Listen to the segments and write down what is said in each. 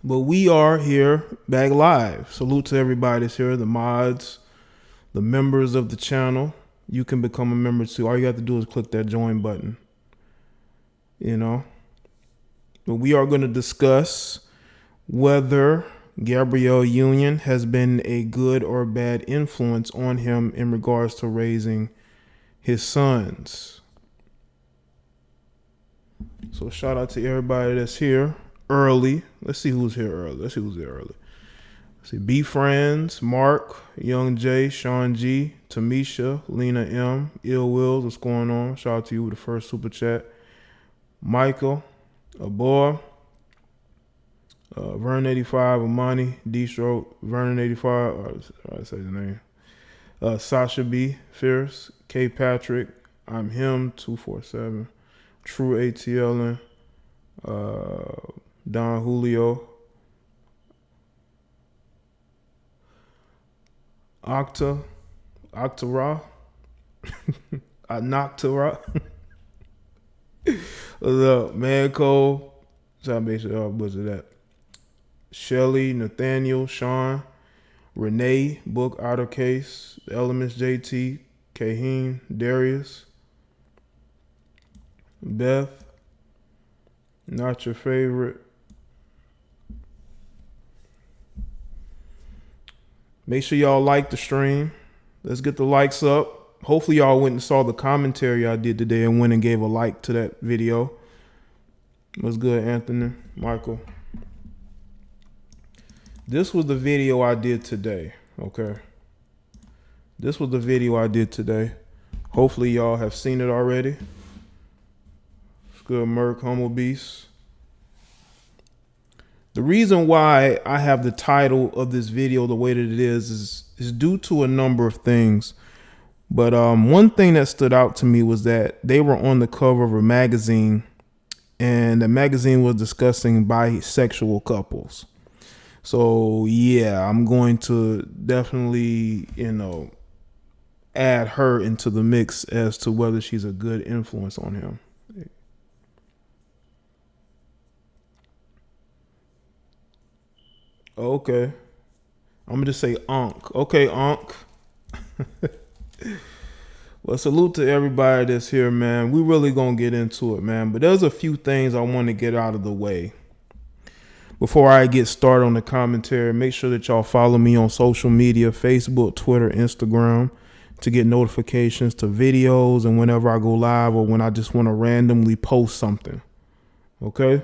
But we are here back live. Salute to everybody that's here, the mods, the members of the channel. You can become a member too. All you have to do is click that join button. You know. But we are going to discuss whether Gabrielle Union has been a good or bad influence on him in regards to raising his sons. So shout out to everybody that's here early. Let's see who's here early. Let's see, B Friends, Mark, Young J, Sean G, Tamisha, Lena M, Ill Wills, what's going on? Shout out to you with the first super chat. Michael, Aboy, Vern 85, Amani, D-Stroke, Vernon 85, I say the name. Sasha B, Fierce, K Patrick, I'm him, 247, True ATLN, Don Julio, Octara, Noctara. What's up, Man Cole? Try to make sure y'all butcher that. Shelly, Nathaniel, Sean, Renee, Book, Outer Case, The Elements, JT, Kaheen, Darius, Beth, Not Your Favorite. Make sure y'all like the stream. Let's get the likes up. Hopefully y'all went and saw the commentary I did today and went and gave a like to that video. What's good, Anthony? Michael. This was the video I did today, okay? This was the video I did today. Hopefully y'all have seen it already. It's good, Merc, Humble Beast. The reason why I have the title of this video the way that it is due to a number of things. But one thing that stood out to me was that they were on the cover of a magazine, and the magazine was discussing bisexual couples. So yeah, I'm going to definitely, add her into the mix as to whether she's a good influence on him. Okay. I'm going to just say Onk. Okay, Onk. Well, salute to everybody that's here, man. We really going to get into it, man. But there's a few things I want to get out of the way. Before I get started on the commentary, make sure that y'all follow me on social media, Facebook, Twitter, Instagram, to get notifications to videos and whenever I go live or when I just want to randomly post something. Okay?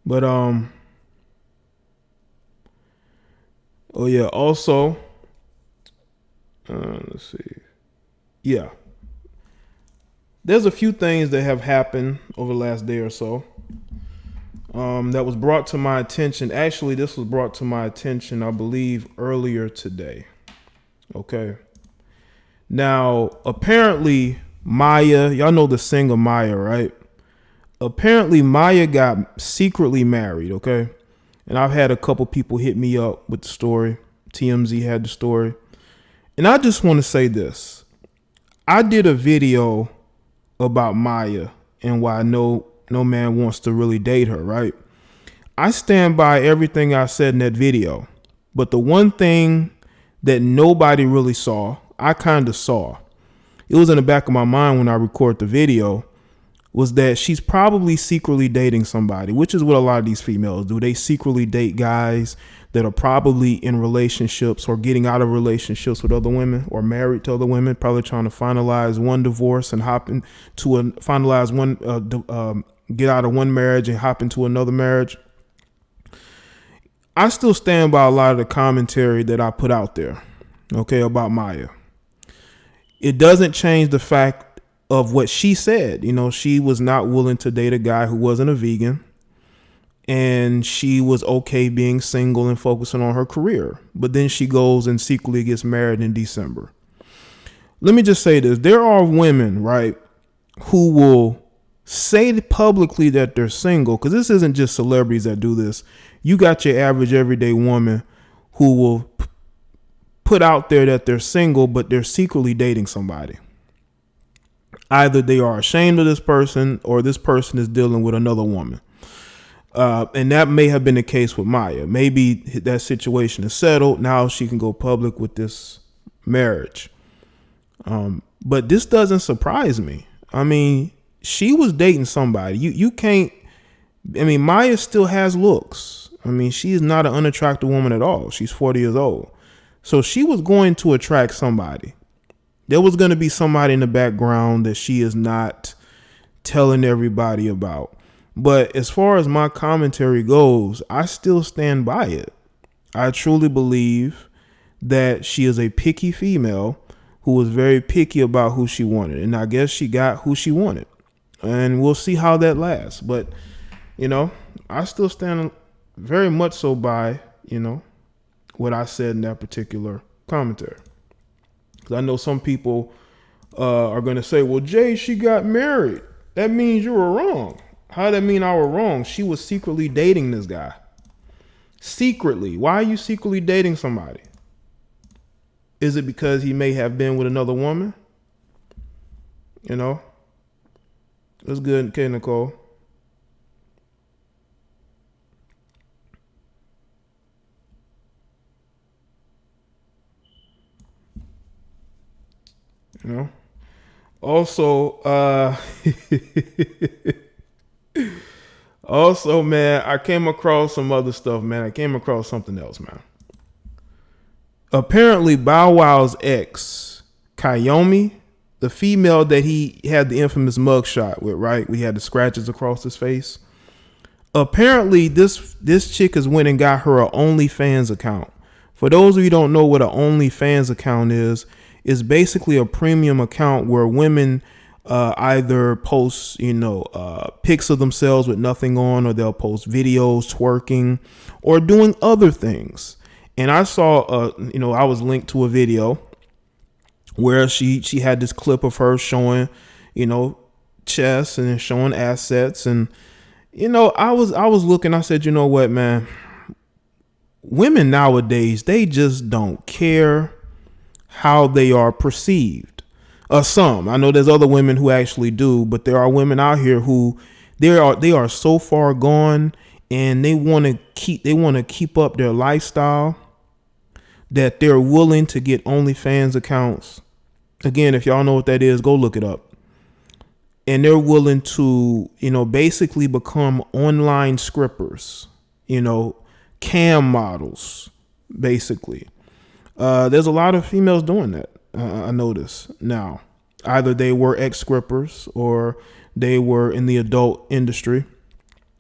But, oh yeah, also, let's see. Yeah. There's a few things that have happened over the last day or so that was brought to my attention. Actually, this was brought to my attention, I believe, earlier today. Okay. Now, apparently, Maya, y'all know the singer Maya, right? Apparently, Maya got secretly married, okay? And I've had a couple people hit me up with the story. TMZ had the story. And I just want to say this. I did a video about Maya and why no man wants to really date her, right? I stand by everything I said in that video. But the one thing that nobody really saw, I kind of saw. It was in the back of my mind when I recorded the video, was that she's probably secretly dating somebody, which is what a lot of these females do. They secretly date guys that are probably in relationships or getting out of relationships with other women or married to other women, probably trying to finalize one divorce and hop into get out of one marriage and hop into another marriage. I still stand by a lot of the commentary that I put out there, okay, about Maya. It doesn't change the fact of what she said. She was not willing to date a guy who wasn't a vegan, and she was okay being single and focusing on her career. But then she goes and secretly gets married in December. Let me just say this. There are women, right, who will say publicly that they're single, because this isn't just celebrities that do this. You got your average everyday woman who will put out there that they're single, but they're secretly dating somebody. Either they are ashamed of this person or this person is dealing with another woman. And that may have been the case with Maya. Maybe that situation is settled. Now she can go public with this marriage. But this doesn't surprise me. I mean, she was dating somebody. You can't. I mean, Maya still has looks. I mean, she is not an unattractive woman at all. She's 40 years old. So she was going to attract somebody. There was going to be somebody in the background that she is not telling everybody about. But as far as my commentary goes, I still stand by it. I truly believe that she is a picky female who was very picky about who she wanted. And I guess she got who she wanted. And we'll see how that lasts. But, you know, I still stand very much so by, you know, what I said in that particular commentary. Because I know some people are going to say, well, Jay, she got married. That means you were wrong. How did that mean I were wrong? She was secretly dating this guy. Secretly. Why are you secretly dating somebody? Is it because he may have been with another woman? You know? That's good. Okay, Nicole. You know? Also, also, man, I came across some other stuff, man. I came across something else, man. Apparently, Bow Wow's ex, Kayomi, the female that he had the infamous mugshot with, right? We had the scratches across his face. Apparently, this chick has went and got her an OnlyFans account. For those of you who don't know what an OnlyFans account is basically a premium account where women either post, pics of themselves with nothing on, or they'll post videos twerking or doing other things. And I saw, I was linked to a video where she had this clip of her showing, chest and showing assets. And, I was looking, I said, you know what, man, women nowadays, they just don't care how they are perceived. Some, I know there's other women who actually do, but there are women out here who they are so far gone, and they want to keep up their lifestyle that they're willing to get OnlyFans accounts. Again, if y'all know what that is, go look it up. And they're willing to, basically become online scrippers, cam models, basically. There's a lot of females doing that. I notice now. Either they were ex-scrippers, or they were in the adult industry,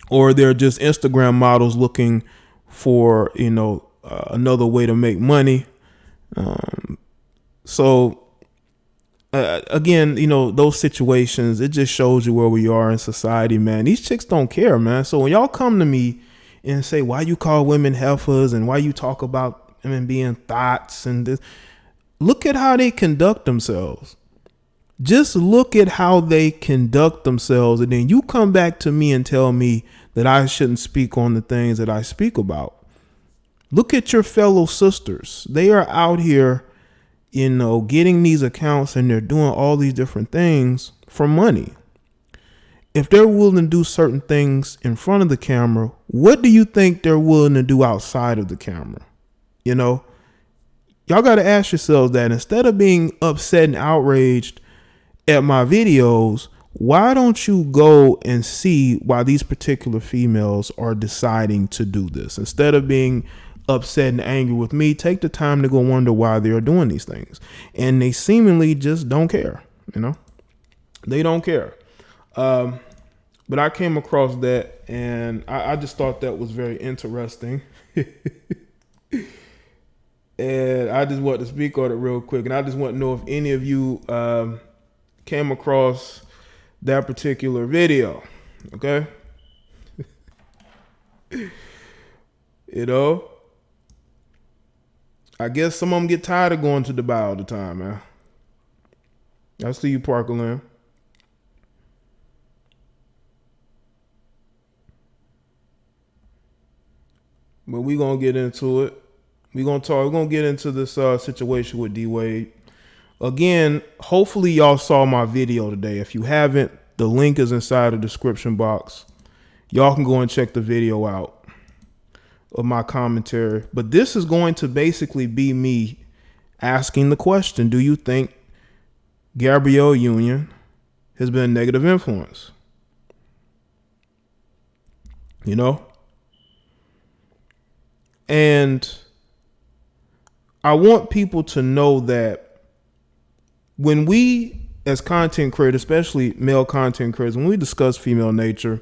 or they're just Instagram models looking for, another way to make money. Again, those situations, it just shows you where we are in society, man. These chicks don't care, man. So when y'all come to me and say, why you call women heifers and why you talk about women being thoughts and this, look at how they conduct themselves. Just look at how they conduct themselves. And then you come back to me and tell me that I shouldn't speak on the things that I speak about. Look at your fellow sisters. They are out here, getting these accounts, and they're doing all these different things for money. If they're willing to do certain things in front of the camera, what do you think they're willing to do outside of the camera? Y'all got to ask yourselves that. Instead of being upset and outraged at my videos, why don't you go and see why these particular females are deciding to do this? Instead of being upset and angry with me, take the time to go wonder why they are doing these things. And they seemingly just don't care, They don't care. But I came across that, and I just thought that was very interesting. And I just want to speak on it real quick. And I just want to know if any of you came across that particular video. Okay? I guess some of them get tired of going to Dubai all the time, man. I see you, Parkerland. But we going to get into it. We're going to get into this situation with D-Wade. Again, hopefully y'all saw my video today. If you haven't, the link is inside the description box. Y'all can go and check the video out of my commentary. But this is going to basically be me asking the question, do you think Gabrielle Union has been a negative influence? You know? And I want people to know that when we, as content creators, especially male content creators, when we discuss female nature,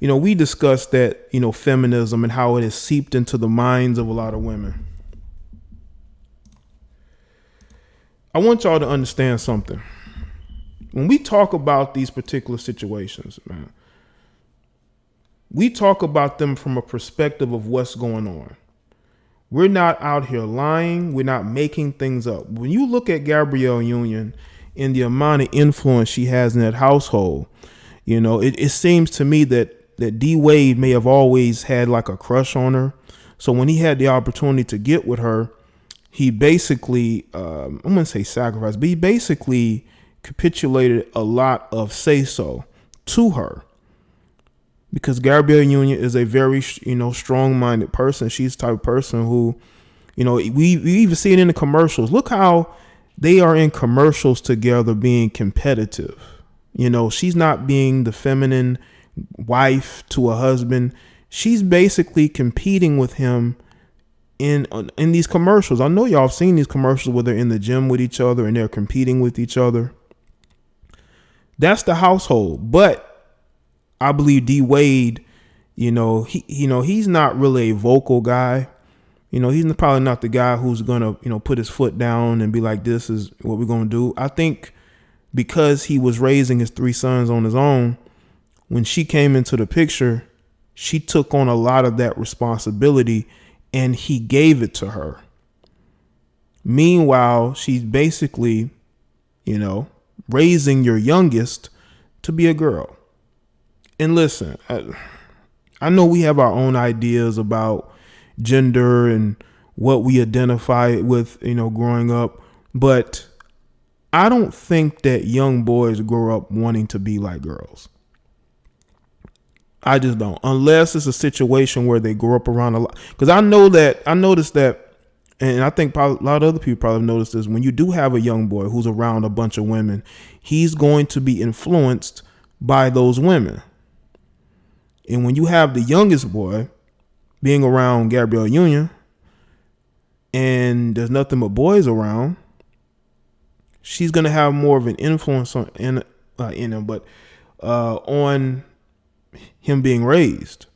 you know, we discuss that, you know, feminism and how it has seeped into the minds of a lot of women. I want y'all to understand something. When we talk about these particular situations, man, we talk about them from a perspective of what's going on. We're not out here lying. We're not making things up. When you look at Gabrielle Union and the amount of influence she has in that household, you know, it seems to me that Dwyane may have always had like a crush on her. So when he had the opportunity to get with her, he basically, I'm going to say sacrificed, but he basically capitulated a lot of say-so to her. Because Gabrielle Union is a very, you know, strong-minded person. She's the type of person who, you know, we even see it in the commercials. Look how they are in commercials together being competitive. You know, she's not being the feminine wife to a husband. She's basically competing with him in these commercials. I know y'all have seen these commercials where they're in the gym with each other and they're competing with each other. That's the household. But I believe Dwyane, you know, he's not really a vocal guy. You know, he's probably not the guy who's going to, you know, put his foot down and be like, this is what we're going to do. I think because he was raising his 3 sons on his own, when she came into the picture, she took on a lot of that responsibility and he gave it to her. Meanwhile, she's basically, you know, raising your youngest to be a girl. And listen, I know we have our own ideas about gender and what we identify with, you know, growing up, but I don't think that young boys grow up wanting to be like girls. I just don't, unless it's a situation where they grow up around a lot. Because I noticed that, and I think probably a lot of other people probably have noticed this, when you do have a young boy who's around a bunch of women, he's going to be influenced by those women. And when you have the youngest boy being around Gabrielle Union and there's nothing but boys around, she's going to have more of an influence on him, but on him being raised.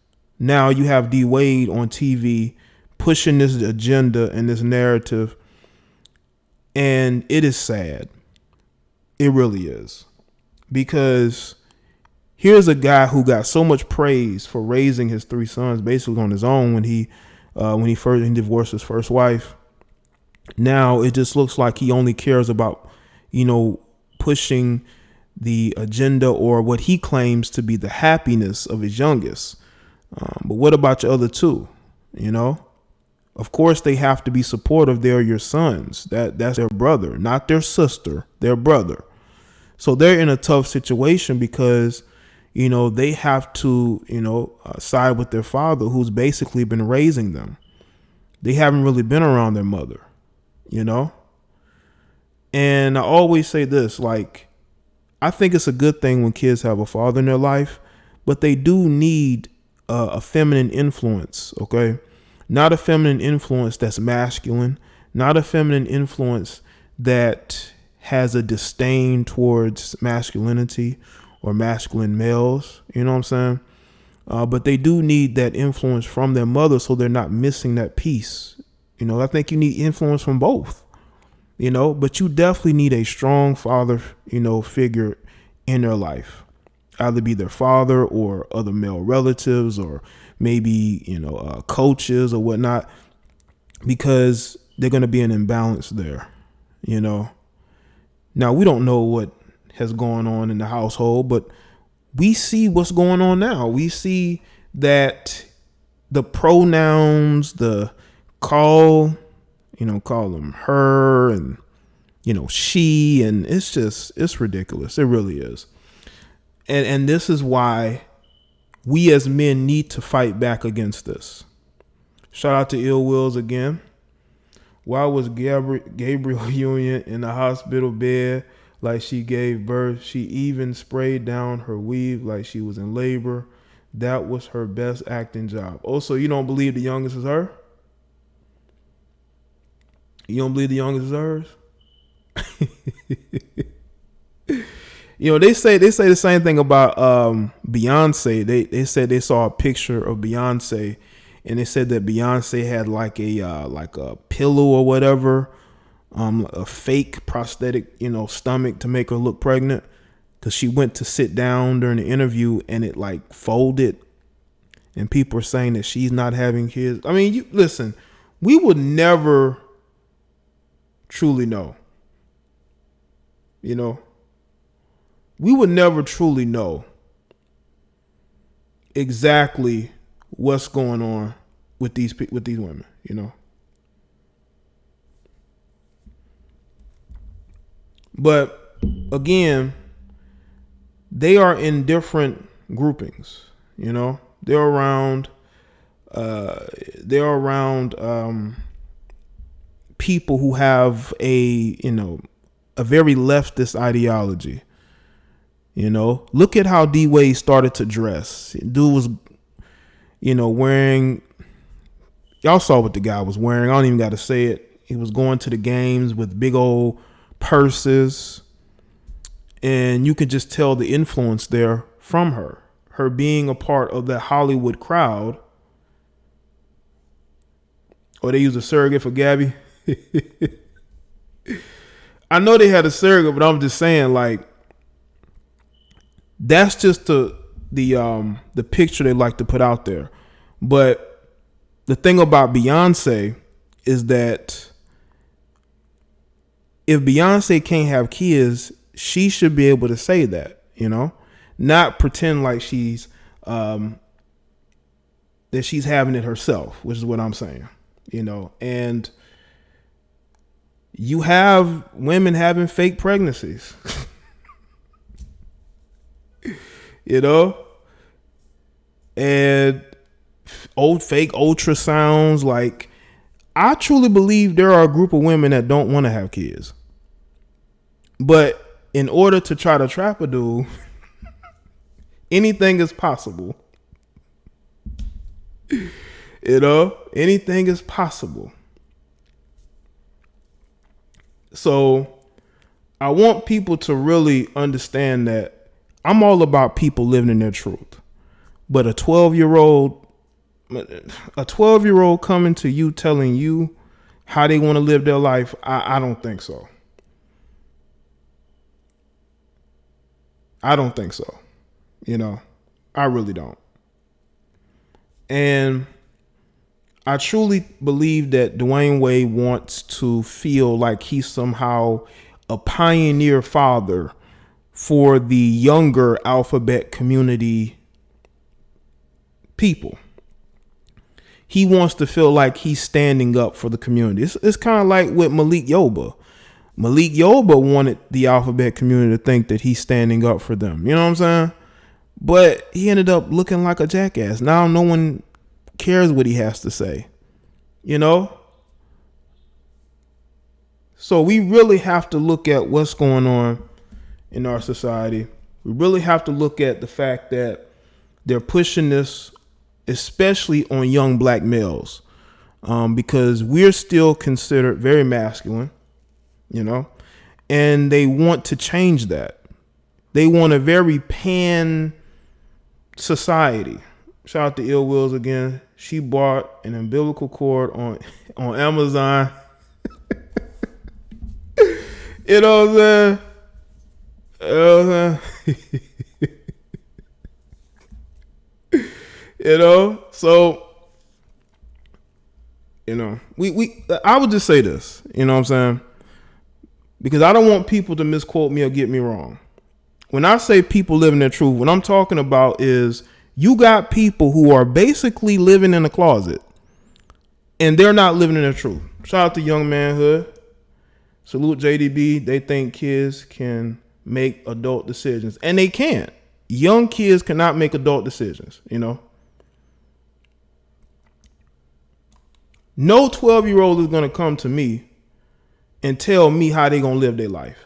Now you have Dwyane on TV pushing this agenda and this narrative, and it is sad. It really is, because here's a guy who got so much praise for raising his 3 sons basically on his own when he divorced his first wife. Now it just looks like he only cares about, you know, pushing the agenda or what he claims to be the happiness of his youngest. But what about your other 2? You know, of course they have to be supportive. They're your sons. That's their brother, not their sister, their brother. So they're in a tough situation because, you know, they have to, you know, side with their father who's basically been raising them. They haven't really been around their mother, you know? And I always say this, like, I think it's a good thing when kids have a father in their life, but they do need a feminine influence, okay? Not a feminine influence that's masculine, not a feminine influence that has a disdain towards masculinity or masculine males, you know what I'm saying? But they do need that influence from their mother so they're not missing that piece. You know, I think you need influence from both, you know, but you definitely need a strong father, you know, figure in their life, either be their father or other male relatives or maybe, you know, coaches or whatnot, because they're going to be an imbalance there, you know. Now, we don't know what has gone on in the household, but we see what's going on now. We see that the pronouns, the call them her and she, and it's ridiculous. It really is. And this is why we as men need to fight back against this. Shout out to Ill Wills again. Why was Gabrielle Union in the hospital bed like she gave birth? She even sprayed down her weave like she was in labor. That was her best acting job. Also, you don't believe the youngest is her? You don't believe the youngest is hers? They say the same thing about Beyonce. They said they saw a picture of Beyonce, and they said that Beyonce had like a pillow or whatever, a fake prosthetic, stomach to make her look pregnant, because she went to sit down during the interview and it like folded, and people are saying that she's not having kids. I mean, listen, we would never truly know. We would never truly know exactly what's going on with these women, But again, they are in different groupings, They're around people who have a very leftist ideology. Look at how Dwyane started to dress. Dude was, wearing, y'all saw what the guy was wearing. I don't even got to say it. He was going to the games with big old purses. And you could just tell the influence there from her being a part of that Hollywood crowd. Or they use a surrogate for Gabby. I know they had a surrogate, but I'm just saying, like, that's just the picture they like to put out there. But the thing about Beyonce is that if Beyonce can't have kids, she should be able to say that, not pretend like she's that she's having it herself, which is what I'm saying, and you have women having fake pregnancies. And fake ultrasounds. Like, I truly believe there are a group of women that don't want to have kids, but in order to try to trap a dude, anything is possible. Anything is possible. So I want people to really understand that I'm all about people living in their truth. But a 12-year-old coming to you telling you how they want to live their life, I don't think so. I don't think so. I really don't. And I truly believe that Dwyane Wade wants to feel like he's somehow a pioneer father for the younger alphabet community people. He wants to feel like he's standing up for the community. It's kind of like with Malik Yoba. Malik Yoba wanted the alphabet community to think that he's standing up for them. You know what I'm saying? But he ended up looking like a jackass. Now no one cares what he has to say. So we really have to look at what's going on in our society. We really have to look at the fact that they're pushing this, especially on young black males, because we're still considered very masculine, and they want to change that. They want a very pan society. Shout out to Ill Wills again. She bought an umbilical cord on Amazon. You know what I'm saying? So, I would just say this, you know what I'm saying? Because I don't want people to misquote me or get me wrong. When I say people living their truth, what I'm talking about is you got people who are basically living in a closet and they're not living in their truth. Shout out to Young Manhood. Salute JDB. They think kids can make adult decisions, and they can't. Young kids cannot make adult decisions, you know. No 12-year-old is going to come to me and tell me how they're going to live their life.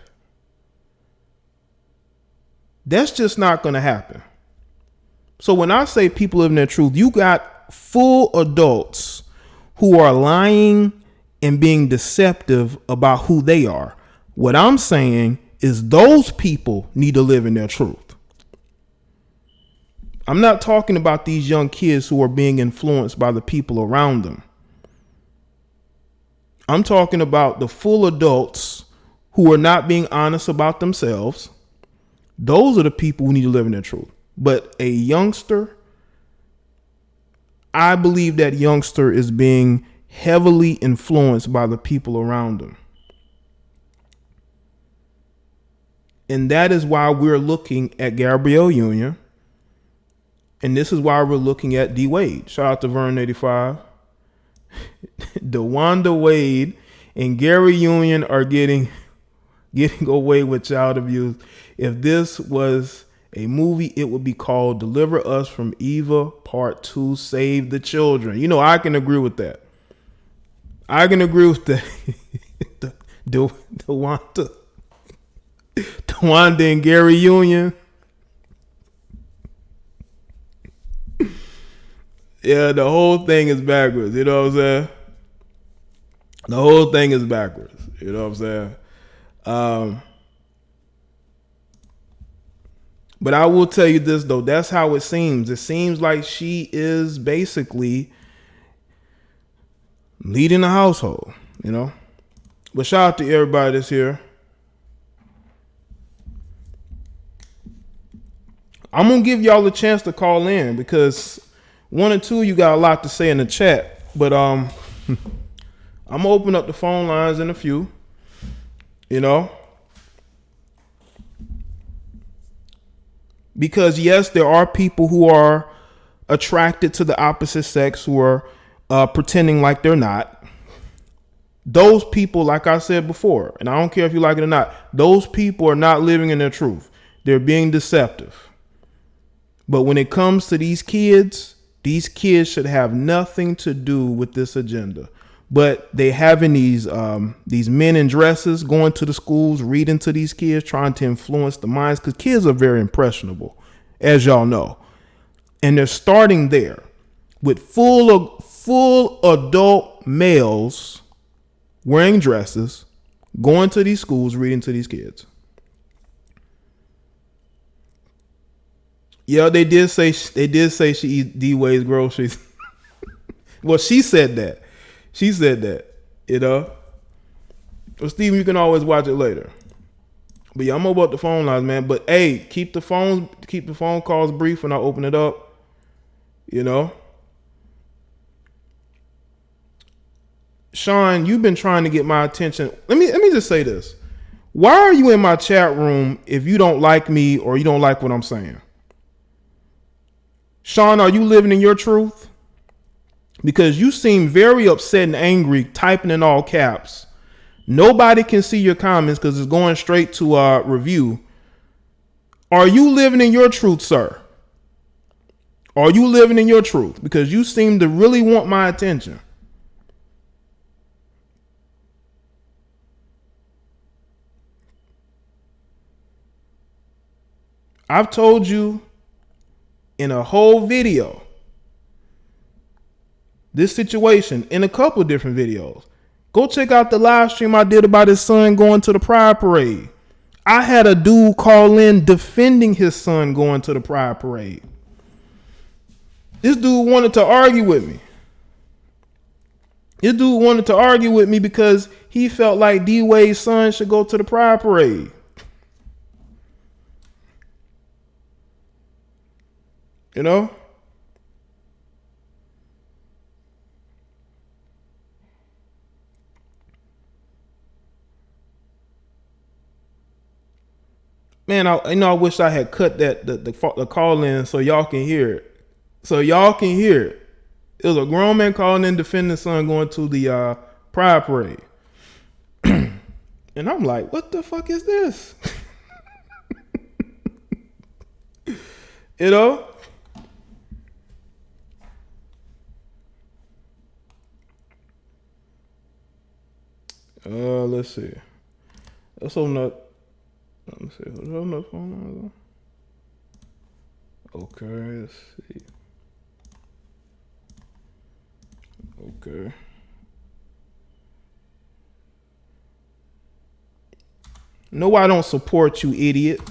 That's just not going to happen. So when I say people living their truth, you got full adults who are lying and being deceptive about who they are. What I'm saying is those people need to live in their truth. I'm not talking about these young kids who are being influenced by the people around them. I'm talking about the full adults who are not being honest about themselves. Those are the people who need to live in their truth. But a youngster, I believe that youngster is being heavily influenced by the people around them. And that is why we're looking at Gabrielle Union. And this is why we're looking at D Wade. Shout out to Vern85. DeWanda Wade and Gary Union are getting away with child abuse. If this was a movie, it would be called Deliver Us from Eva Part 2, Save the Children. You know, I can agree with that. I can agree with that. DeWanda and Gary Union. Yeah, the whole thing is backwards. You know what I'm saying? The whole thing is backwards. You know what I'm saying? But I will tell you this, though. That's how it seems. It seems like she is basically leading the household, you know? But shout out to everybody that's here. I'm going to give y'all a chance to call in because one or two, you got a lot to say in the chat. But I'm going to open up the phone lines in a few, you know? Because yes, there are people who are attracted to the opposite sex who are pretending like they're not. Those people, like I said before, and I don't care if you like it or not, those people are not living in their truth. They're being deceptive. But when it comes to these kids should have nothing to do with this agenda. But they having these men in dresses going to the schools, reading to these kids, trying to influence the minds, because kids are very impressionable, as y'all know. And they're starting there with full adult males wearing dresses, going to these schools, reading to these kids. Yeah, they did say she eats D Wade's groceries. Well, she said that. She said that, you know. Well, Steven, you can always watch it later. But yeah, I'm about the phone lines, man. But hey, keep the phone calls brief when I open it up. You know. Sean, you've been trying to get my attention. Let me just say this. Why are you in my chat room if you don't like me or you don't like what I'm saying? Sean, are you living in your truth? Because you seem very upset and angry, typing in all caps. Nobody can see your comments because it's going straight to review. Are you living in your truth, sir? Are you living in your truth? Because you seem to really want my attention. I've told you in a whole video this situation in a couple of different videos. Go check out the live stream I did about his son going to the Pride Parade. I had a dude call in defending his son going to the Pride Parade. This dude wanted to argue with me. Because he felt like D Wade's son should go to the Pride Parade. You know? Man, I wish I had cut the call in so y'all can hear it. It was a grown man calling in defending his son going to the Pride Parade. And And I'm like, what the fuck is this? You know? Let's see. Let's open up. Let me see. Let's open up phone. Okay, let's see. Okay. No, I don't support you, idiot.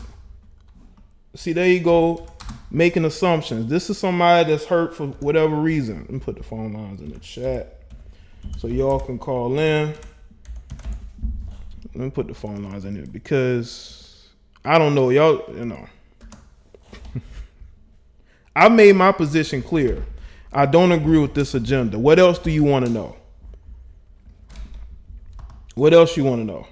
See, there you go, making assumptions. This is somebody that's hurt for whatever reason. Let me put the phone lines in the chat so y'all can call in. Let me put the phone lines in there because I don't know, y'all, you know. I made my position clear. I don't agree with this agenda. What else do you want to know? What else you want to know?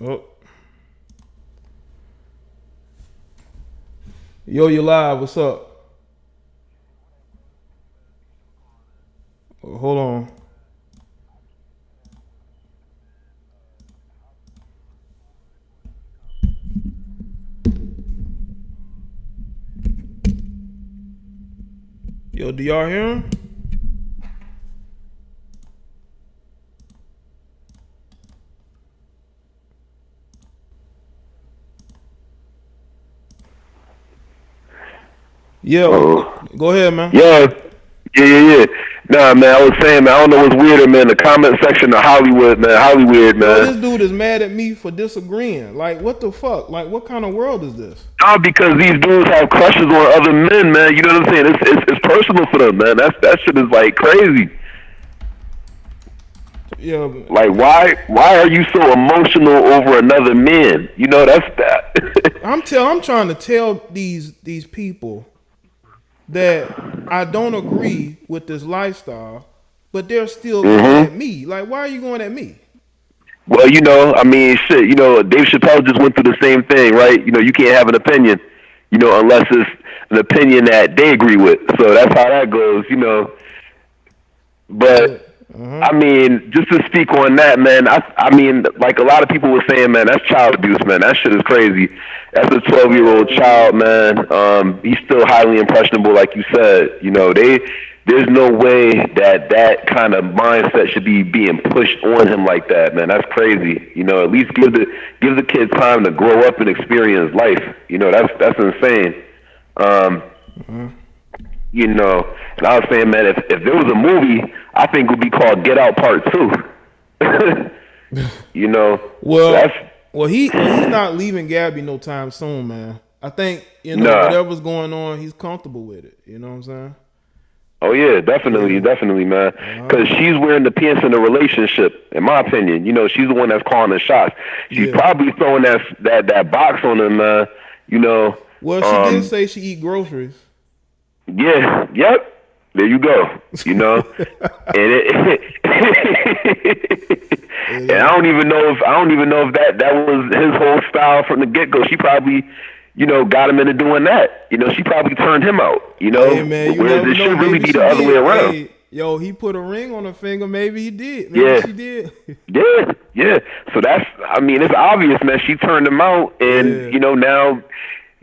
Oh. Yo, you live. What's up? Oh, hold on. Yo, do y'all hear him? Yeah, go ahead, man. Yeah. Nah, man, I was saying, man, I don't know what's weirder, man. The comment section of Hollywood, man. Hollywood, man. Yo, this dude is mad at me for disagreeing. Like, what the fuck? Like, what kind of world is this? Nah, because these dudes have crushes on other men, man. You know what I'm saying? It's personal for them, man. That shit is like crazy. Yeah. Like, why are you so emotional over another man? You know, that's that. I'm trying to tell these people that I don't agree with this lifestyle, but they're still going at me. Like, why are you going at me? Well, you know, I mean, shit, you know, Dave Chappelle just went through the same thing, right? You know, you can't have an opinion, you know, unless it's an opinion that they agree with. So that's how that goes, you know. But I mean, just to speak on that, man, I mean, like a lot of people were saying, man, that's child abuse, man. That shit is crazy. That's a 12-year-old child, man. He's still highly impressionable, like you said. You know, there's no way that kind of mindset should be being pushed on him like that, man. That's crazy. You know, at least give the kid time to grow up and experience life. You know, that's insane. You know, and I was saying, man, if there was a movie, I think it would be called Get Out Part 2. You know, well, he's not leaving Gabby no time soon, man. I think, you know, whatever's going on, he's comfortable with it. You know what I'm saying? Oh yeah, definitely, man. Because she's wearing the pants in the relationship, in my opinion. You know, she's the one that's calling the shots. She's probably throwing that box on him, man. You know. Well, she did say she eat groceries. Yeah. Yep. There you go. You know, and and I don't even know if that was his whole style from the get go. She probably, you know, got him into doing that. You know, she probably turned him out. You know, hey, man, whereas it should really be the other way around. Hey, yo, he put a ring on her finger. Maybe he did. Maybe she did. Yeah. So I mean, it's obvious, man. She turned him out, and you know, now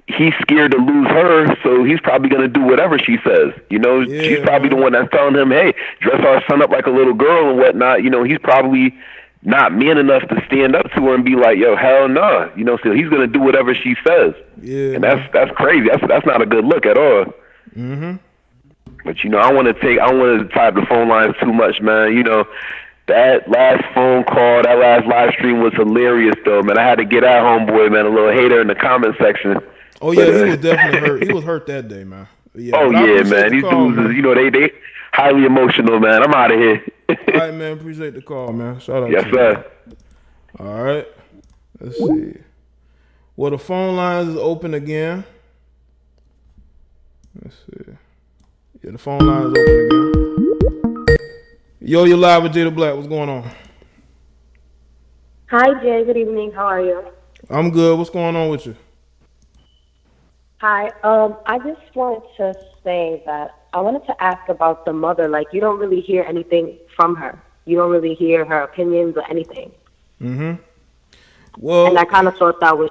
he's scared to lose her, so he's probably going to do whatever she says. You know, she's probably the one that's telling him, hey, dress our son up like a little girl and whatnot. You know, he's probably not man enough to stand up to her and be like, yo, hell no. Nah. You know, so he's going to do whatever she says. Yeah. And that's crazy. That's not a good look at all. But, you know, I don't want to tie up the phone lines too much, man. You know, that last phone call, that last live stream was hilarious, though, man. I had to get at homeboy, man, a little hater in the comment section. Oh yeah, he was definitely hurt. He was hurt that day, man. Yeah, man. These dudes, you know, they highly emotional, man. I'm out of here. All right, man. Appreciate the call, man. Shout out. Yes, to sir. You. All right. Let's see. Well, the phone lines is open again. Let's see. Yeah, the phone line is open again. Yo, you're live with Jada Black. What's going on? Hi, Jay. Good evening. How are you? I'm good. What's going on with you? Hi. I just wanted to say that I wanted to ask about the mother. Like, you don't really hear anything from her. You don't really hear her opinions or anything. Mm-hmm. And I Well, kind of thought that was.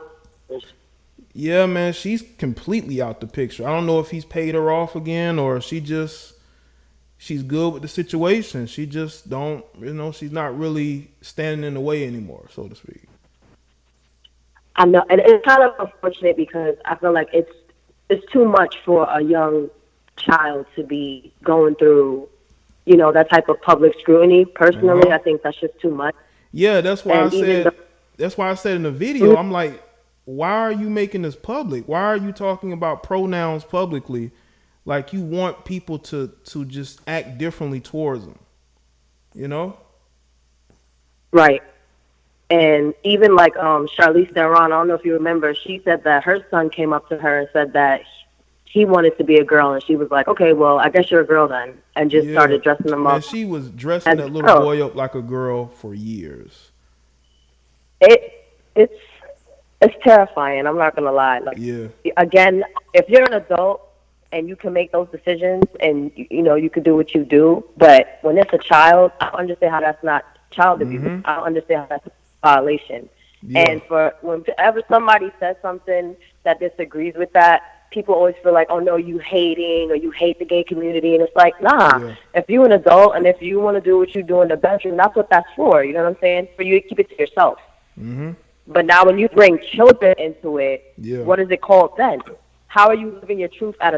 yeah, man, she's completely out the picture. I don't know if he's paid her off again or she's good with the situation. She just don't, she's not really standing in the way anymore, so to speak. I know, and it's kind of unfortunate because I feel like it's too much for a young child to be going through, that type of public scrutiny. Personally, Uh-huh. I think that's just too much. Yeah, And even though, that's why I said in the video, I'm like, why are you making this public? Why are you talking about pronouns publicly? Like you want people to just act differently towards them, you know? right, and even like Charlize Theron, I don't know if you remember, she said that her son came up to her and said that he wanted to be a girl, and she was like, okay, well, I guess you're a girl then, and just Yeah, started dressing him man, up she was dressing as that a little girl. boy up like a girl for years. It it's it's terrifying. I'm not gonna lie. Like, Yeah. again, if you're an adult and you can make those decisions, and you can do what you do, but when it's a child, I don't understand how that's not child abuse. Mm-hmm. I don't understand how that's a violation. Yeah. And for whenever somebody says something that disagrees with that, people always feel like, oh no, you hating or you hate the gay community, and it's like, nah. Yeah. If you're an adult and if you want to do what you do in the bedroom, that's what that's for. You know what I'm saying? For you to keep it to yourself. Mm-hmm. But now when you bring children into it, Yeah. what is it called then? How are you living your truth at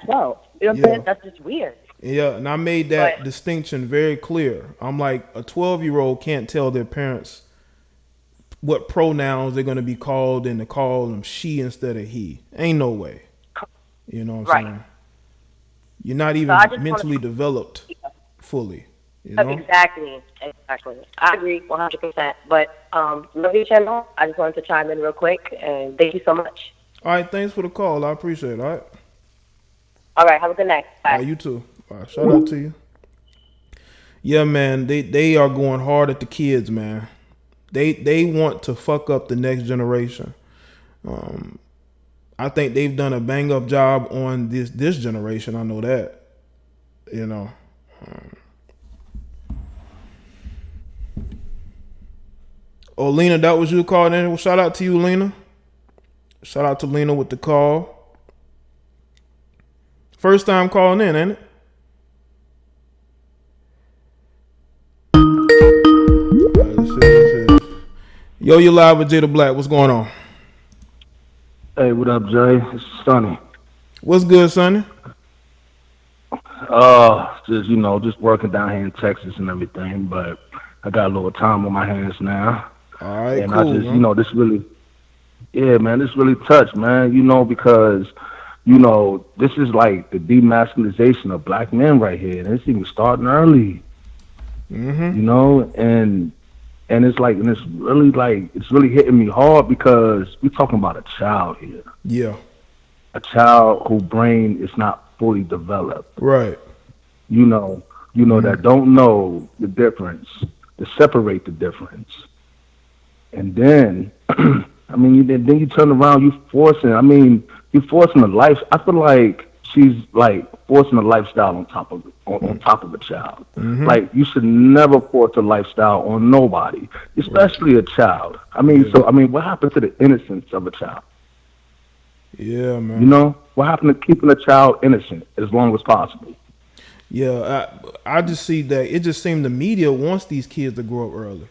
12? You know what I'm Yeah. saying? That's just weird. Yeah, and I made But that distinction very clear. I'm like, a 12-year-old can't tell their parents what pronouns they're going to be called and to call them she instead of he. Ain't no way. You know what I'm right. saying? You're not So I even just want mentally developed fully, you to know? exactly. I agree 100%. But love your channel. I just wanted to chime in real quick, and thank you so much. All right, thanks for the call. I appreciate it. All right. All right, have a good night. All Bye. right, you too. All right, shout out to you. Yeah, man, they are going hard at the kids, man. They want to fuck up the next generation. I think they've done a bang up job on this generation. I know that. You know. Oh, Lena, that was you calling in. Well, shout out to you, Lena. Shout out to Lena with the call. First time calling in, ain't it? All right, let's see. Yo, you live with Jada Black. What's going on? Hey, what up, Jay? It's Sonny. What's good, Sonny? Just working down here in Texas and everything, but I got a little time on my hands now. All right, And cool. I just, Man. this really, yeah, man, this really touched, man, because, this is like the demasculization of black men right here. And it's even starting early, Mm-hmm. and it's like, and it's really hitting me hard because we're talking about a child here, Yeah. a child whose brain is not fully developed. Right. That don't know the difference, to separate the difference. And then, then you turn around, you're forcing a life. I feel like she's like forcing a lifestyle on top of a child. Mm-hmm. Like, you should never force a lifestyle on nobody, especially a child. What happened to the innocence of a child? Yeah, man. What happened to keeping a child innocent as long as possible? Yeah, I just see that it just seems the media wants these kids to grow up early.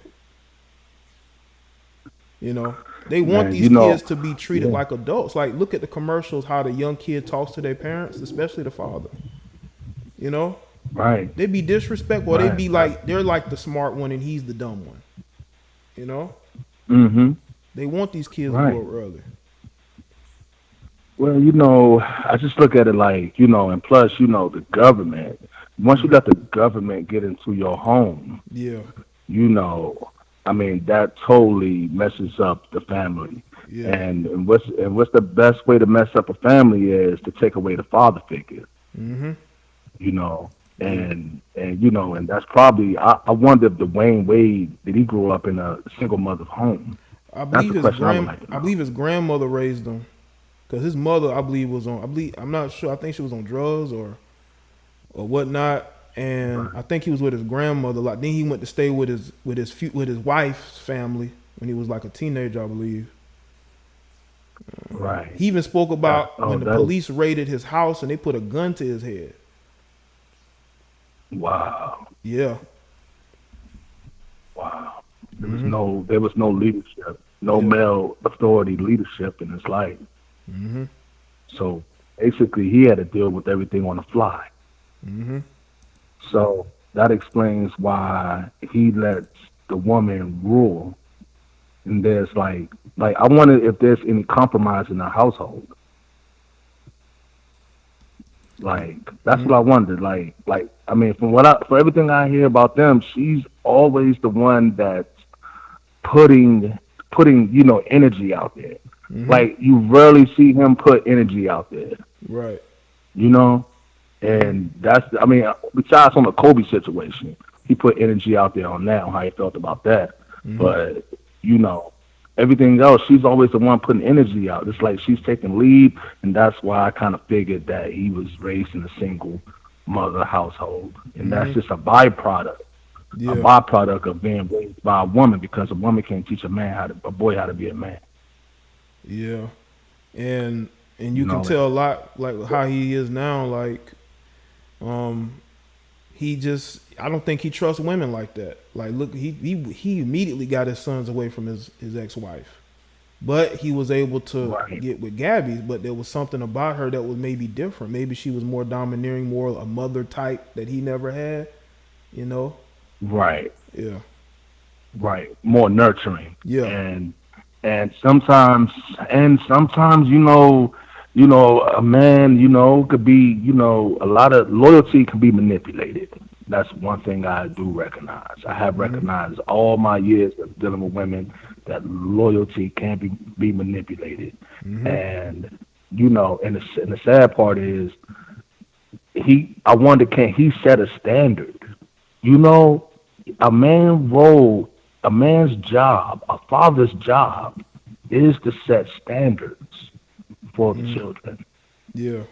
They want Man, these kids to be treated yeah. like adults. Like, look at the commercials, how the young kid talks to their parents, especially the father. Right. They be disrespectful. They Right. be like, they're like the smart one and he's the dumb one. Mm-hmm. They want these kids to Right. grow up early. Well, I just look at it like, and plus, the government. Once you let the government get into your home, Yeah. that totally messes up the family. Yeah. And what's the best way to mess up a family is to take away the father figure. Mm-hmm. And that's probably, I wonder if Dwyane Wade, did he grow up in a single mother home? I That's believe the question I would like to know. his grandmother raised him. because his mother, I believe, was on. I'm not sure. I think she was on drugs or whatnot. And I think he was with his grandmother a lot. Then he went to stay with his wife's family when he was like a teenager, I believe. Right. He even spoke about when the police raided his house and they put a gun to his head. Wow. Yeah. Wow. There was no leadership, no male authority leadership in his life. Mm-hmm. So basically, he had to deal with everything on the fly. Mm-hmm. So that explains why he lets the woman rule. And there's like I wonder if there's any compromise in the household. Like that's what I wondered. Like I mean, from everything I hear about them, she's always the one that's putting energy out there. Mm-hmm. Like you rarely see him put energy out there. Right. And that's, I mean, besides on the Kobe situation, he put energy out there on that, on how he felt about that. Mm-hmm. But, everything else, she's always the one putting energy out. It's like she's taking lead, and that's why I kind of figured that he was raised in a single mother household. And that's just a byproduct. Yeah. A byproduct of being raised by a woman, because a woman can't teach a boy how to be a man. Yeah. And you can tell a lot, like how he is now, like, I don't think he trusts women like that. Like, look, he immediately got his sons away from his ex-wife, but he was able to get with Gabby. But there was something about her that was maybe different. Maybe she was more domineering, more a mother type that he never had. Right. Yeah. Right. More nurturing. Yeah. And sometimes, a man, could be, a lot of loyalty can be manipulated. That's one thing I do recognize. I have recognized all my years of dealing with women that loyalty can be manipulated. Mm-hmm. And, and the sad part is I wonder, can he set a standard? A man's job, a father's job, is to set standards for the children. Yeah.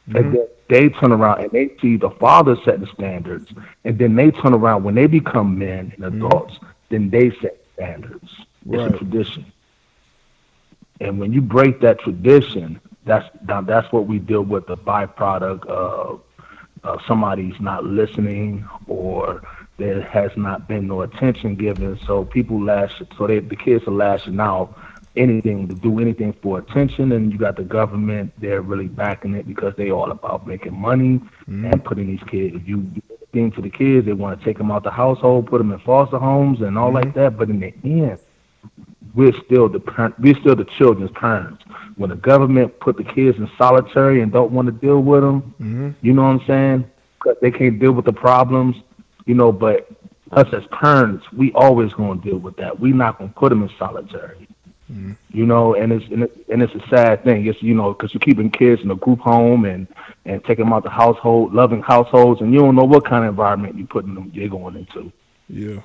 Mm-hmm. And then they turn around and they see the father set the standards, and then they turn around when they become men and adults, then they set standards. It's a tradition. And when you break that tradition, that's what we deal with, the byproduct of somebody's not listening, or there has not been no attention given. So the kids are lashing out to do anything for attention, and you got the government, they're really backing it because they all about making money and putting these kids. If you do anything to the kids, they want to take them out the household, put them in foster homes and all like that. But in the end, we're still the children's parents. When the government put the kids in solitary and don't want to deal with them, you know what I'm saying? Because they can't deal with the problems, but us as parents, we always going to deal with that. We're not going to put them in solitary. And it's a sad thing. It's because you're keeping kids in a group home and taking them out the loving households, and you don't know what kind of environment you're going into. Yeah.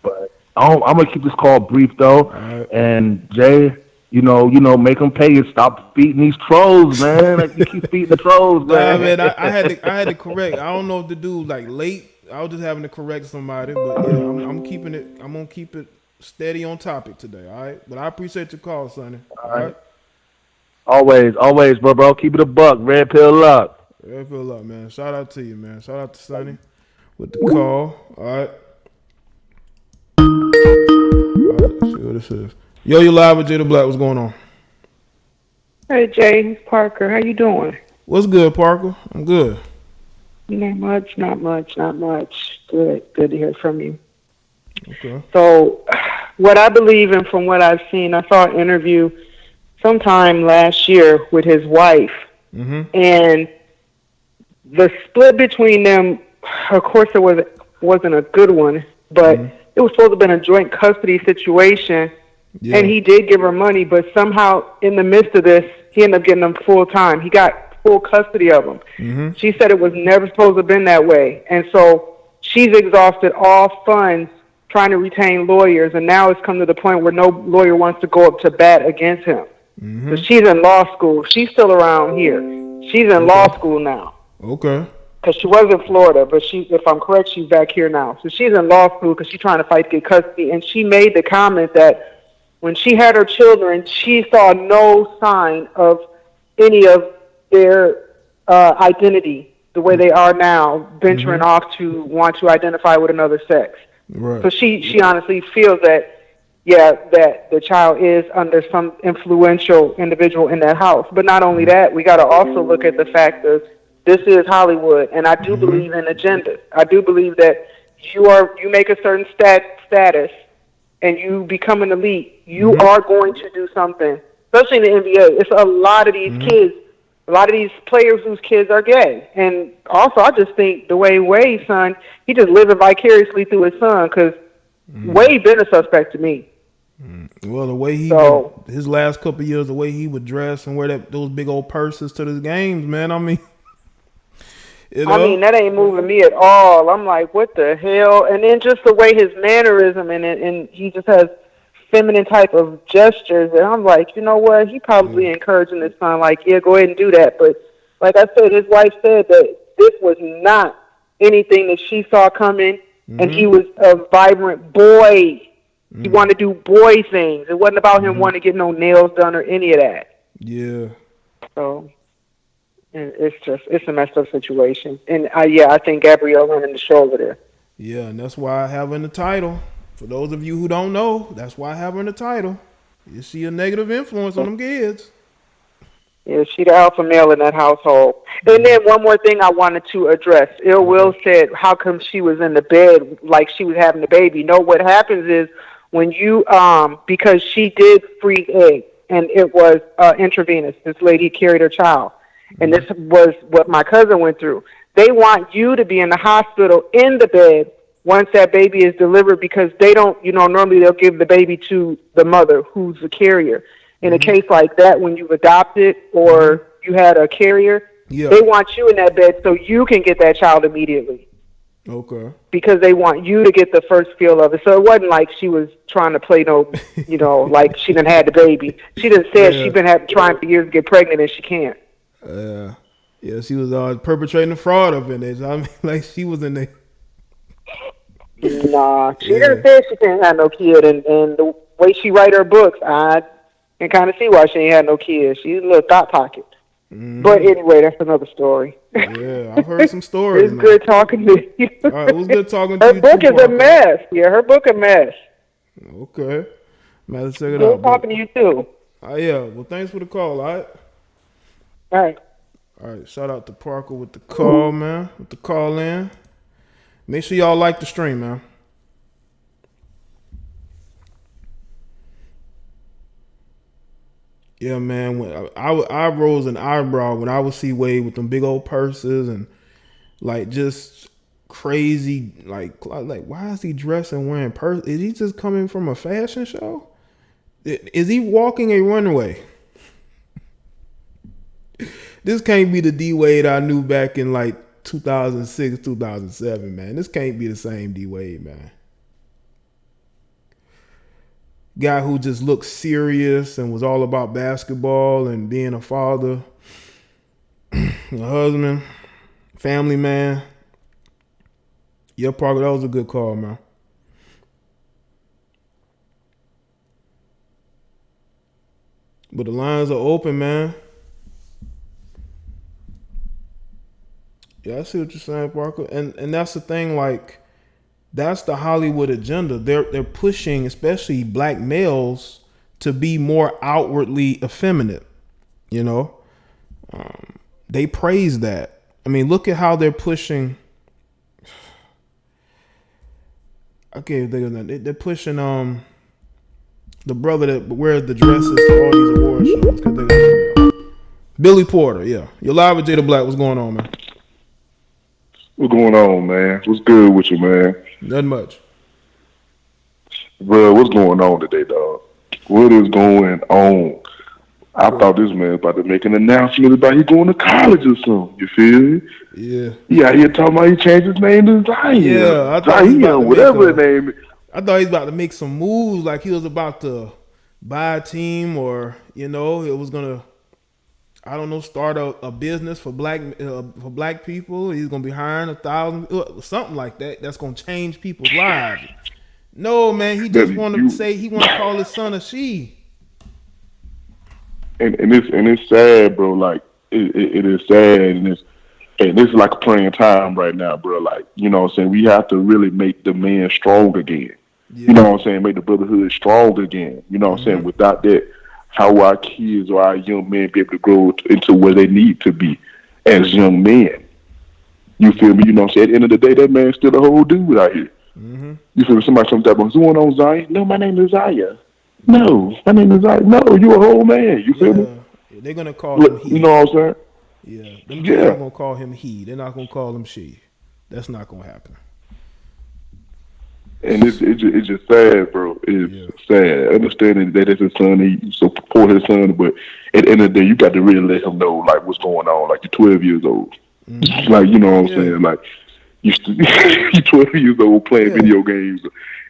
But I'm gonna keep this call brief though. Right. And Jay, make them pay and stop feeding these trolls, man. Like you keep feeding the trolls, man. Nah, man, I had to correct. I don't know if the dude like late. I was just having to correct somebody, but yeah, I'm keeping it. I'm gonna keep it steady on topic today, all right? But I appreciate your call, Sonny. All right? Always, bro. Keep it a buck. Red pill luck. Red pill luck, man. Shout out to you, man. Shout out to Sonny with the call. All right. Let's see what this is. Yo, you live with Jada Black. What's going on? Hey, Jay. Parker. How you doing? What's good, Parker? I'm good. Not much. Good to hear from you. Okay. So, what I believe and from what I've seen, I saw an interview sometime last year with his wife, and the split between them, of course, it wasn't a good one, but it was supposed to have been a joint custody situation, and he did give her money, but somehow in the midst of this, he ended up getting them full time. He got full custody of them. She said it was never supposed to have been that way, and so she's exhausted all funds trying to retain lawyers, and now it's come to the point where no lawyer wants to go up to bat against him. So she's in law school. She's still around here. She's in law school now. Okay. Because she was in Florida, but if I'm correct, she's back here now. So she's in law school because she's trying to fight to get custody. And she made the comment that when she had her children, she saw no sign of any of their identity the way they are now, venturing off to want to identify with another sex. Right. So she honestly feels that, that the child is under some influential individual in that house. But not only that, we got to also look at the fact of this is Hollywood, and I do believe in agenda. I do believe that you make a certain status and you become an elite, you are going to do something, especially in the NBA. It's a lot of these kids, a lot of these players whose kids are gay. And also, I just think the way Wade's son, he just living vicariously through his son, because Wade been a suspect to me. Well, the way his last couple of years, the way he would dress and wear those big old purses to the games, man, I mean, that ain't moving me at all. I'm like, what the hell? And then just the way his mannerism and he just has feminine type of gestures, and I'm like, you know what? He probably encouraging his son, like, yeah, go ahead and do that. But like I said, his wife said that this was not anything that she saw coming, and he was a vibrant boy. He wanted to do boy things. It wasn't about him wanting to get no nails done or any of that. Yeah. So it's a messed up situation. And I think Gabrielle running the show over there. Yeah, and that's why I have her in the title. For those of you who don't know, that's why I have her in the title. You see a negative influence on them kids. Yeah, she the alpha male in that household. And then one more thing I wanted to address. Ill Will said, how come she was in the bed like she was having the baby? No, what happens is when you, because she did freeze egg, and it was intravenous. This lady carried her child. And this was what my cousin went through. They want you to be in the hospital in the bed once that baby is delivered, because they don't, normally they'll give the baby to the mother who's the carrier. In a case like that, when you've adopted or you had a carrier, they want you in that bed so you can get that child immediately. Okay. Because they want you to get the first feel of it. So it wasn't like she was trying to play like she done had the baby. She done said she's been trying for years to get pregnant and she can't. Yeah, she was perpetrating a fraud up in there. I mean, like, she was in there. Nah, she didn't say she didn't have no kid, and the way she write her books, I can kind of see why she ain't had no kids. She's a little thought pocket. But anyway, that's another story. Yeah, I've heard some stories. It's good talking to you. All right, it was good talking to you. Her book is a mess. Yeah, her book a mess. Okay. Matter check it good out. Good talking to you too. Yeah, well, thanks for the call, all right? All right, shout out to Parker with the call, man, with the call in. Make sure y'all like the stream, man. Yeah, man. When I rose an eyebrow when I would see Wade with them big old purses and like just crazy, like why is he dressing wearing purse? Is he just coming from a fashion show? Is he walking a runway? This can't be the D Wade I knew back in like 2006, 2007, man. This can't be the same D Wade, man. Guy who just looked serious and was all about basketball and being a father, a husband, family man. Yeah, Parker, that was a good call, man. But the lines are open, man. Yeah, I see what you're saying, Parker. And that's the thing, like, that's the Hollywood agenda. They're pushing, especially black males, to be more outwardly effeminate. They praise that. I mean, look at how they're pushing. Okay, they're pushing the brother that wears the dresses to all these award shows. Billy Porter, yeah. You're live with Jada Black. What's going on, man? What's going on, man? What's good with you, man? Nothing much. Bro, what's going on today, dog? What is going on? I thought this man was about to make an announcement about he going to college or something. You feel me? Yeah. He out here talking about he changed his name to Dwyane. Yeah, Dwyane, whatever his name is. I thought he was about to make some moves, like he was about to buy a team, or it was gonna, I don't know, start a business for black people. He's gonna be hiring 1,000, something like that. That's gonna change people's lives. No, man, he just want to say he want to call his son a she. And it's sad, bro. Like it is sad, and it's like a praying time right now, bro. Like, you know what I'm saying? We have to really make the man strong again. Yeah. You know what I'm saying? Make the brotherhood strong again. You know what I'm saying? Without that, how our kids or our young men be able to grow into where they need to be as young men. You feel me? You know what I'm saying? At the end of the day, that man's still a whole dude out here. You feel me? Somebody comes up, what's going on, Zion? No, my name is Zaya. No, my name is Zaya. No, you a whole man. You feel me? They're gonna call him he. You know what I'm saying? Yeah, them kids are gonna call him he. They're not gonna call him she. That's not gonna happen. And it's just sad, bro. It's sad. Understanding that it's his son, he support his son, but at the end of the day, you got to really let him know like what's going on. Like, you're 12 years old. Like, you know what I'm saying? Like, you're 12 years old playing video games,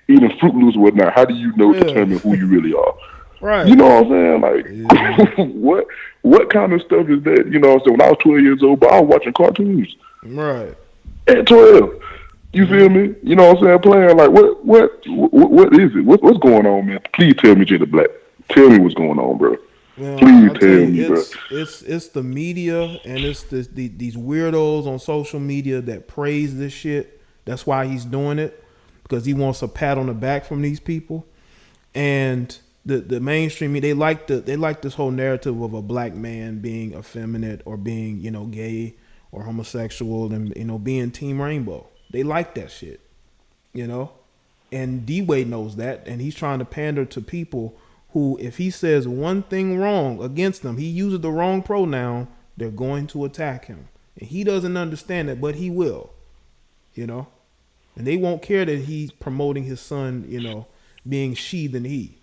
eating Fruit Loops and whatnot. How do you determine who you really are? Right. You know what I'm saying? Like, what kind of stuff is that? You know what I'm saying? When I was 12 years old, but I was watching cartoons. Right. At 12. You feel me? You know what I'm saying? Playing like what is it? What's going on, man? Please tell me, Jada Black. Tell me what's going on, bro. Well, please tell me, bro. It's the media, and it's these weirdos on social media that praise this shit. That's why he's doing it, because he wants a pat on the back from these people. And the mainstream media, they like this whole narrative of a black man being effeminate or being, gay or homosexual, and being Team Rainbow. They like that shit, and D-Wade knows that, and he's trying to pander to people who, if he says one thing wrong against them, he uses the wrong pronoun, they're going to attack him. And he doesn't understand it, but he will, and they won't care that he's promoting his son, being she than he.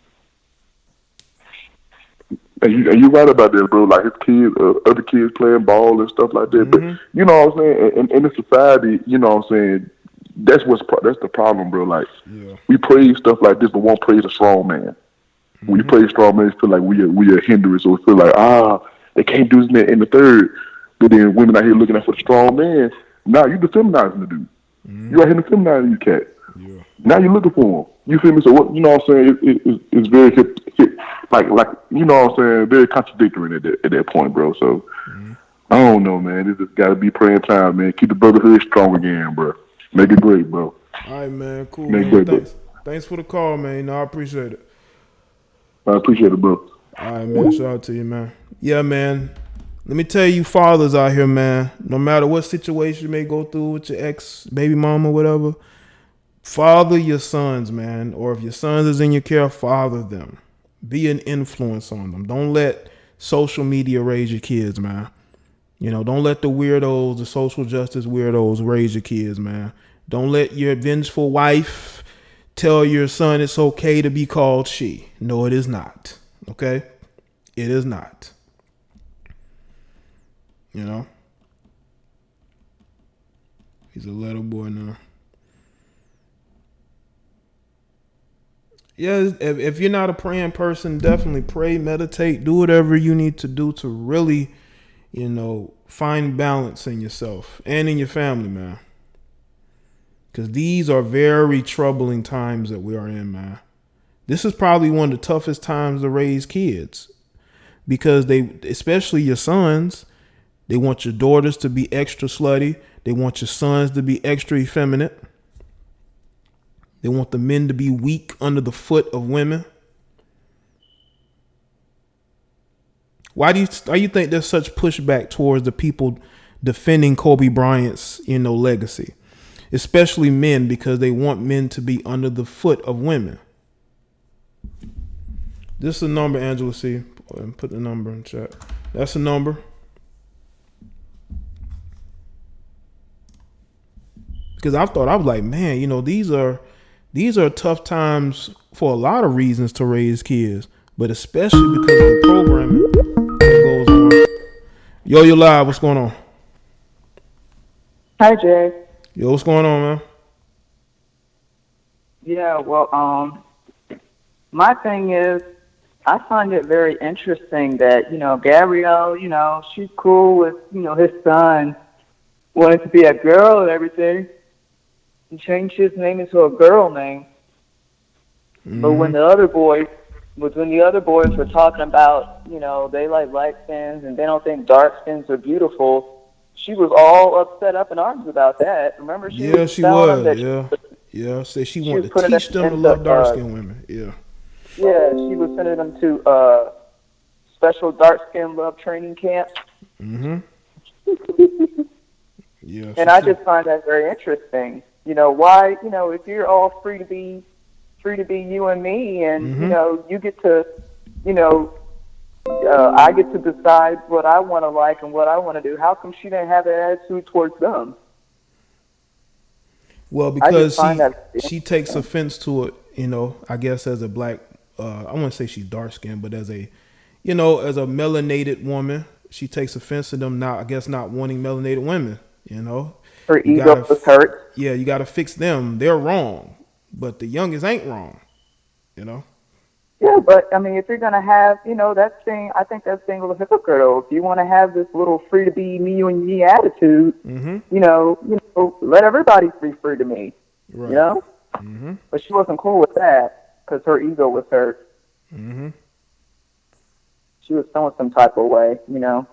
And you right about that, bro. Like, his kids, other kids playing ball and stuff like that. But you know what I'm saying? In the society, you know what I'm saying? That's the problem, bro. Like, we praise stuff like this, but won't praise a strong man. When you praise strong men, feel like we are a hindrance, or feel like they can't do this in the third. But then women out here looking out for the strong man. Now you defeminizing the dude. You out here defeminizing you cat. Yeah. Now you're looking for him. You feel me? So what? You know what I'm saying? It's very like you know what I'm saying? Very contradictory at that point, bro. So I don't know, man. This has got to be praying time, man. Keep the brotherhood strong again, bro. Make it great, bro. All right, man. Cool. Make Man. Great, Thanks for the call, man. I appreciate it. I appreciate it, bro. All right, man. Shout out to you, man. Yeah, man. Let me tell you, fathers out here, man. No matter what situation you may go through with your ex, baby mama, whatever, father your sons, man. Or if your sons is in your care, father them. Be an influence on them. Don't let social media raise your kids, man. Don't let the weirdos, the social justice weirdos raise your kids, man. Don't let your vengeful wife tell your son it's okay to be called she. No, it is not. Okay? It is not. He's a little boy now. Yeah, if you're not a praying person, definitely pray, meditate, do whatever you need to do to really, find balance in yourself and in your family, man. Because these are very troubling times that we are in, man. This is probably one of the toughest times to raise kids, because especially your sons, they want your daughters to be extra slutty. They want your sons to be extra effeminate. They want the men to be weak under the foot of women. Why do you think there's such pushback towards the people defending Kobe Bryant's, legacy? Especially men, because they want men to be under the foot of women. This is a number, Angela C. Put the number in chat. That's a number. Because I was like, man, these are tough times for a lot of reasons to raise kids, but especially because of the programming that goes on. Yo, you're live. What's going on? Hi, Jay. Yo, what's going on, man? Yeah, well, my thing is, I find it very interesting that, Gabrielle, she's cool with, his son wanting to be a girl and everything. He changed his name into a girl name. Mm-hmm. But when the other boys were talking about, they like light skins and they don't think dark skins are beautiful, she was all upset up in arms about that. Remember, she was telling them that said she wanted to teach them to love dark skinned women. Yeah. Yeah, she was sending them to special dark skin love training camp. Mm-hmm. Yeah. And I just find that very interesting. Why, if you're all free to be you and me, and you get to, I get to decide what I want to like and what I want to do. How come she didn't have that attitude towards them? Well, because she takes offense to it, I guess as a black, I wouldn't say she's dark skinned, but as a melanated woman, she takes offense to them not wanting melanated women, Her ego was hurt. Yeah, you got to fix them. They're wrong, but the youngest ain't wrong, Yeah, but I mean, if you're gonna have, that thing, I think that's being a little hypocritical. If you want to have this little free to be me and me attitude, let everybody be free to me, right. Mm-hmm. But she wasn't cool with that because her ego was hurt. Mm-hmm. She was feeling some type of way, Yeah,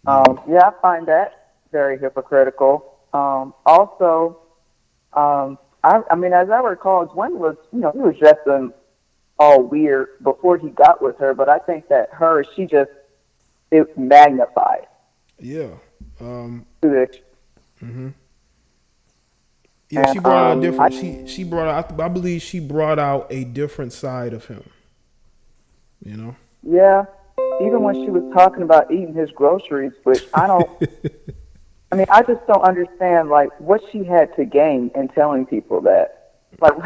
I find that very hypocritical. Also, I mean, as I recall, Dwyane was, he was dressing all weird before he got with her, but I think that it magnified. Yeah. Mm-hmm. Yeah, and, she brought out a different. She brought out. I believe she brought out a different side of him. Yeah, even when she was talking about eating his groceries, which I don't. I mean, I just don't understand, like, what she had to gain in telling people that. Like,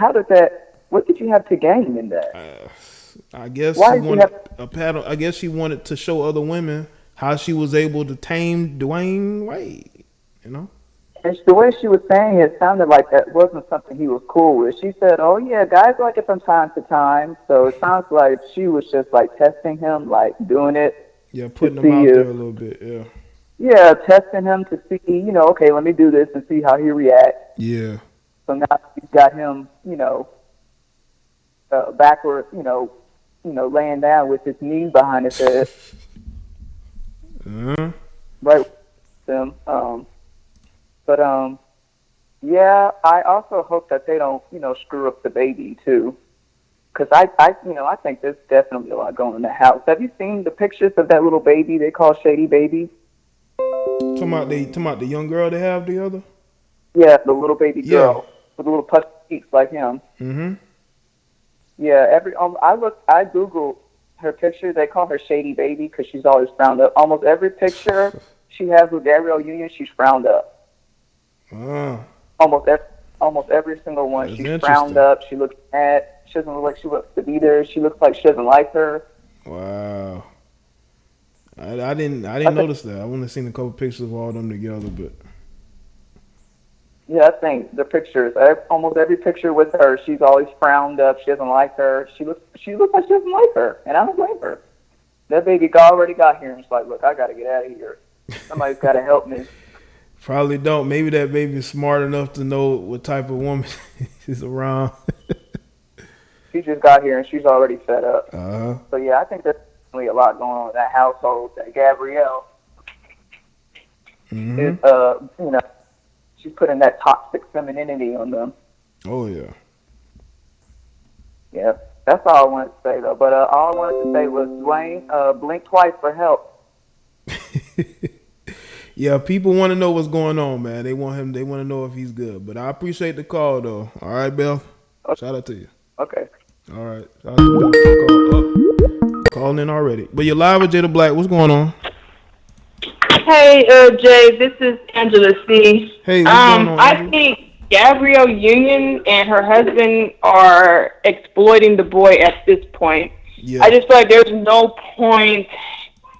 what did you have to gain in that? I guess she wanted a paddle. I guess she wanted to show other women how she was able to tame Dwyane Wade, And the way she was saying it sounded like that wasn't something he was cool with. She said, "Oh yeah, guys like it from time to time." So it sounds like she was just like testing him, like doing it. Yeah, putting him out there a little bit. Yeah. Yeah, testing him to see, okay, let me do this and see how he reacts. Yeah. So now she's got him, backward, laying down with his knees behind his head. Right with him. Yeah, I also hope that they don't, screw up the baby too. Because I think there's definitely a lot going on in the house. Have you seen the pictures of that little baby they call Shady Baby? Talking about the young girl they have together? Yeah, the little baby girl with the little puffy cheeks like him. Mm-hmm. Yeah, I Googled her picture. They call her Shady Baby because she's always frowned up. Almost every picture she has with Gabrielle Union, she's frowned up. Almost every single one, she's frowned up. She looks mad. She doesn't look like she wants to be there. She looks like she doesn't like her. Wow. I didn't notice that. I only seen a couple pictures of all of them together, but yeah, I think the pictures, almost every picture with her, she's always frowned up. She doesn't like her. She looks like she doesn't like her, and I don't blame her. That baby already got here, and it's like, look, I got to get out of here. Somebody's got to help me. Probably don't. Maybe that baby's smart enough to know what type of woman is around. She just got here, and she's already fed up. So yeah, I think there's a lot going on in that household. That Gabrielle is, she's putting that toxic femininity on them. Oh yeah. Yeah, that's all I wanted to say though. But all I wanted to say was, Dwyane, blink twice for help. Yeah, people want to know what's going on, man. They want to know if he's good. But I appreciate the call though. All right, Bell. Okay. Shout out to you. Okay. All right. Shout out to Bell. Calling in already. But you're live with Jada Black. What's going on? Hey, Jay, this is Angela C. Hey, what's going on, I think Gabrielle Union and her husband are exploiting the boy at this point. Yeah. I just feel like there's no point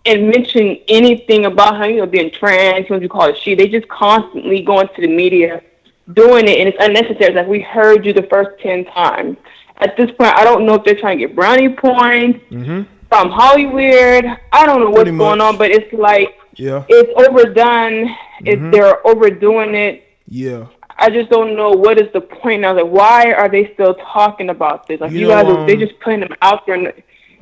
in mentioning anything about her, being trans, what you call it, she. They just constantly go into the media doing it, and it's unnecessary. It's like, we heard you the first 10 times. at this point, I don't know if they're trying to get brownie points Mm-hmm. from Hollywood. I don't know what's going on, but it's like it's overdone. Mm-hmm. They're overdoing it. Yeah. I just don't know what is the point now. Like, why are they still talking about this? Like, you guys, they just putting them out there in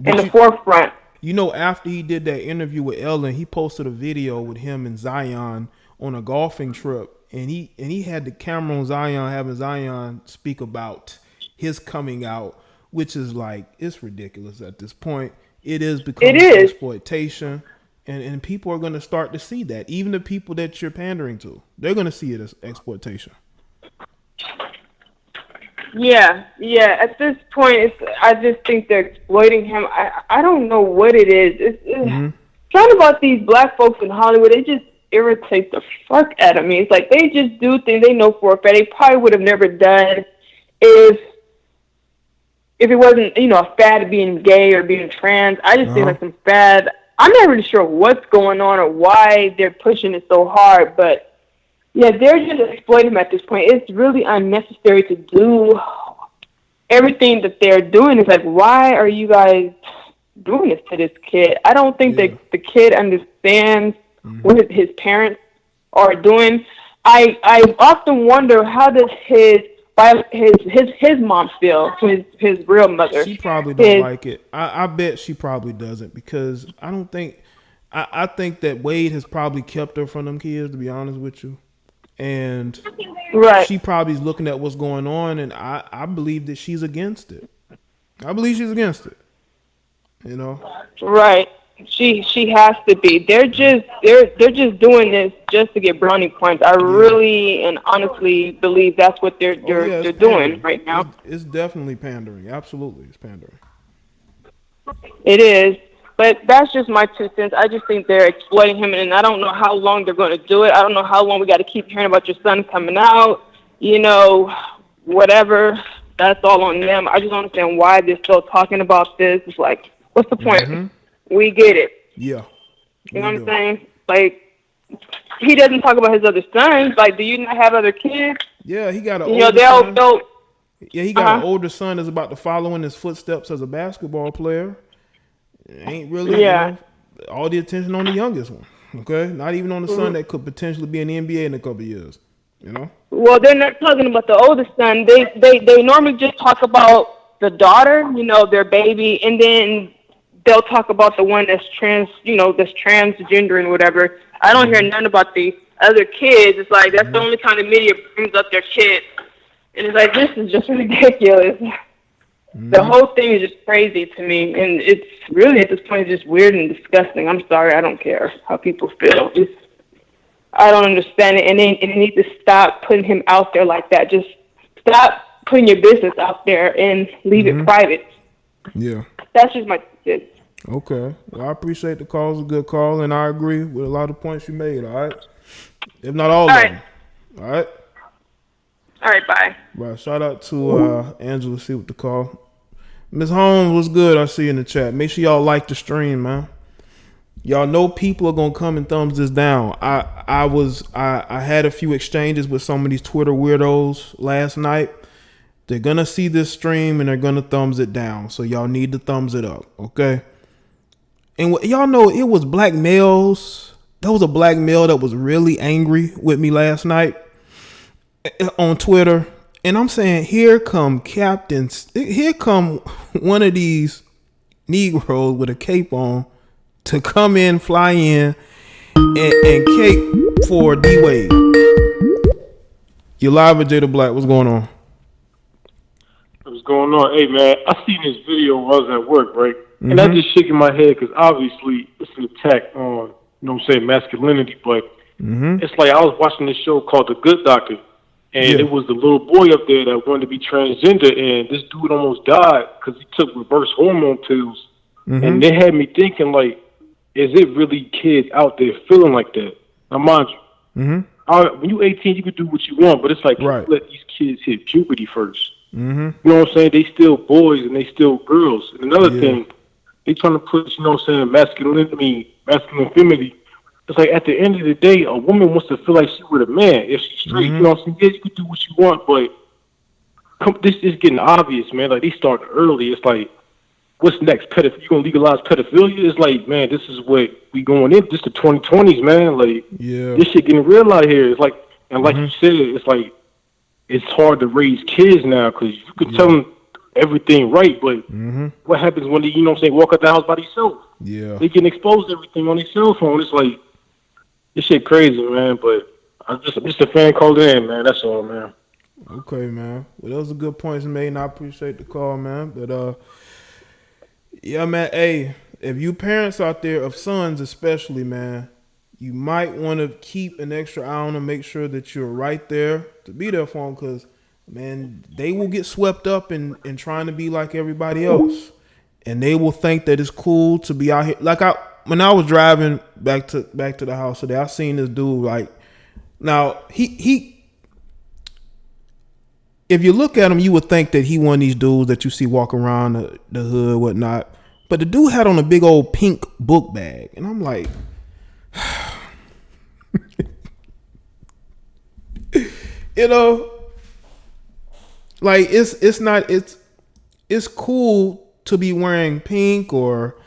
the forefront. You know, after he did that interview with Ellen, he posted a video with him and Zion on a golfing trip, and he had the camera on Zion, having Zion speak about his coming out, which is like, it's ridiculous at this point. It is becoming exploitation, and people are going to start to see that. Even the people that you're pandering to, they're going to see it as exploitation. Yeah. At this point, I just think they're exploiting him. I don't know what it is. It's something about these black folks in Hollywood. They just irritate the fuck out of me. It's like they just do things they know for a fact they probably would have never done if it wasn't, a fad of being gay or being trans. I just think like some fad. I'm not really sure what's going on or why they're pushing it so hard, but yeah, they're just exploiting him at this point. It's really unnecessary to do everything that they're doing. It's like, why are you guys doing this to this kid? I don't think that the kid understands what his parents are doing. I often wonder, how does his mom feel, his real mother? She probably don't like it. I bet she probably doesn't, because I think that Wade has probably kept her from them kids, to be honest with you. And she probably is looking at what's going on, and I believe that she's against it. I believe she's against it. Right. She has to be. They're just doing this just to get brownie points. I really and honestly believe that's what they're doing right now. It's definitely pandering. Absolutely, it's pandering. It is. But that's just my 2 cents. I just think they're exploiting him, and I don't know how long they're going to do it. I don't know how long we got to keep hearing about your son coming out, whatever. That's all on them. I just don't understand why they're still talking about this. It's like, what's the point? Mm-hmm. We get it. Yeah. You know what I'm saying? Like, he doesn't talk about his other sons. Like, do you not have other kids? Yeah, he got an older son. Yeah, he got an older son that's about to follow in his footsteps as a basketball player. Ain't really all the attention on the youngest one. Okay, not even on the son that could potentially be in the NBA in a couple of years. Well, they're not talking about the oldest son. They normally just talk about the daughter, their baby, and then they'll talk about the one that's trans, that's transgender and whatever. I don't hear none about the other kids. It's like that's the only time the media brings up their kids, and it's like, this is just ridiculous. The whole thing is just crazy to me, and it's really, at this point, just weird and disgusting. I'm sorry, I don't care how people feel. I don't understand it, and they need to stop putting him out there like that. Just stop putting your business out there and leave it private. Yeah. That's just my tip. Okay. Well, I appreciate the call. It's a good call, and I agree with a lot of points you made, all right? If not all of them. All right? All right, bye. Right. Shout out to Angela C with the call. Ms. Holmes, what's good? I see you in the chat. Make sure y'all like the stream, man. Y'all know people are gonna come and thumbs this down. I had a few exchanges with some of these Twitter weirdos last night. They're gonna see this stream and they're gonna thumbs it down. So y'all need to thumbs it up, okay? And y'all know it was black males. There was a black male that was really angry with me last night on Twitter. And I'm saying, here come one of these Negroes with a cape on to come in, fly in, and cape for D-Wade. You're live with Jada Black. What's going on? What's going on? Hey, man, I seen this video while I was at work, right? And I'm just shaking my head because obviously it's an attack on, masculinity. But it's like I was watching this show called The Good Doctor. And it was the little boy up there that wanted to be transgender, and this dude almost died because he took reverse hormone pills. And they had me thinking, like, is it really kids out there feeling like that? Now, mind you, when you're 18, you can do what you want, but it's like, let these kids hit puberty first. You know what I'm saying? They still boys and they still girls. And another thing, they trying to put, masculine femininity. It's like, at the end of the day, a woman wants to feel like she's with a man. If she's straight, you know what I'm saying? Yeah, you can do what you want, but this is getting obvious, man. Like, they start early. It's like, what's next? You gonna legalize pedophilia? It's like, man, this is what we going in. This the 2020s, man. Like, this shit getting real out here. It's like, and like you said, it's like, it's hard to raise kids now because you could tell them everything right, but what happens when they, you know what I'm saying, walk out the house by themselves? Yeah. They can expose everything on their cell phone. It's like, this shit crazy, man. But I'm just a fan calling in, man. That's all, man. Okay, man. Well, those are good points made, and I appreciate the call, man. But yeah, man. Hey, if you parents out there of sons, especially, man, you might want to keep an extra eye on them. Make sure that you're right there to be there for them, because, man, they will get swept up in trying to be like everybody else, and they will think that it's cool to be out here. Like when I was driving back to the house today, I seen this dude. Like, now he. If you look at him, you would think that he one of these dudes that you see walk around the hood, whatnot. But the dude had on a big old pink book bag, and I'm like, you know, like it's cool to be wearing pink, or,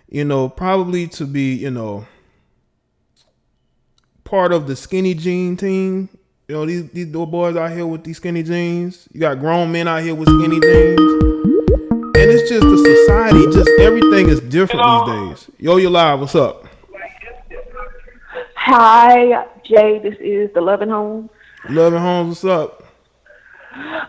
you know, probably to be, you know, part of the skinny jean team. You know, these little boys out here with these skinny jeans. You got grown men out here with skinny jeans. And it's just the society, just everything is different these days. Yo, you live. What's up? Hi, Jay. This is the Loving Home. Loving Homes, what's up?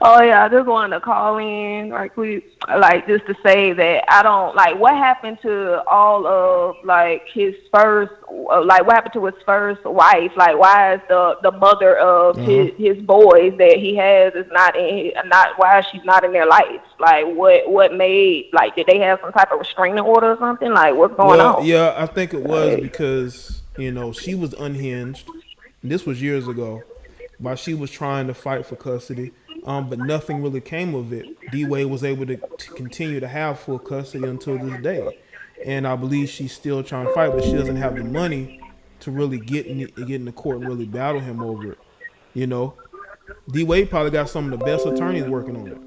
Oh, yeah, I just wanted to call in right quick, like, just to say that I don't, like, what happened to all of, like, his first, like, what happened to his first wife? Like, why is the mother of his boys that he has is why is she not in their life? Like, what made, like, did they have some type of restraining order or something? Like, what's going on? Yeah, I think it was because, you know, she was unhinged. This was years ago, while she was trying to fight for custody. But nothing really came of it. D-Wade was able to continue to have full custody until this day. And I believe she's still trying to fight, but she doesn't have the money to really get in the court and really battle him over it. You know, D-Wade probably got some of the best attorneys working on it.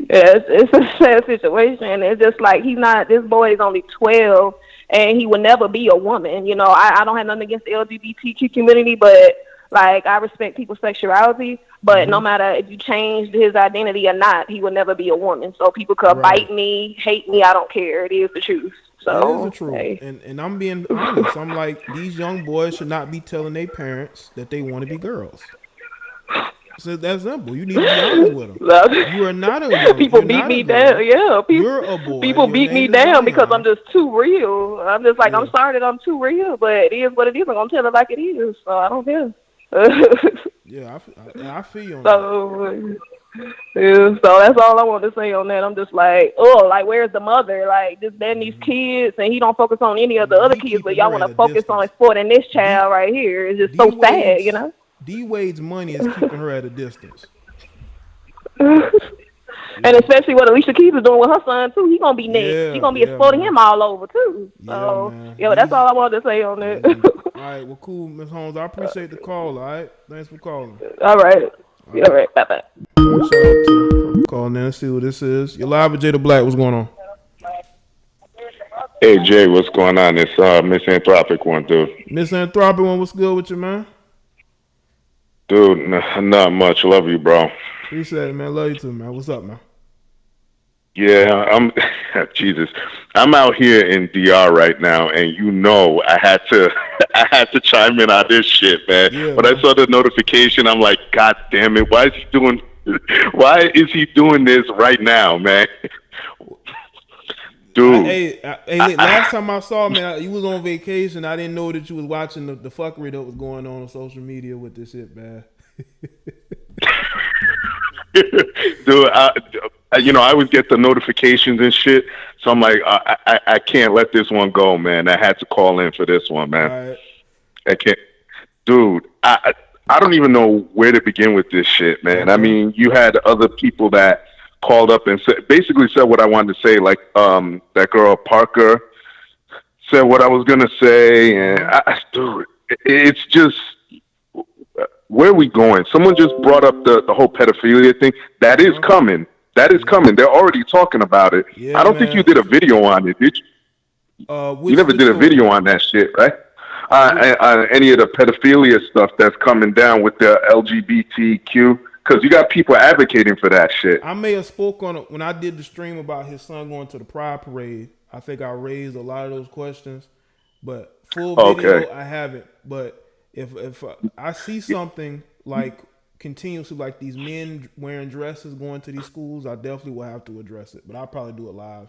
Yeah, it's a sad situation. It's just like this boy is only 12 and he will never be a woman. You know, I don't have nothing against the LGBTQ community, but, like, I respect people's sexuality, but no matter if you changed his identity or not, he will never be a woman. So people could bite me, hate me, I don't care. It is the truth. So it is the truth. Hey. And I'm being honest. I'm like, these young boys should not be telling their parents that they want to be girls. So that's simple. You need to be honest with them. You are not a girl. People beat me down. Yeah, you're a boy. People beat me down because I'm just too real. I'm just like, I'm sorry that I'm too real, but it is what it is. I'm gonna tell it like it is. So I don't care. Yeah, I feel you on that. Yeah, so that's all I want to say on that. I'm just like, like, where's the mother? Like, just letting these kids, and he don't focus on any of the other kids, but y'all want to focus on supporting this child right here. It's just so sad, you know? D-Wade's money is keeping her at a distance. And especially what Alicia Keys is doing with her son, too. He's going to be next. She's going to be exploiting him all over, too. So, that's all I wanted to say on that. All right, well, cool, Ms. Holmes. I appreciate the call, all right? Thanks for calling. All right. All right. Bye-bye. Shout out to calling in. Let's see what this is. You're live with Jada Black. What's going on? Hey, Jay, what's going on? It's Misanthropic one, dude. Misanthropic one, what's good with you, man? Dude, not much. Love you, bro. Appreciate it, man. Love you too, man. What's up, man? Yeah, I'm Jesus. I'm out here in DR right now, and you know I had to chime in on this shit, man. Yeah, when I saw the notification, I'm like, God damn it, why is he doing this right now, man? Dude. Hey, last time I saw, man, you was on vacation. I didn't know that you was watching the fuckery that was going on social media with this shit, man. Dude, I always get the notifications and shit, so I'm like, I can't let this one go, man. I had to call in for this one, man. Right. I can't, dude. I don't even know where to begin with this shit, man. I mean, you had other people that called up and basically said what I wanted to say, like that girl Parker said what I was gonna say, and dude, it's just where are we going? Someone just brought up the whole pedophilia thing. That is coming. That is coming. They're already talking about it. Yeah, I don't think you did a video on it, did you? You never did a video on that shit, right? Any of the pedophilia stuff that's coming down with the LGBTQ, because you got people advocating for that shit. I may have spoke on it when I did the stream about his son going to the Pride Parade. I think I raised a lot of those questions, but full video I haven't. But if I see something like continuously like these men wearing dresses going to these schools, I definitely will have to address it. But I'll probably do it live.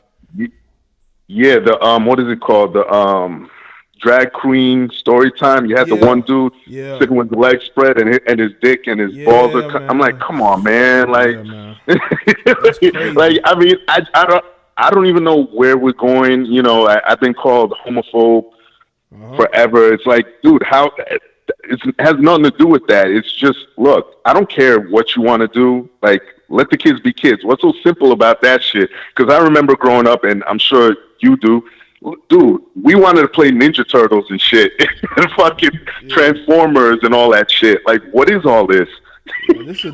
Yeah, the what is it called? The drag queen story time. You had the one dude sitting with the legs spread and his dick and his balls are I'm like, come on, man. Like, like I mean, I don't even know where we're going. You know, I've been called homophobe forever. It's like, dude, how? It has nothing to do with that. It's just, look, I don't care what you want to do. Like, let the kids be kids. What's so simple about that shit? Because I remember growing up, and I'm sure you do, dude, we wanted to play Ninja Turtles and shit, and fucking Transformers and all that shit. Like, what is all this? This is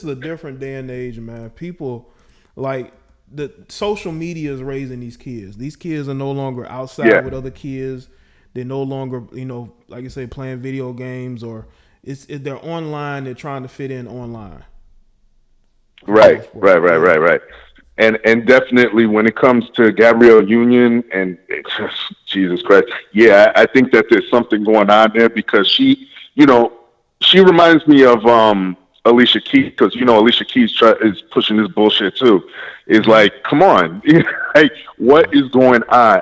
a different day and age, man. People, like, the social media is raising these kids. These kids are no longer outside with other kids. They're no longer, you know, like you say, playing video games, or they're online. They're trying to fit in online. Right. And definitely when it comes to Gabrielle Union and Jesus Christ, I think that there's something going on there, because she, you know, she reminds me of Alicia Keys, because you know Alicia Keys is pushing this bullshit too. It's like, come on, like, what is going on?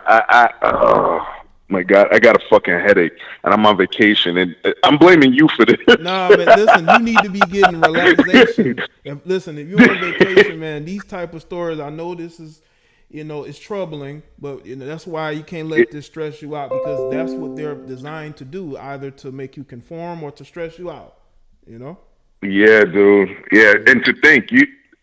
Oh my God, I got a fucking headache, and I'm on vacation, and I'm blaming you for this. Nah, man, listen, you need to be getting relaxation. Listen, if you're on vacation, man, these type of stories, I know this is, you know, it's troubling, but you know that's why you can't let this stress you out, because that's what they're designed to do, either to make you conform or to stress you out, you know? Yeah, dude. Yeah, and to think,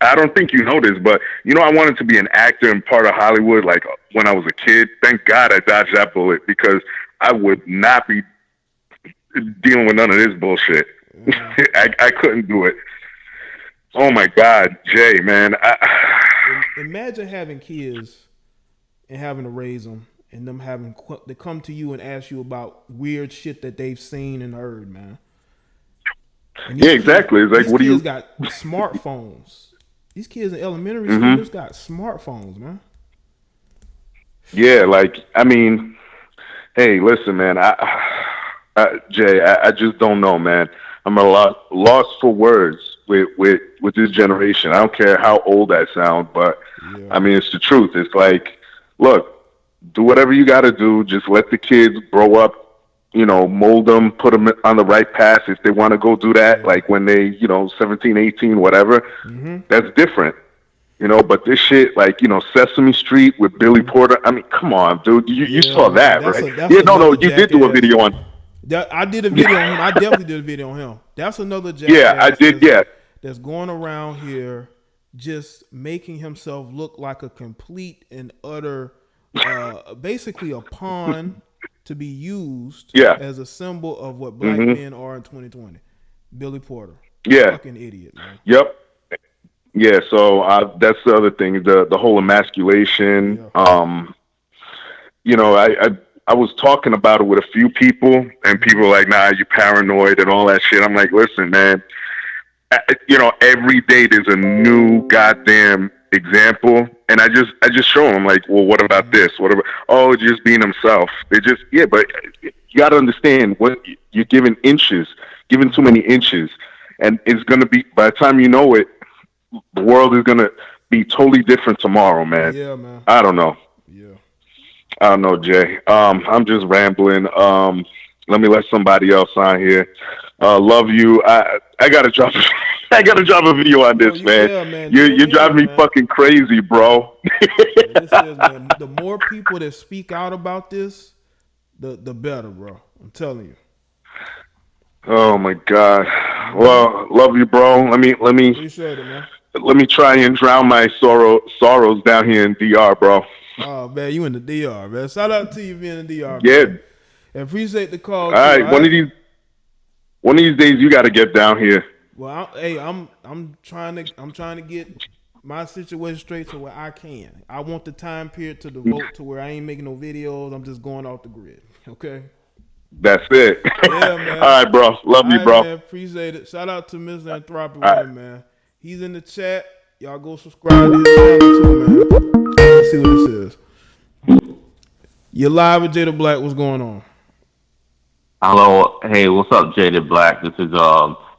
I don't think you know this, but you know, I wanted to be an actor and part of Hollywood, like when I was a kid. Thank God I dodged that bullet, because I would not be dealing with none of this bullshit. I couldn't do it. Oh my God, Jay, man. Imagine having kids and having to raise them, and them having to come to you and ask you about weird shit that they've seen and heard, man. And exactly. It's like, what do you got smartphones? These kids in elementary school just got smartphones, man. Yeah, like, I mean, hey, listen, man, Jay, I just don't know, man. I'm lost for words with this generation. I don't care how old I sound, but I mean, it's the truth. It's like, look, do whatever you got to do. Just let the kids grow up. You know, mold them, put them on the right path if they want to go do that, like when they, you know, 17, 18, whatever. That's different, you know, but this shit, like, you know, Sesame Street with Billy Porter, I mean, come on, dude, you saw that, right? You did do a video on I did a video on him. I definitely did a video on him. That's another jackass. I did, that's going around here just making himself look like a complete and utter, basically a pawn to be used as a symbol of what black men are in 2020. Billy Porter. Fucking idiot, man. Yep. Yeah, so that's the other thing, the whole emasculation. You know, I was talking about it with a few people, and people were like, nah, you're paranoid and all that shit. I'm like, listen, man, you know, every day there's a new goddamn example, and I just show them, like, well, what about this? What about, oh, just being himself. They just, but you got to understand, what you're giving too many inches, and it's going to be, by the time you know it, the world is going to be totally different tomorrow, man. Yeah, man. I don't know. I don't know, Jay. I'm just rambling. Let me let somebody else on here. Love you. I gotta drop a video on this, man. You're driving me fucking crazy, bro. Man. The more people that speak out about this, the better, bro. I'm telling you. Oh my God. Well, love you, bro. Let me Appreciate it, man. Let me try and drown my sorrows down here in DR, bro. Oh man, you in the DR, man. Shout out to you being in the DR. Yeah. Man. And appreciate the call. All right, one of these. One of these days, you got to get down here. Well, I'm trying to get my situation straight to where I can. I want the time period to devote to where I ain't making no videos. I'm just going off the grid. Okay. That's it. Yeah, man. All right, bro. Love you, bro. Man, appreciate it. Shout out to Mr. Anthropic Women, man. He's in the chat. Y'all go subscribe to his channel too, man. Let's see what this is. You're live with Jada Black. What's going on? Hello. Hey, what's up, Jada Black? This is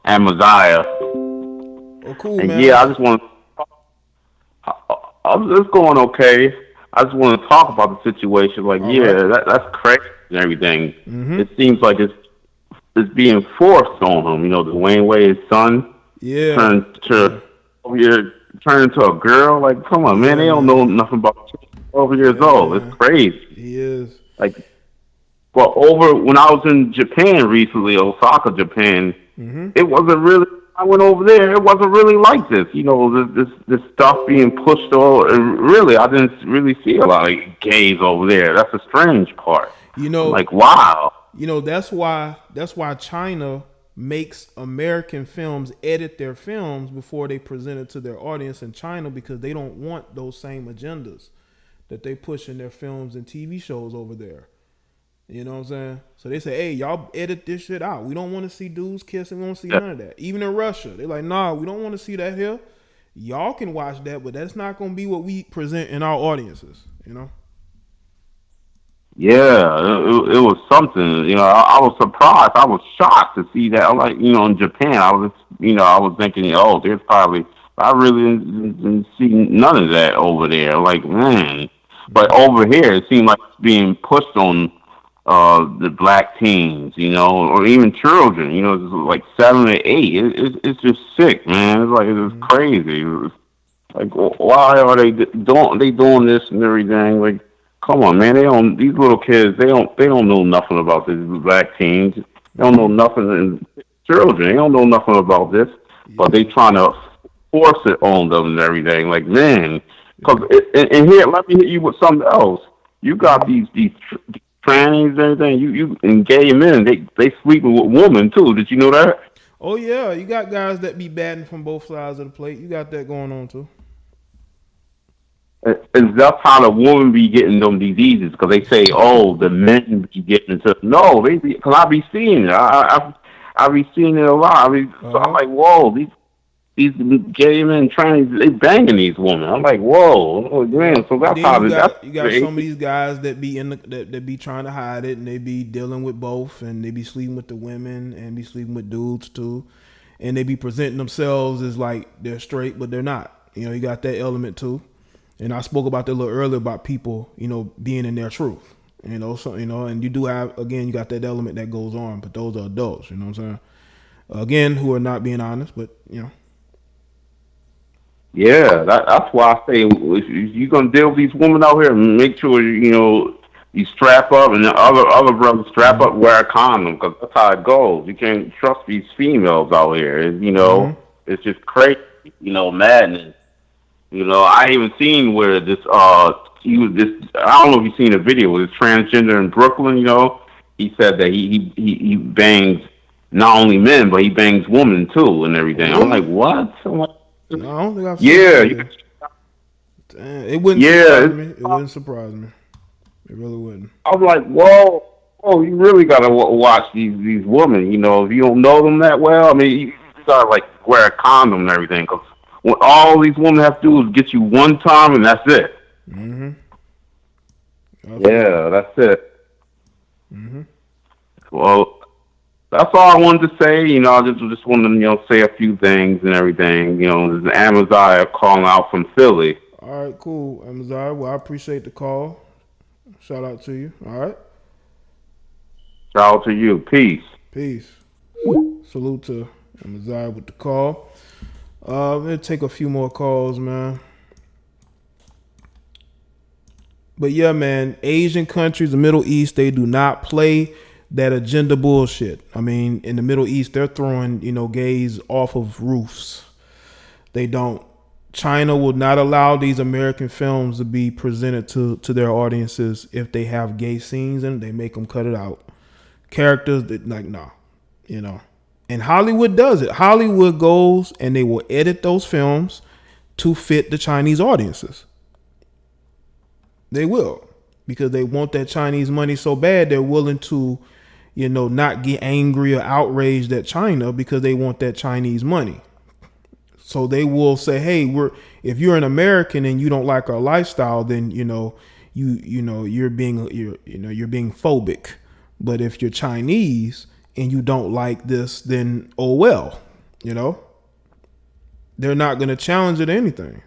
Amaziah. Oh, cool, and man. Yeah, I just want to. It's going okay. I just want to talk about the situation. Like, that's crazy and everything. Mm-hmm. It seems like it's being forced on him. You know, Dwyane Wade's son. Yeah. Turn into a girl. Like, come on, man. They don't know nothing about 12 years old. It's crazy. He is. Like, well, when I was in Japan recently, Osaka, Japan, it wasn't really. I went over there. It wasn't really like this. You know, this stuff being pushed over. Really, I didn't really see a lot of gays over there. That's the strange part. You know, like, wow. You know, that's why China makes American films edit their films before they present it to their audience in China, because they don't want those same agendas that they push in their films and TV shows over there. You know what I'm saying? So they say, hey, y'all edit this shit out. We don't want to see dudes kissing. We don't see none of that. Even in Russia, they're like, nah, we don't want to see that here. Y'all can watch that, but that's not going to be what we present in our audiences, you know? Yeah, it was something. You know, I was surprised. I was shocked to see that. Like, you know, in Japan, I was thinking, oh, there's probably. I really didn't see none of that over there. Like, man, but over here, it seemed like it's being pushed on the black teens, you know, or even children. You know, it's like 7 or 8. It's just sick, man. It's crazy. It's like, why are they doing this and everything? Like, come on, man. These little kids, they don't know nothing about these black teens. They don't know nothing. And children, they don't know nothing about this. But they trying to force it on them and everything. Like, man, and here, let me hit you with something else. You got these trannies and everything. You and gay men, they sleeping with women too. Did you know that? Oh yeah, you got guys that be batting from both sides of the plate. You got that going on too. And that's how the women be getting them diseases, because they say, oh, the men be getting into. No, because I be seeing it. I be seeing it a lot. So I'm like, whoa, these gay men they banging these women. I'm like, whoa, man. So that's how you got some of these guys that be that be trying to hide it, and they be dealing with both, and they be sleeping with the women and be sleeping with dudes too, and they be presenting themselves as like they're straight, but they're not. You know, you got that element too. And I spoke about that a little earlier about people, you know, being in their truth, you know, so, you know, and you do have, again, you got that element that goes on, but those are adults, you know what I'm saying? Again, who are not being honest, but, you know. Yeah, that's why I say, if you're going to deal with these women out here, make sure, you know, you strap up, and the other brothers strap up, wear a condom, because that's how it goes. You can't trust these females out here, you know. It's just crazy, you know, madness. You know, I even seen where this I don't know if you've seen a video with this transgender in Brooklyn. You know, he said that he bangs not only men, but he bangs women too and everything. I'm like, what? I'm like, no, I don't think I've seen that. Damn, it wouldn't surprise me. It wouldn't surprise me. It really wouldn't. I was like, whoa, you really gotta watch these women. You know, if you don't know them that well, I mean, you gotta like wear a condom and everything, because what all these women have to do is get you one time, and that's it. Yeah, that's it. Well, that's all I wanted to say. You know, I just wanted to, you know, say a few things and everything. You know, this is Amaziah calling out from Philly. All right, cool, Amaziah. Well, I appreciate the call. Shout out to you. All right. Shout out to you. Peace. Peace. Salute to Amaziah with the call. We'll take a few more calls, man. But yeah, man, Asian countries, the Middle East, they do not play that agenda bullshit. I mean, in the Middle East, they're throwing, you know, gays off of roofs. They don't. China will not allow these American films to be presented to their audiences if they have gay scenes in it. They make them cut it out. Characters that, like, nah, you know. And Hollywood does it. Hollywood goes and they will edit those films to fit the Chinese audiences. They will, because they want that Chinese money so bad they're willing to, not get angry or outraged at China because they want that Chinese money. So they will say, hey, if you're an American and you don't like our lifestyle, then you're being phobic. But if you're Chinese and you don't like this, then oh well, they're not going to challenge it or anything.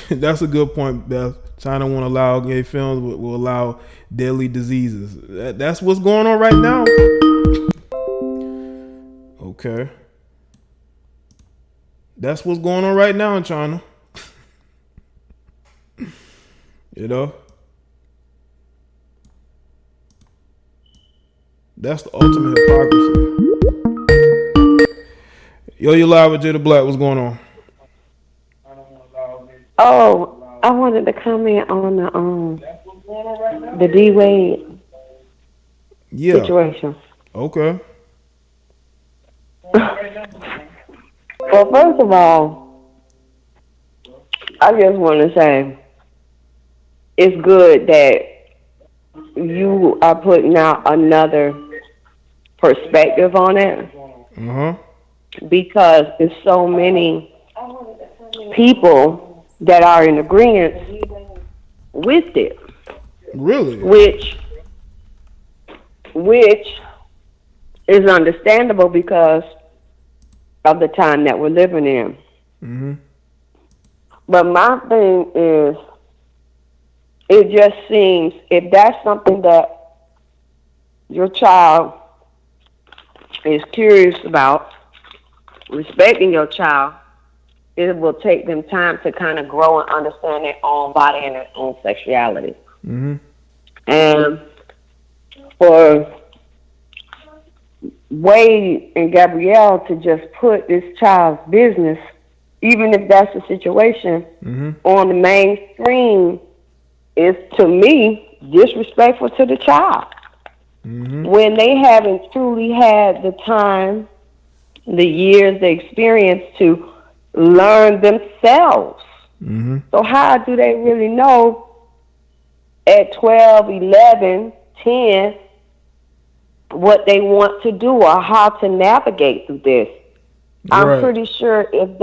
That's a good point, Beth. China won't allow gay films, but will allow deadly diseases. That's what's going on right now. Okay. That's what's going on right now in China. That's the ultimate hypocrisy. Yo, you live with Jada Black. What's going on? Oh, I wanted to comment on the D Wade situation. Okay. Well, first of all, I just want to say it's good that you are putting out another perspective on it, because there's so many people that are in agreement with it. Really? Which is understandable because of the time that we're living in. But my thing is, it just seems, if that's something that your child is curious about, respecting your child, it will take them time to kind of grow and understand their own body and their own sexuality. And for Wade and Gabrielle to just put this child's business, even if that's the situation, on the mainstream is, to me, disrespectful to the child. When they haven't truly had the time, the years, the experience to learn themselves. So how do they really know at 12, 11, 10 what they want to do or how to navigate through this? I'm pretty sure if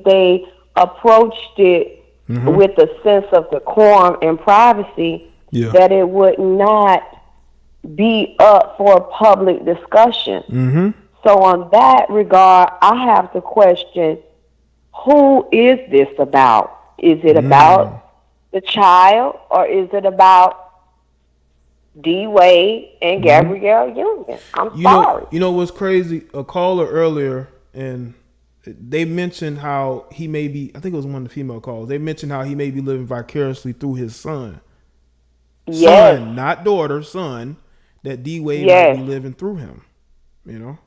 they approached it with a sense of decorum and privacy, that it would not be up for public discussion. So on that regard, I have to question, who is this about? Is it about the child, or is it about D Wade and Gabrielle Union? I'm sorry. You know what's crazy? A caller earlier, and they mentioned how he may be, I think it was one of the female callers, they mentioned how he may be living vicariously through his son. Son, not daughter, son, that D Wade might be living through him. And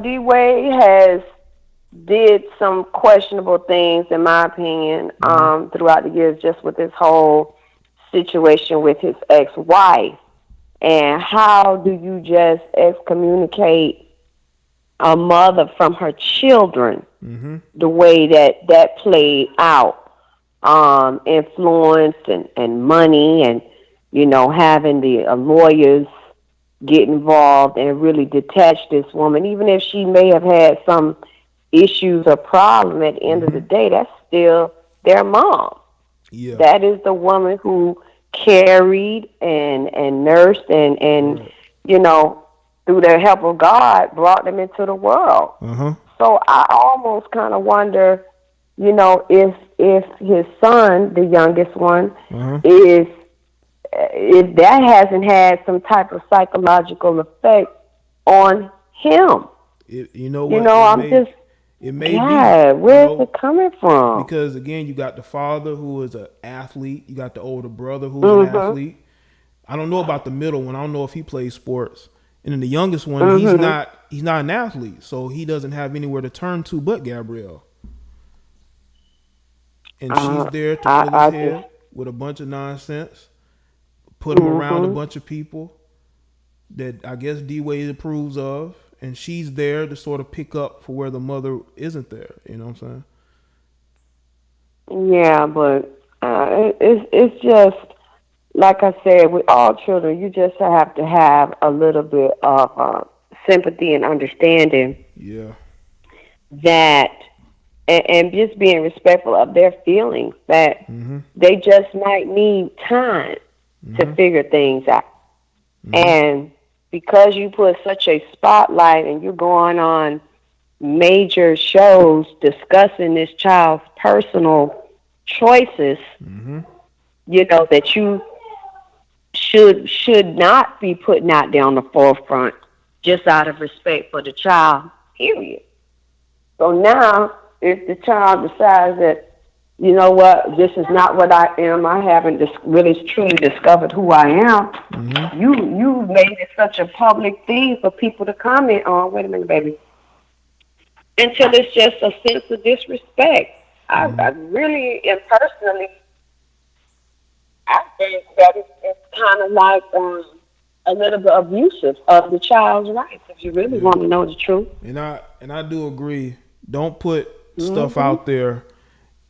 D Wade has did some questionable things, in my opinion, throughout the years, just with this whole situation with his ex-wife. And how do you just excommunicate a mother from her children the way that played out? Influence and money, and having the lawyers get involved and really detach this woman, even if she may have had some issues or problem. At the end of the day, that's still their mom. That is the woman who carried and nursed and through the help of God, brought them into the world. So I almost kind of wonder, if his son, the youngest one, if that hasn't had some type of psychological effect on him. It may be. Where's it coming from? Because again, you got the father who is an athlete. You got the older brother who's an athlete. I don't know about the middle one. I don't know if he plays sports. And then the youngest one, he's not an athlete, so he doesn't have anywhere to turn to but Gabrielle. And she's there to fill his head. with a bunch of nonsense, put him around a bunch of people that I guess D-Wade approves of, and she's there to sort of pick up for where the mother isn't there. You know what I'm saying? Yeah, but it's just like I said, with all children, you just have to have a little bit of sympathy and understanding. Yeah. That and just being respectful of their feelings. That they just might need time to figure things out. And because you put such a spotlight and you're going on major shows discussing this child's personal choices, you know, that you should not be putting out there on the forefront just out of respect for the child, period. So now, if the child decides that, you know what, this is not what I am, I haven't really truly discovered who I am, you made it such a public thing for people to comment on. Wait a minute, baby. Until it's just a sense of disrespect. I really, and personally, I think that it's kind of like a little bit abusive of the child's rights, if you really want to know the truth. And I do agree. Don't put stuff out there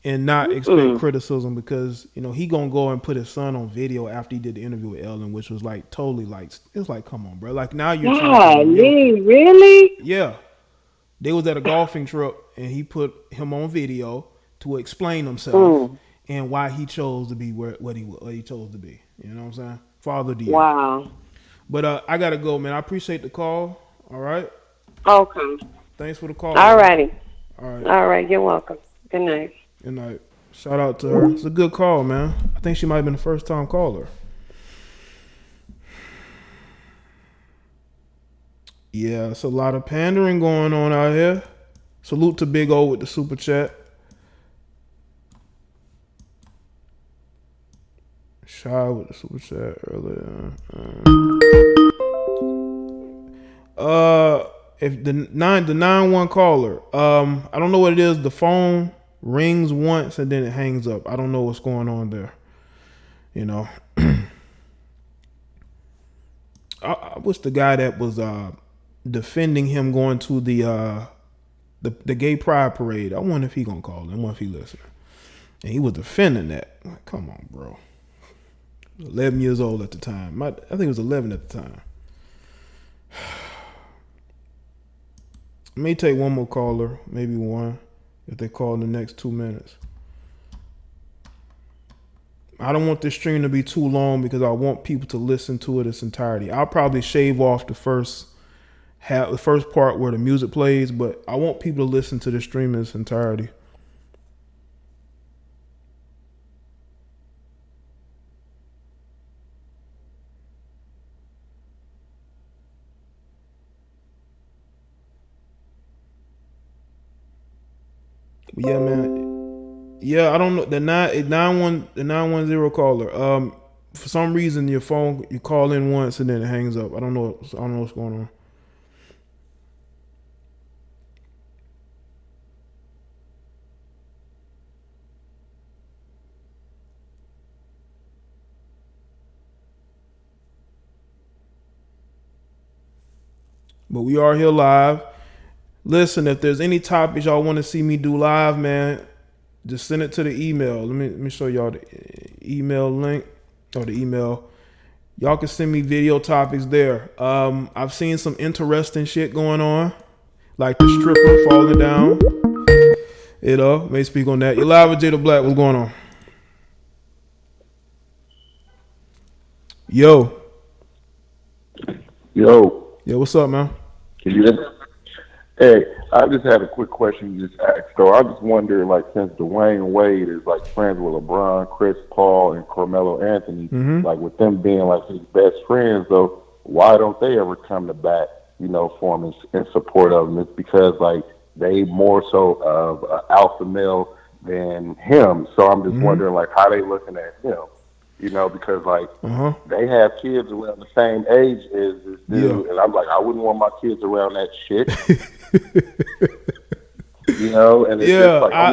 and not expect criticism, because you know he gonna go and put his son on video after he did the interview with Ellen, which was like totally like, it's like, come on, bro. Like now you're trying to really? Yeah. They was at a golfing trip and he put him on video to explain himself and why he chose to be what he chose to be. You know what I'm saying? Father dear. Wow. But I gotta go, man. I appreciate the call. All right. Okay. Thanks for the call. All righty. All right. All right. You're welcome. Good night. Good night. Shout out to her. It's a good call, man. I think she might have been the first time caller. Yeah, it's a lot of pandering going on out here. Salute to Big O with the super chat. Shy with the super chat earlier. If the 9-1 caller, I don't know what it is. The phone rings once and then it hangs up. I don't know what's going on there. You know, I wish the guy that was defending him going to the gay pride parade, I wonder if he gonna call him. I wonder if he listening. And he was defending that. Like, come on, bro. 11 years old at the time. I think it was 11 at the time. I may take one more caller, maybe one, if they call in the next 2 minutes. I don't want this stream to be too long because I want people to listen to it its entirety. I'll probably shave off the first part where the music plays, but I want people to listen to the stream in its entirety. Yeah, man. Yeah, I don't know. The 910 caller. For some reason your phone, you call in once and then it hangs up. I don't know what's going on. But we are here live. Listen, if there's any topics y'all want to see me do live, man, just send it to the email. Let me show y'all the email link or the email. Y'all can send me video topics there. I've seen some interesting shit going on, like the stripper falling down. You know, may speak on that. You're live with Jada Black. What's going on? Yo. What's up, man? Can you hear me? Hey, I just had a quick question you just asked. So I just wonder, like, since Dwyane Wade is like friends with LeBron, Chris Paul, and Carmelo Anthony, like with them being like his best friends, though, why don't they ever come to bat, you know, for him in support of him? It's because like they more so of an alpha male than him. So I'm just wondering, like, how they looking at him. You know, because like they have kids around the same age as this dude, and I'm like, I wouldn't want my kids around that shit. You know, and it's just like, I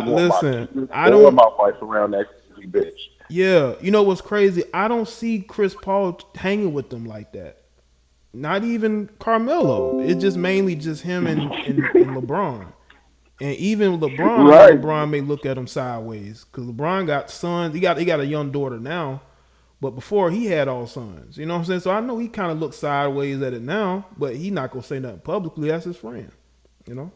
don't want my wife around that crazy bitch. Yeah, you know what's crazy? I don't see Chris Paul hanging with them like that. Not even Carmelo. It's just mainly just him and LeBron. And even LeBron, I know LeBron may look at him sideways because LeBron got sons. He got a young daughter now, but before he had all sons. You know what I'm saying? So I know he kind of looks sideways at it now, but he not gonna say nothing publicly. That's his friend. You know?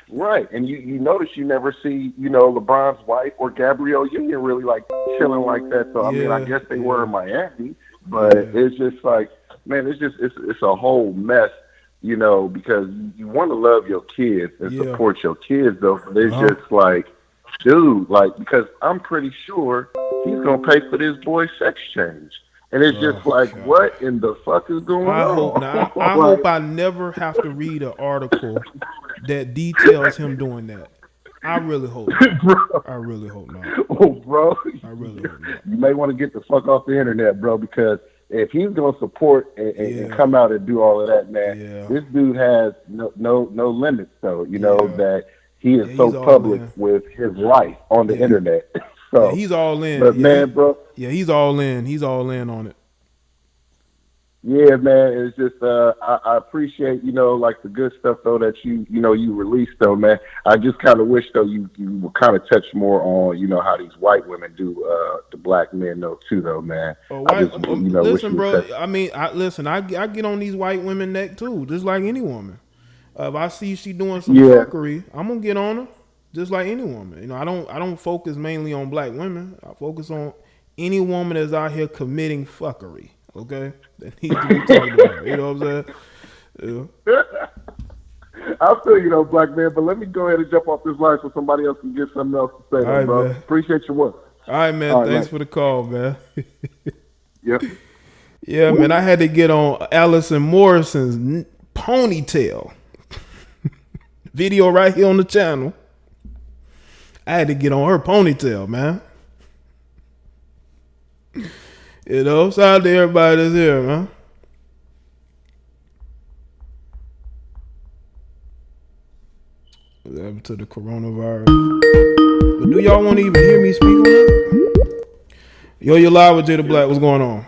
Right, and you notice you never see, LeBron's wife or Gabrielle Union really like chilling like that. So I mean, I guess they were in Miami, but it's just like, man, it's a whole mess, because you want to love your kids and support your kids, though. But it's just like, dude, because I'm pretty sure he's gonna pay for this boy's sex change. And it's just like, God. What in the fuck is going on? I hope I never have to read an article that details him doing that. I really hope not. Bro. I really hope not. Oh, bro. I really hope not. You may want to get the fuck off the internet, bro, because if he's going to support and come out and do all of that, man, this dude has no limits, though, that he is so public with his life on the internet. So he's all in. But man, bro. Yeah, he's all in. He's all in on it. Yeah, man. It's just I appreciate, like the good stuff though that you released though, man. I just kind of wish though you would kind of touch more on, how these white women do the black men though too though, man. Listen, bro. I mean, I get on these white women neck too, just like any woman. If I see she doing some fuckery, I'm gonna get on her. Just like any woman, I don't focus mainly on black women. I focus on any woman that's out here committing fuckery. Okay, that needs to be talked about. You know what I'm saying? Yeah. I feel you, black man. But let me go ahead and jump off this line so somebody else can get something else to say, bro. Man. Appreciate your work. All right, man. Thanks for the call, man. Yep. Yeah, man. I had to get on Allison Morrison's ponytail video right here on the channel. I had to get on her ponytail, man. Shout out to everybody that's here, man. What happened to the coronavirus? But do y'all want to even hear me speak on it? Yo, you're live with Jada Black. What's going on?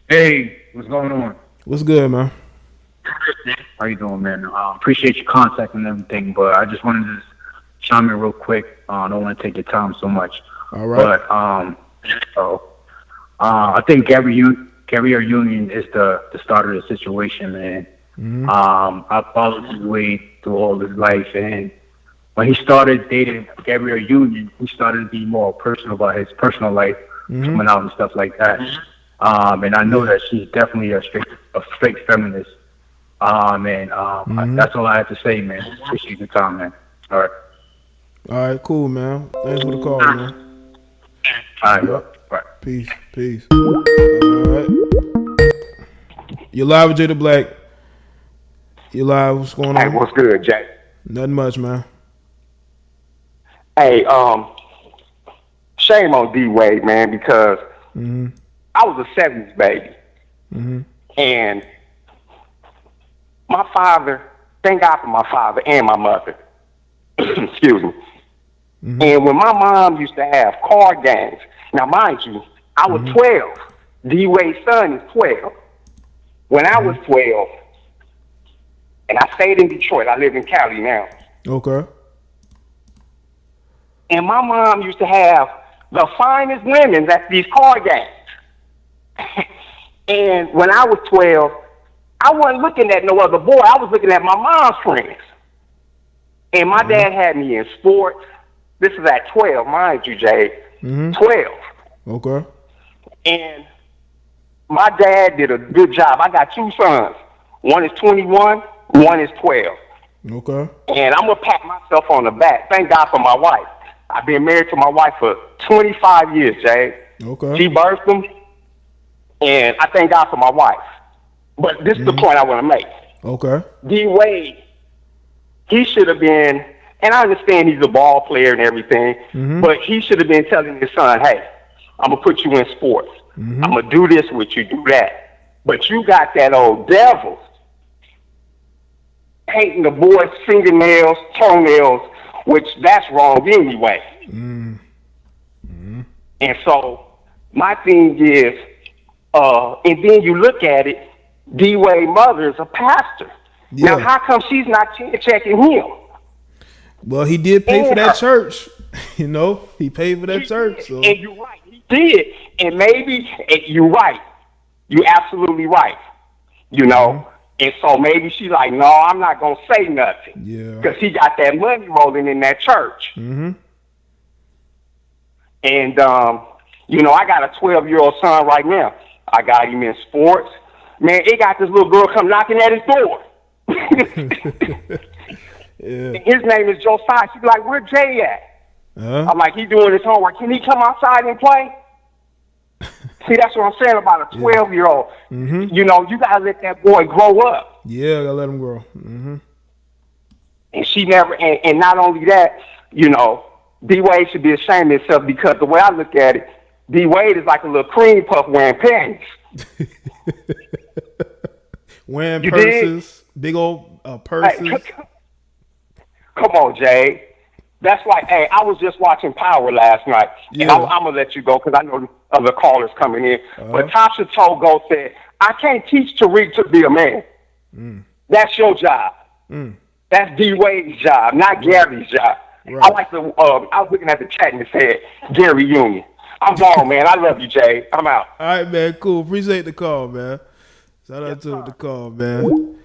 Hey, what's going on? What's good, man? How you doing, man? Appreciate your contact and everything, but I just wanted to chime in real quick. I don't want to take your time so much. All right. But I think Gabrielle Union is the start of the situation, man. Mm-hmm. I followed his way through all his life, and when he started dating Gabrielle Union, he started to be more personal about his personal life, coming out and stuff like that. And I know that she's definitely a straight feminist. That's all I have to say, man. Appreciate the time, man. All right. All right, cool, man. Thanks for the call, man. All right, bro. Right. Peace. All right. You're live with Jada Black. You live. What's going on? Hey, what's good, Jay? Nothing much, man. Hey, shame on D-Wade, man, because I was a 70s baby. And my father, thank God for my father and my mother. Excuse me. And when my mom used to have card games, now mind you, I was 12. D-Wade's son is 12. When I was 12, and I stayed in Detroit, I live in Cali now. Okay. And my mom used to have the finest women at these card games. And when I was 12, I wasn't looking at no other boy. I was looking at my mom's friends. And my dad had me in sports. This is at 12, mind you, Jay. 12. Okay. And my dad did a good job. I got two sons. One is 21, one is 12. Okay. And I'm going to pat myself on the back. Thank God for my wife. I've been married to my wife for 25 years, Jay. Okay. She birthed them. And I thank God for my wife. But this is the point I want to make. Okay. D-Wade, he should have been, and I understand he's a ball player and everything, but he should have been telling his son, hey, I'm going to put you in sports. I'm going to do this with you, do that. But you got that old devil painting the boy's fingernails, toenails, which that's wrong anyway. And so my thing is, and then you look at it, D-Wade mother is a pastor. Yeah. Now, how come she's not checking him? Well, he did pay And for that her. church. You know, he paid for that church. So. And you're right, he did. And maybe you're right. You're absolutely right. You know? And so maybe she's like, no, I'm not going to say nothing. Yeah. Because he got that money rolling in that church. Mm-hmm. And, you know, I got a 12-year-old son right now. I got him in sports. Man, it got this little girl come knocking at his door. Yeah. And his name is Josiah. She's like, where Jaye at? I'm like, he doing his homework. Can he come outside and play? See, that's what I'm saying about a 12-year-old. Mm-hmm. You know, you got to let that boy grow up. Yeah, gotta let him grow. Mm-hmm. And she never, and not only that, you know, D-Wade should be ashamed of himself because the way I look at it, D-Wade is like a little cream puff wearing panties. Wearing You purses, big old purses. Hey, come on, Jay. That's like, hey, I was just watching Power last night, and I'm going to let you go because I know other callers coming in. But Tasha Togo said, I can't teach Tariq to be a man. That's your job. That's D-Wade's job, not Gary's job. I like the, I was looking at the chat and it said, Gary Union. I'm gone, man. I love you, Jay. I'm out. All right, man. Cool. Appreciate the call, man. Shout out to the call, man.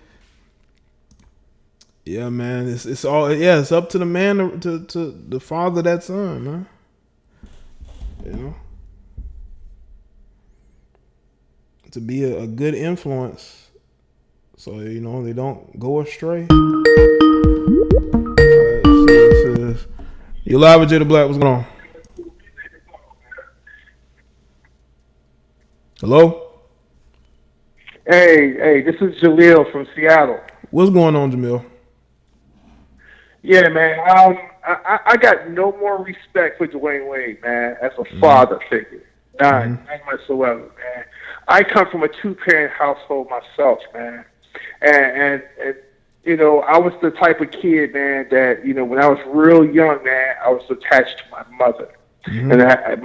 Yeah, man. It's all it's up to the man to the father of that son, man. You know, to be a good influence, so you know they don't go astray. All right, you live with Jada Black. What's going on? Hello. Hey, this is Jaleel from Seattle. What's going on, Jamil? Yeah, man. I got no more respect for Dwyane Wade, man, as a father figure. None whatsoever, man. I come from a 2-parent household myself, man. And you know, I was the type of kid, man, that, you know, when I was real young, man, I was attached to my mother. And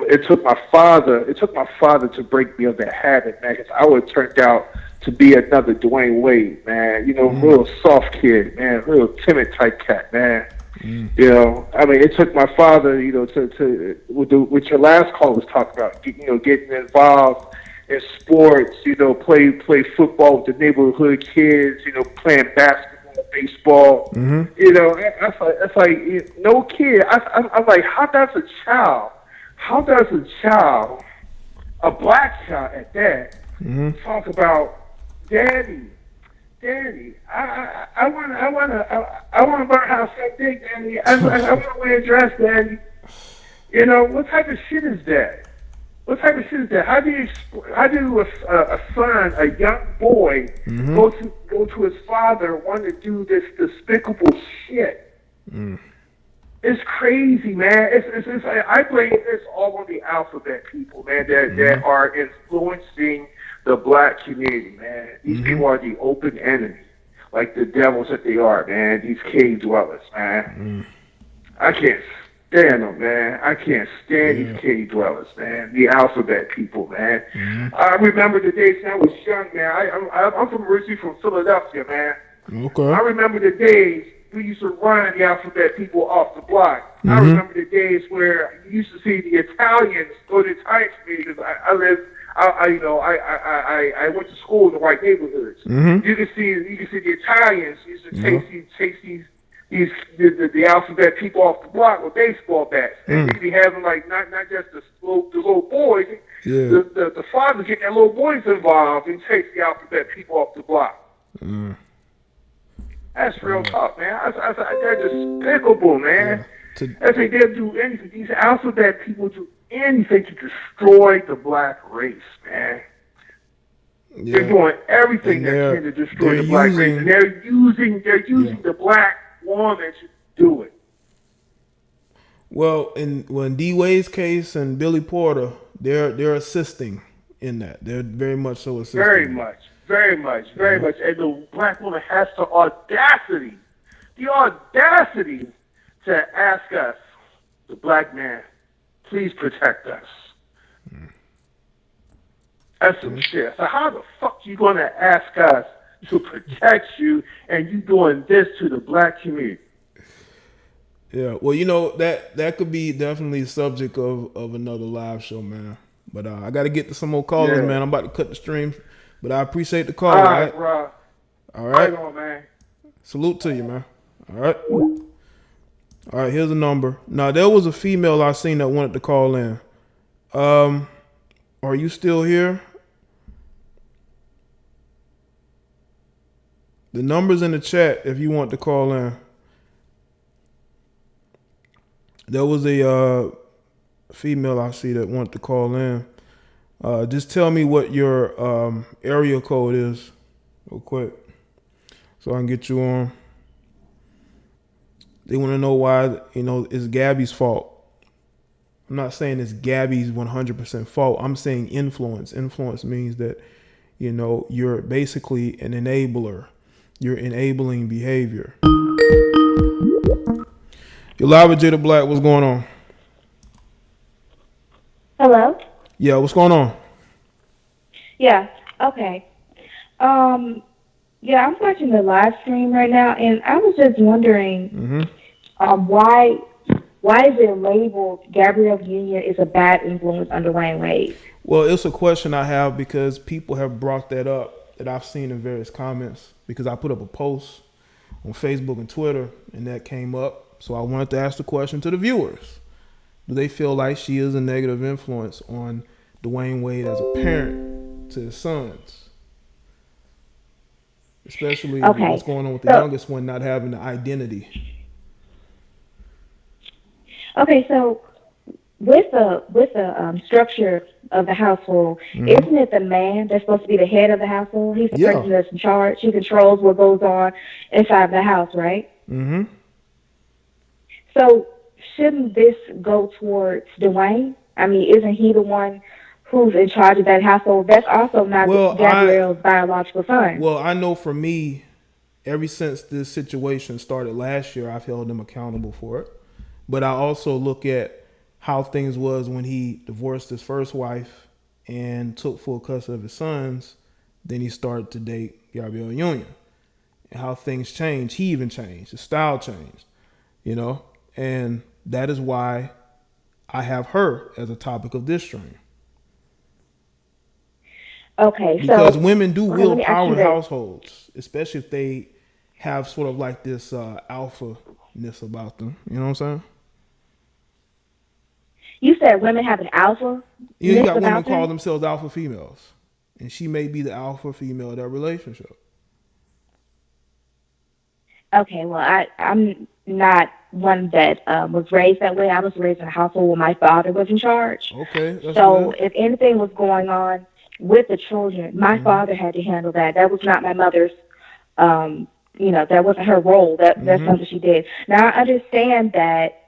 it took my father to break me of that habit, man, because I would have turned out to be another Dwyane Wade, man. You know, real soft kid, man, real timid type cat, man. You know, I mean, it took my father, you know, to what your last call was talking about, you know, getting involved in sports, you know, play football with the neighborhood kids, you know, playing basketball, baseball. You know, it's like no kid. I'm like, how does a child, a black child at that, talk about daddy, I want to learn how to suck dick, daddy. I want to wear a dress, daddy. You know, what type of shit is that? How do a son, a young boy, go to his father, want to do this despicable shit? It's crazy, man. It's I blame this all on the alphabet people, man, that are influencing the black community, man. These people are the open enemy, like the devils that they are, man. These cave dwellers, man. I can't stand them, man. I can't stand these cave dwellers, man. The alphabet people, man. I remember the days when I was young, man. I'm originally from Philadelphia, man. Okay. I remember the days we used to run the alphabet people off the block. I remember the days where you used to see the Italians go to Italian because I went to school in the white neighborhoods. You can see the Italians used to chase the alphabet people off the block with baseball bats. And you'd be having like not just the little boys, the fathers get their little boys involved and chase the alphabet people off the block. That's real talk, man. They're despicable, man. I think they'll do anything. These alphabet people do anything to destroy the black race, man. They're doing everything they can to destroy the black race, and they're using the black woman to do it. Well, in D Wade's case and Billy Porter, they're assisting in that. They're very much so assisting. Very much. And the black woman has the audacity to ask us, the black man, please protect us. That's some shit. So how the fuck you gonna ask us to protect you and you doing this to the black community? Yeah, well, you know, that could be definitely the subject of another live show, man. But I got to get to some more callers, man. I'm about to cut the stream, but I appreciate the call. All right, bro. All right. Right on, man. Salute to you, man. All right. All right, here's a number. Now, there was a female I seen that wanted to call in. Are you still here? The number's in the chat if you want to call in. There was a female I see that wanted to call in. Just tell me what your area code is real quick so I can get you on. They want to know why, you know, it's Gabby's fault. I'm not saying it's Gabby's 100% fault. I'm saying influence. Influence means that, you know, you're basically an enabler. You're enabling behavior. You're live with Jada Black. What's going on? Hello? Yeah, what's going on? Yeah, okay. Yeah, I'm watching the live stream right now, and I was just wondering why is it labeled Gabrielle Union is a bad influence on Dwyane Wade? Well, it's a question I have because people have brought that up that I've seen in various comments because I put up a post on Facebook and Twitter, and that came up. So I wanted to ask the question to the viewers. Do they feel like she is a negative influence on Dwyane Wade as a parent to his sons? Especially what's going on with the youngest one not having the identity. Okay, so with the structure of the household, isn't it the man that's supposed to be the head of the household? He's the person that's in charge. He controls what goes on inside the house, right? Mm-hmm. So shouldn't this go towards Dwyane? I mean, isn't he the one who's in charge of that household? That's also not Gabrielle's biological son. Well, I know for me, ever since this situation started last year, I've held him accountable for it. But I also look at how things was when he divorced his first wife and took full custody of his sons. Then he started to date Gabrielle Union. And how things changed. He even changed. His style changed. You know? And that is why I have her as a topic of this stream. Okay, because women do wield power in households, especially if they have sort of like this alpha-ness about them. You know what I'm saying? You said women have an alpha? You got women call themselves alpha females. And she may be the alpha female of that relationship. Okay, well, I'm not one that was raised that way. I was raised in a household where my father was in charge. Okay. So if anything was going on with the children, my father had to handle that. That was not my mother's, that wasn't her role. That's something she did. Now, I understand that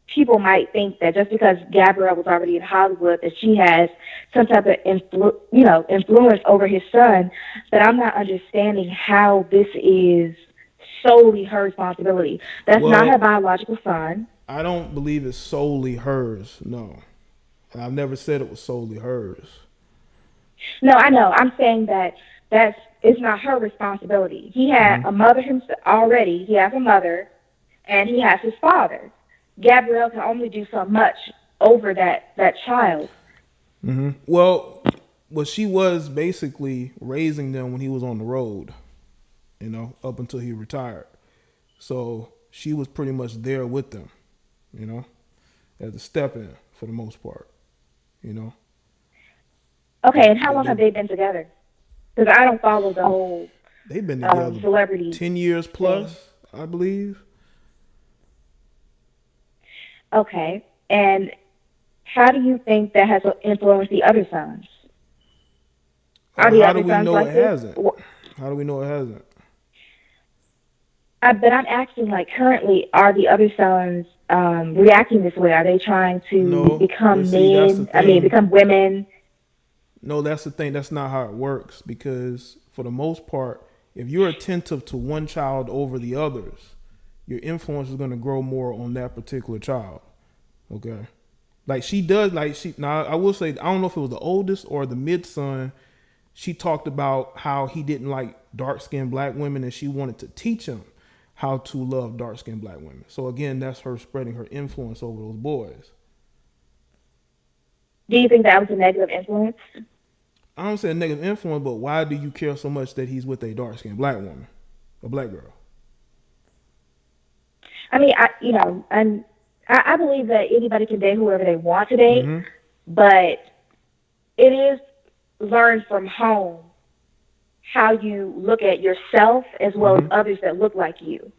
people might think that just because Gabrielle was already in Hollywood that she has some type of influence over his son, but I'm not understanding how this is solely her responsibility. That's not her biological son. I don't believe it's solely hers, no. I've never said it was solely hers. No, I know. I'm saying that it's not her responsibility. He had a mother himself already. He has a mother, and he has his father. Gabrielle can only do so much over that child. Mm-hmm. Well, she was basically raising them when he was on the road, up until he retired. So she was pretty much there with them, as a step in for the most part, Okay, and how long have they been together? Because I don't follow the whole they've been together celebrity 10 years plus, I believe. Okay, and how do you think that has influenced the other sons? How do we know it hasn't? How do we know it hasn't? But I'm asking, currently, are the other sons reacting this way? Are they trying to become men? Become women? No, that's the thing. That's not how it works because, for the most part, if you're attentive to one child over the others, your influence is going to grow more on that particular child. Okay? Like she does, like she. Now I will say, I don't know if it was the oldest or the mid son. She talked about how he didn't like dark skinned black women, and she wanted to teach him how to love dark skinned black women. So again, that's her spreading her influence over those boys. Do you think that was a negative influence? I don't say a negative influence, but why do you care so much that he's with a dark skinned black woman, a black girl? I mean, I believe that anybody can date whoever they want to date, but it is learned from home how you look at yourself as well as others that look like you.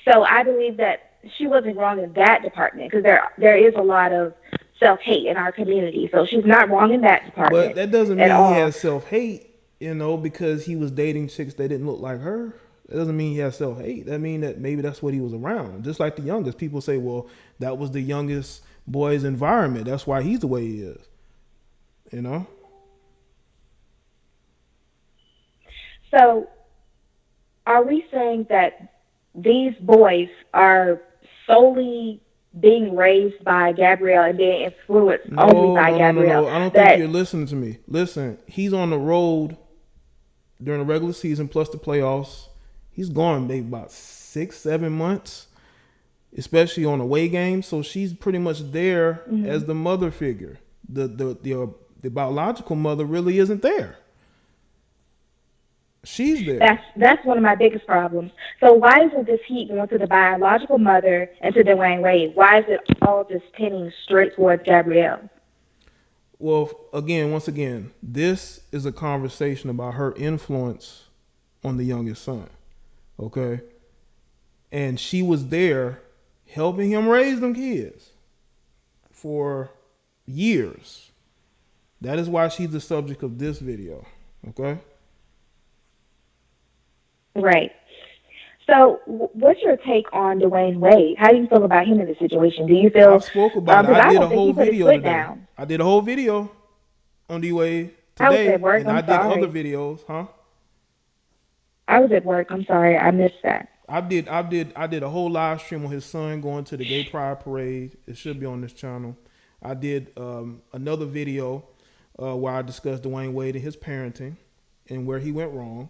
So I believe that she wasn't wrong in that department, because there is a lot of self-hate in our community. So she's not wrong in that department. But that doesn't mean he has self-hate, because he was dating chicks that didn't look like her. That doesn't mean he has self-hate. That means that maybe that's what he was around. Just like the youngest. People say, well, that was the youngest boy's environment. That's why he's the way he is. So are we saying that these boys are solely being raised by Gabrielle and being influenced only by Gabrielle? No. I don't think you're listening to me. Listen, he's on the road during the regular season plus the playoffs. He's gone maybe about 6-7 months, especially on away games. So she's pretty much there as the mother figure. The biological mother really isn't there. She's there. That's one of my biggest problems. So why isn't this heat going to the biological mother and to Dwyane Wade? Why is it all just pinning straight towards Gabrielle? Well, once again, this is a conversation about her influence on the youngest son. Okay? And she was there helping him raise them kids for years. That is why she's the subject of this video. Okay? Right. So, what's your take on Dwyane Wade? How do you feel about him in the situation? Do you feel? I spoke about it. I did a whole video today. I did a whole video on D-Wade today, I was at work. and I did other videos. Huh? I was at work. I'm sorry, I missed that. I did a whole live stream on his son going to the Gay Pride Parade. It should be on this channel. I did another video where I discussed Dwyane Wade and his parenting and where he went wrong.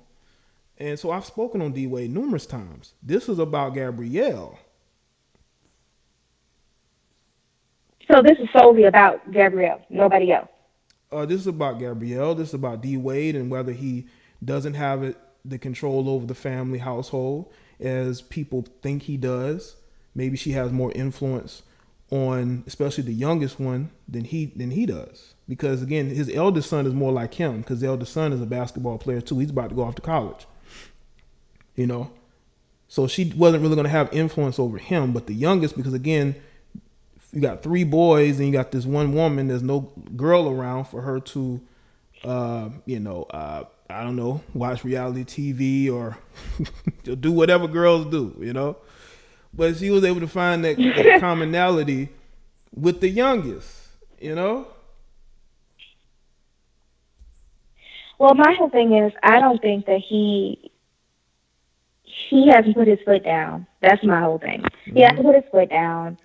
And so I've spoken on D-Wade numerous times. This is about Gabrielle. So this is solely about Gabrielle, nobody else. This is about Gabrielle. This is about D-Wade and whether he doesn't have the control over the family household as people think he does. Maybe she has more influence on, especially the youngest one, than he does. Because again, his eldest son is more like him, because the eldest son is a basketball player too. He's about to go off to college. So she wasn't really going to have influence over him, but the youngest, because again, you got 3 boys and you got this one woman, there's no girl around for her to, I don't know, watch reality TV or do whatever girls do, but she was able to find that commonality with the youngest, Well, my whole thing is, I don't think that he hasn't put his foot down. That's my whole thing. He hasn't put his foot down.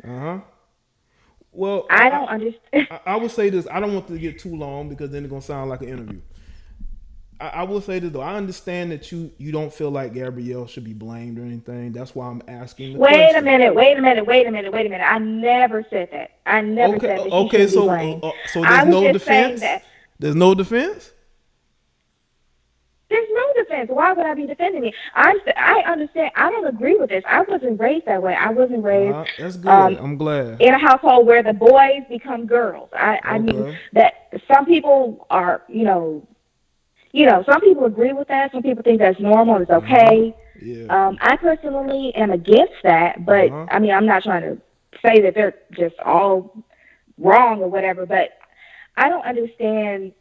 Well, I don't understand. I would say this. I don't want to get too long because then it's gonna sound like an interview. I will say this though. I understand that you don't feel like Gabrielle should be blamed or anything. That's why I'm asking the question. Wait a minute. I never said that. I never said that she should be blamed. So there's no defense? There's no defense? There's no defense. Why would I be defending it? I understand. I don't agree with this. I wasn't raised that way. I wasn't raised. That's good. I'm glad. In a household where the boys become girls. I mean that some people are, some people agree with that. Some people think that's normal. It's okay. I personally am against that, but I mean, I'm not trying to say that they're just all wrong or whatever. But I don't understand.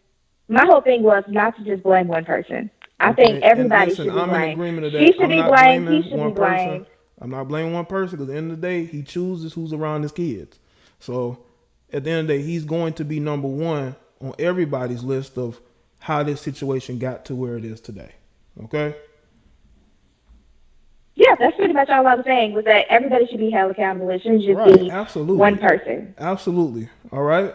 My whole thing was not to just blame one person. I think everybody should be blamed. I'm in agreement of that. He should be blamed. He should be blamed. I'm not blaming one person because at the end of the day, he chooses who's around his kids. So at the end of the day, he's going to be number one on everybody's list of how this situation got to where it is today. Okay? Yeah, that's pretty much all I was saying, was that everybody should be held accountable. It shouldn't just be absolutely. one person. Absolutely. All right.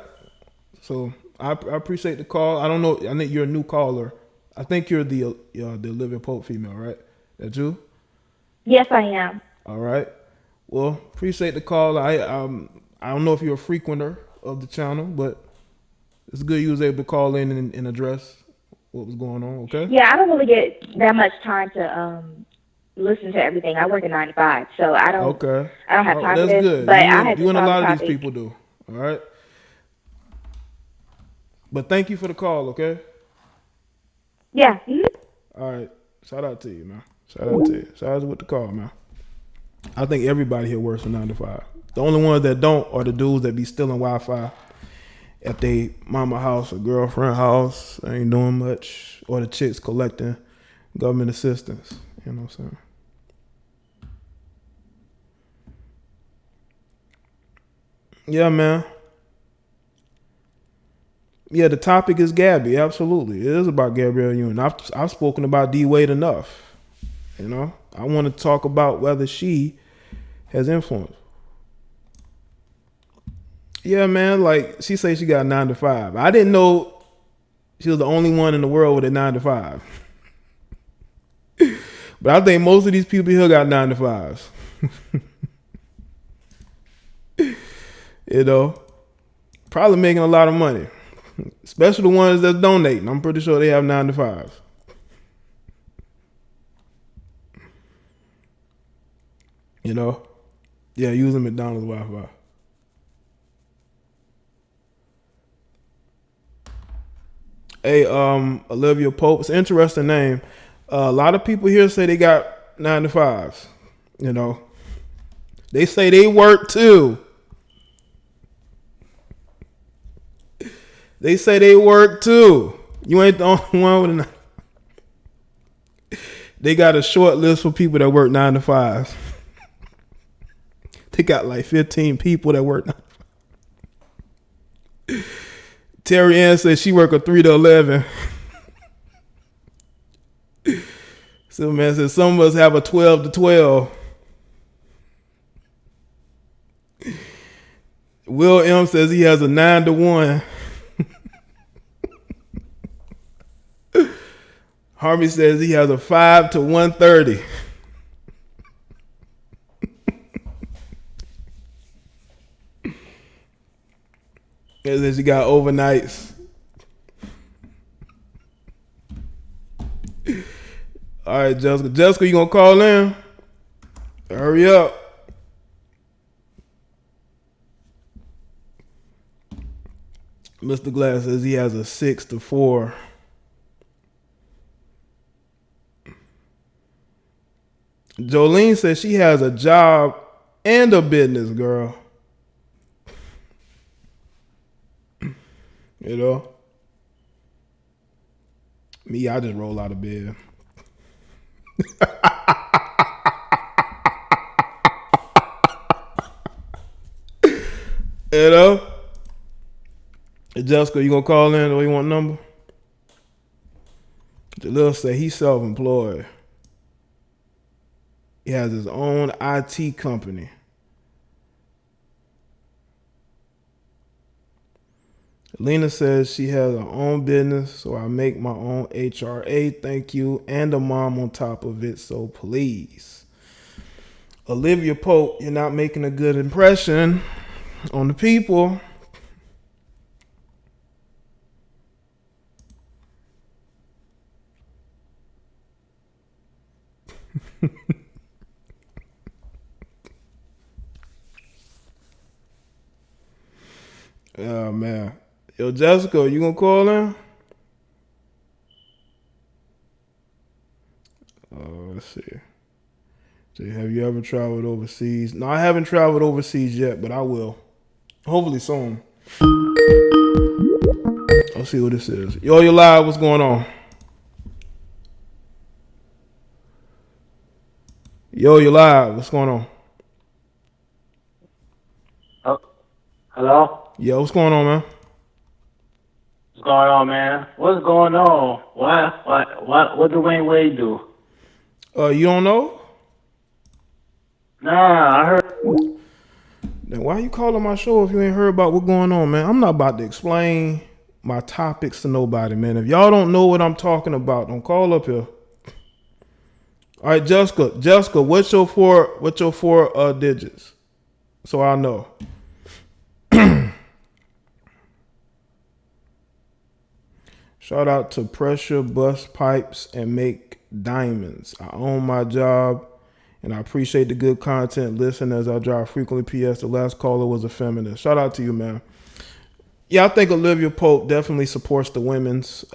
So I appreciate the call. I don't know. I think you're a new caller. I think you're the Olivia Pope female, right? That you? Yes, I am. All right. Well, appreciate the call. I don't know if you're a frequenter of the channel, but it's good you was able to call in and address what was going on. Okay. Yeah, I don't really get that much time to listen to everything. I work at 9 to 5, so I don't. Okay. I don't have time for that's this. good. But I had you and a lot of topic. these people do. All right. But thank you for the call. Okay. Yeah. All right. Shout out to you, man. Shout out to you. Shout out with the call, man. I think everybody here works from 9 to 5. The only ones that don't are the dudes that be stealing Wi-Fi at their mama house or girlfriend house. They ain't doing much. Or the chicks collecting government assistance. You know what I'm saying? Yeah, man. Yeah, the topic is Gabby. Absolutely. It is about Gabrielle Union. I've spoken about D-Wade enough. You know? I want to talk about whether she has influence. Yeah, man. Like, she say she got 9 to 5. I didn't know she was the only one in the world with a 9 to 5. But I think most of these people here got 9 to 5s. You know? Probably making a lot of money. Especially the ones that's donating. I'm pretty sure they have 9 to 5s. You know? Yeah, using McDonald's Wi-Fi. Hey, Olivia Pope. It's an interesting name. A lot of people here say they got 9 to 5s. You know? They say they work too. They say they work too. You ain't the only one with a 9. They got a short list for people that work 9 to 5s. They got like 15 people that work 9 to 5. Terry Ann says she work a 3 to 11. So man says some of us have a 12 to 12. Will M says he has a 9 to 1. Harvey says he has a 5 to 130. He says he got overnights. All right, Jessica. Jessica, you gonna call in? Hurry up. Mr. Glass says he has a 6 to 4. Jolene says she has a job and a business, girl. You know? Me, I just roll out of bed. You know? Jessica, you gonna call in or you want a number? Jalil say he's self-employed. He has his own IT company. Lena says she has her own business, so I make my own HRA, thank you, and a mom on top of it, so please. Olivia Pope, you're not making a good impression on the people. Oh, man. Yo, Jessica, you gonna call in? Let's see. So have you ever traveled overseas? No, I haven't traveled overseas yet, but I will. Hopefully soon. Let's see what this is. Yo, you're live. What's going on? Yo, you're live. What's going on? Hello? Yo, what's going on, man? What's going on, man? What's going on? What Dwyane Wade do? You don't know? Nah, I heard. Then why you calling my show if you ain't heard about what's going on, man? I'm not about to explain my topics to nobody, man. If y'all don't know what I'm talking about, don't call up here. All right, Jessica, what's your four digits? So I know. Shout out to Pressure Bust Pipes and Make Diamonds. I own my job, and I appreciate the good content. Listen as I drive frequently. P.S. The last caller was a feminist. Shout out to you, man. Yeah, I think Olivia Pope definitely supports the women's.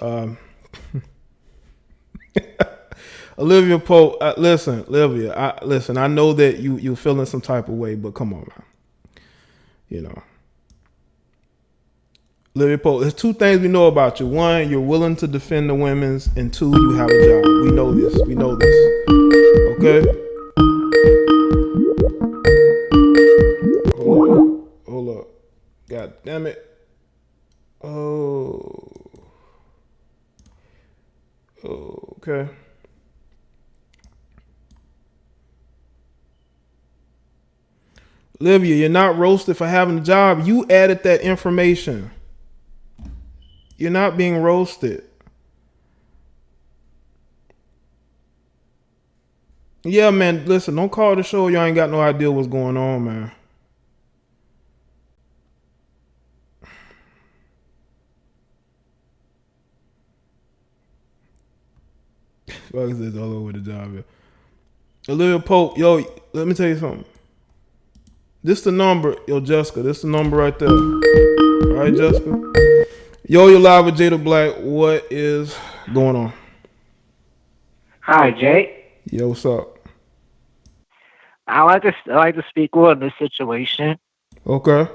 Olivia Pope, listen, Olivia, listen. I know that you feeling some type of way, but come on, man. You know. Olivia Pope, there's two things we know about you. One, you're willing to defend the women's, and two, you have a job. We know this. We know this. Okay? Hold up. God damn it. Oh. Okay. Olivia, you're not roasted for having a job. You added that information. You're not being roasted. Yeah, man, listen, don't call the show. Y'all ain't got no idea what's going on, man. Fuck is this all over the job here. Olivia Pope, yo, let me tell you something. This the number, yo, Jessica. This the number right there. All right, Jessica. Yo, you're live with Jada Black. What is going on? Hi, Jay. Yo, what's up? I like to speak on this situation. Okay.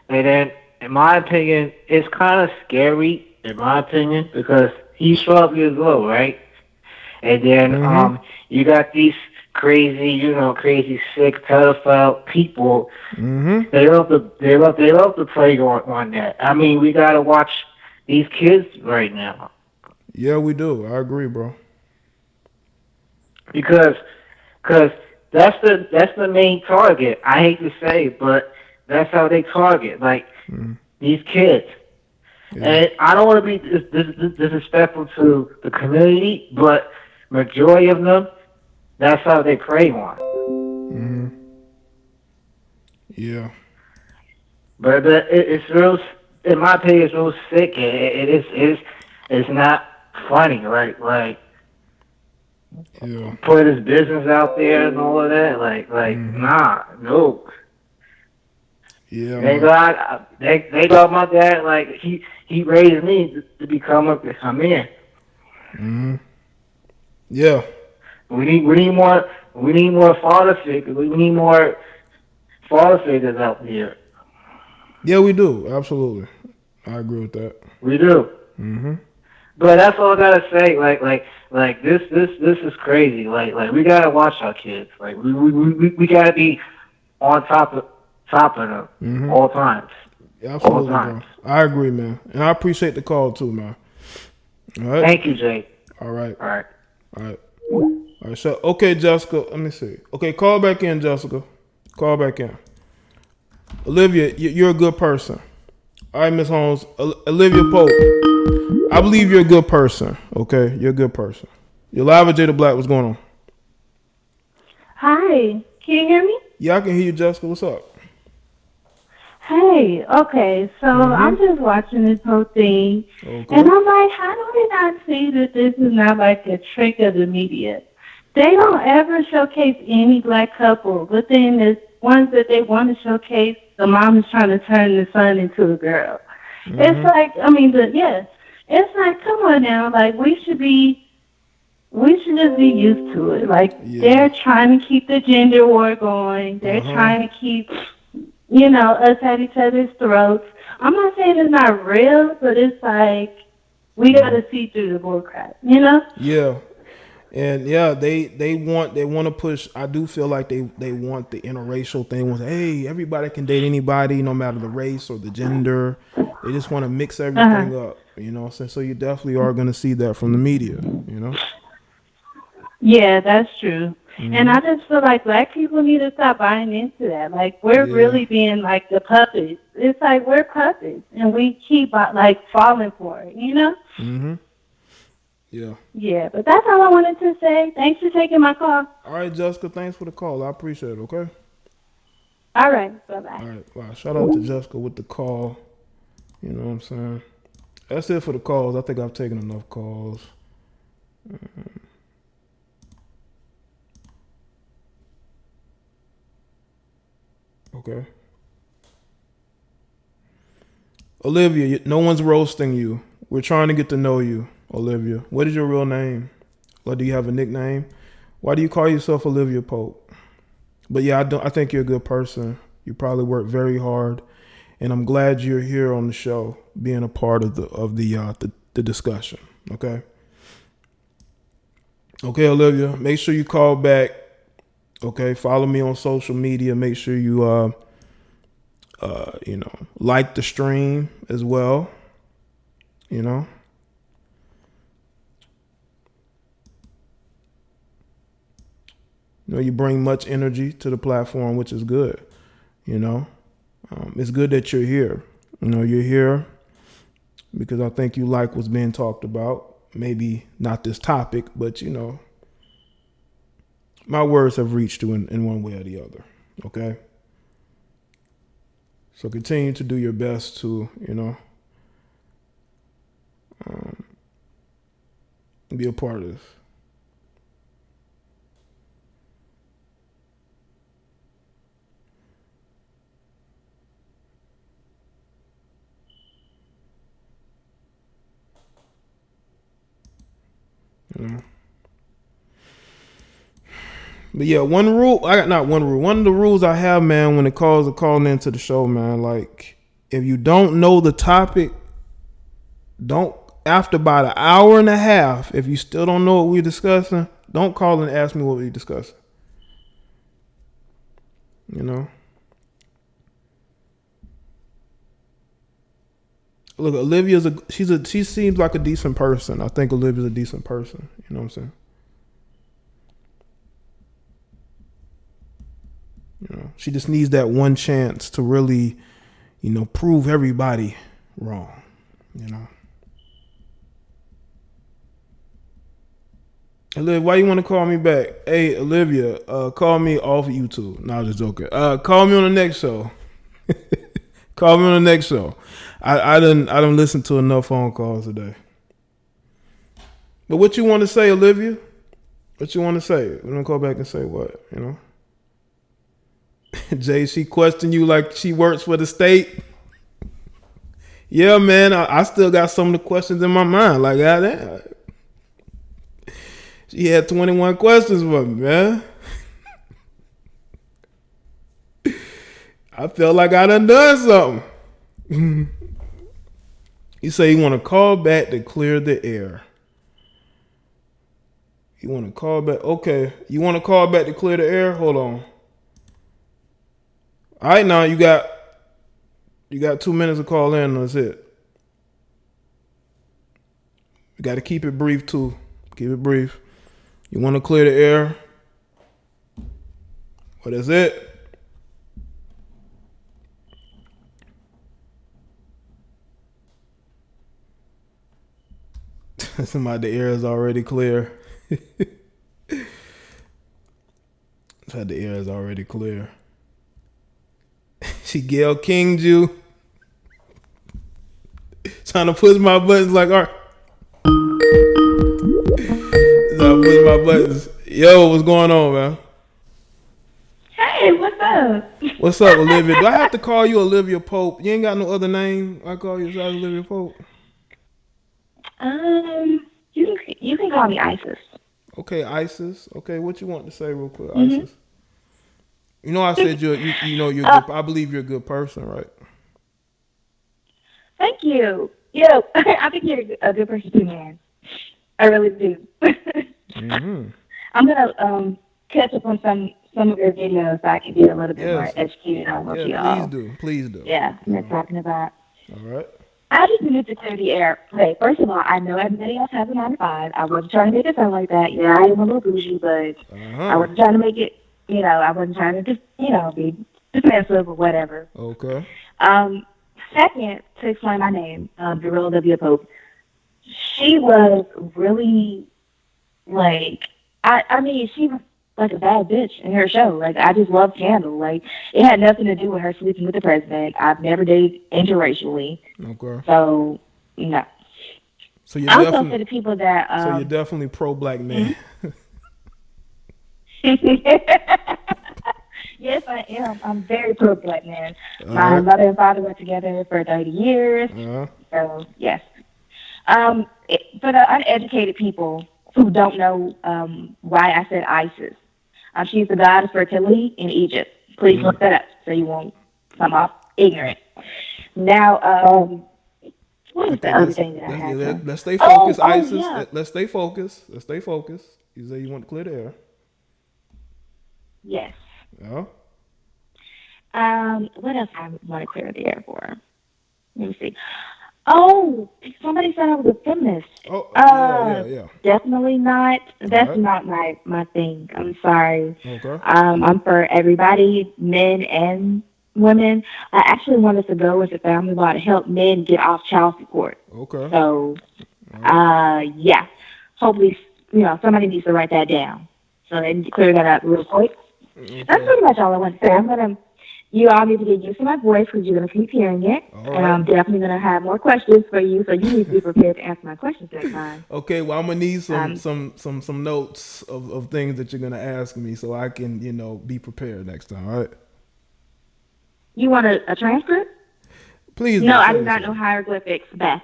And then, in my opinion, it's kind of scary, in my opinion, because he's 12 years old, right? And then you got these crazy sick pedophile people. They love to play on that. I mean, we gotta watch these kids right now. Yeah, we do. I agree, bro. Because that's the main target. I hate to say it, but that's how they target, like these kids. Yeah. And I don't want to be disrespectful to the community, but majority of them, that's how they prey on. Yeah. But it's real. In my opinion, it's real sick. It's not funny, right? Like, put his business out there and all of that. Nah, no. Yeah. They got my dad. Like he raised me to become a man. Yeah. We need more father figures. We need more father figures out there. Yeah, we do. Absolutely. I agree with that. We do. But that's all I gotta say. Like this is crazy. Like we gotta watch our kids. Like we gotta be on top of them all times. Absolutely, bro. I agree, man. And I appreciate the call too, man. All right. Thank you, Jay. All right. All right. All right. All right. So, okay, Jessica. Let me see. Okay, call back in, Jessica. Call back in. Olivia, you're a good person. All right, Miss Holmes. Olivia Pope. I believe you're a good person. Okay, you're a good person. You're live with Jada Black. What's going on? Hi. Can you hear me? Yeah, I can hear you, Jessica. What's up? Hey, okay, so I'm just watching this whole thing, and I'm like, how do we not see that this is not like a trick of the media? They don't ever showcase any black couple, but then the ones that they want to showcase, the mom is trying to turn the son into a girl. It's like, it's like, come on now, like we should just be used to it. Like they're trying to keep the gender war going. They're trying to keep us at each other's throats. I'm not saying it's not real, but it's like we gotta see through the bullcrap, Yeah. And yeah, they want to push. I do feel like they want the interracial thing. Was hey, everybody can date anybody, no matter the race or the gender. They just want to mix everything up, So you definitely are going to see that from the media, Yeah, that's true. And I just feel like black people need to stop buying into that. Like, we're really being like the puppets. It's like we're puppets, and we keep like falling for it, you know? Yeah. Yeah, but that's all I wanted to say. Thanks for taking my call. All right, Jessica, thanks for the call. I appreciate it, okay? All right, bye-bye. All right, wow. Shout out to Jessica with the call. You know what I'm saying? That's it for the calls. I think I've taken enough calls. Okay. Olivia, no one's roasting you. We're trying to get to know you, Olivia. What is your real name? Or do you have a nickname? Why do you call yourself Olivia Pope? But yeah, I think you're a good person. You probably work very hard, and I'm glad you're here on the show, being a part of the discussion. Okay. Okay, Olivia. Make sure you call back. Okay, follow me on social media. Make sure you like the stream as well. You know. You bring much energy to the platform, which is good. You know, it's good that you're here. You know, you're here because I think you like what's being talked about. Maybe not this topic, but you know, my words have reached you in one way or the other. Okay. So continue to do your best to, be a part of this. But yeah, one of the rules I have, man, when it calls to calling into the show, man, like if you don't know the topic, after about an hour and a half, if you still don't know what we're discussing, don't call and ask me what we're discussing. You know? Look, she seems like a decent person. I think Olivia's a decent person. You know what I'm saying? You know, she just needs that one chance to really, prove everybody wrong. You know. Olivia, why you want to call me back? Hey, Olivia, call me off YouTube. No, I'm just joking. Call me on the next show. Call me on the next show. I didn't listen to enough phone calls today. But what you want to say, Olivia? What you want to say? We're gonna call back and say what? Jay, she questioned you like she works for the state. Yeah, man, I still got some of the questions in my mind. Like, goddamn. She had 21 questions for me, man. I felt like I done something. You say you want to call back to clear the air. You want to call back? Okay. You want to call back to clear the air? Hold on. All right, now you got 2 minutes to call in. That's it. You got to keep it brief too. Keep it brief. You want to clear the air? What is it? Somebody, the air is already clear. The air is already clear. She Gail King'd you. Trying to push my buttons like, all right. Trying to push my buttons. Yo, what's going on, man? Hey, what's up? What's up, Olivia? Do I have to call you Olivia Pope? You ain't got no other name. I call you Olivia Pope. You can call me Isis. Okay, Isis. Okay, what you want to say real quick, Isis? I said you're good. I believe you're a good person, right? Thank you. Yeah, I think you're a good person too, man. I really do. I'm gonna catch up on some of your videos so I can get a little bit more educated on what you all. Please do. Yeah, you're talking about. All right. I just needed to clear the air. Okay, first of all, I know everybody else has a 9 to 5. I wasn't trying to make it sound like that. Yeah, I am a little bougie, but I wasn't trying to make it, I wasn't trying to just, be dismissive or whatever. Okay. Second, to explain my name, Gabrielle W. Pope, she was really, like, I mean, she was like a bad bitch in her show. Like, I just love Scandal. Like, it had nothing to do with her sleeping with the president. I've never dated interracially. Okay. So, no. So you're also definitely, for the people that... so you're definitely pro-black man. Yes, I am. I'm very pro-black man. My mother and father were together for 30 years. So, yes. For the uneducated people who don't know why I said Isis, she's the goddess of fertility in Egypt. Please look that up so you won't come off ignorant. Now, what is the other thing that I had? Let's stay focused, Isis. Yeah. Let's stay focused. Let's stay focused. You say you want to clear the air. Yes. Yeah. What else I want to clear the air for? Let me see. Oh, somebody said I was a feminist. Oh, yeah. Definitely not. That's not my thing. I'm sorry. Okay. I'm for everybody, men and women. I actually wanted to go into family law to help men get off child support. Okay. So, yeah. Hopefully, somebody needs to write that down. So they need to clear that up real quick. Okay. That's pretty much all I want to say. You all need to get used to my voice because you're going to keep hearing it. And I'm definitely going to have more questions for you, so you need to be prepared to answer my questions next time. Okay, well, I'm going to need some notes of things that you're going to ask me so I can, be prepared next time, all right? You want a transcript? Please. No, I do not know hieroglyphics, Beth.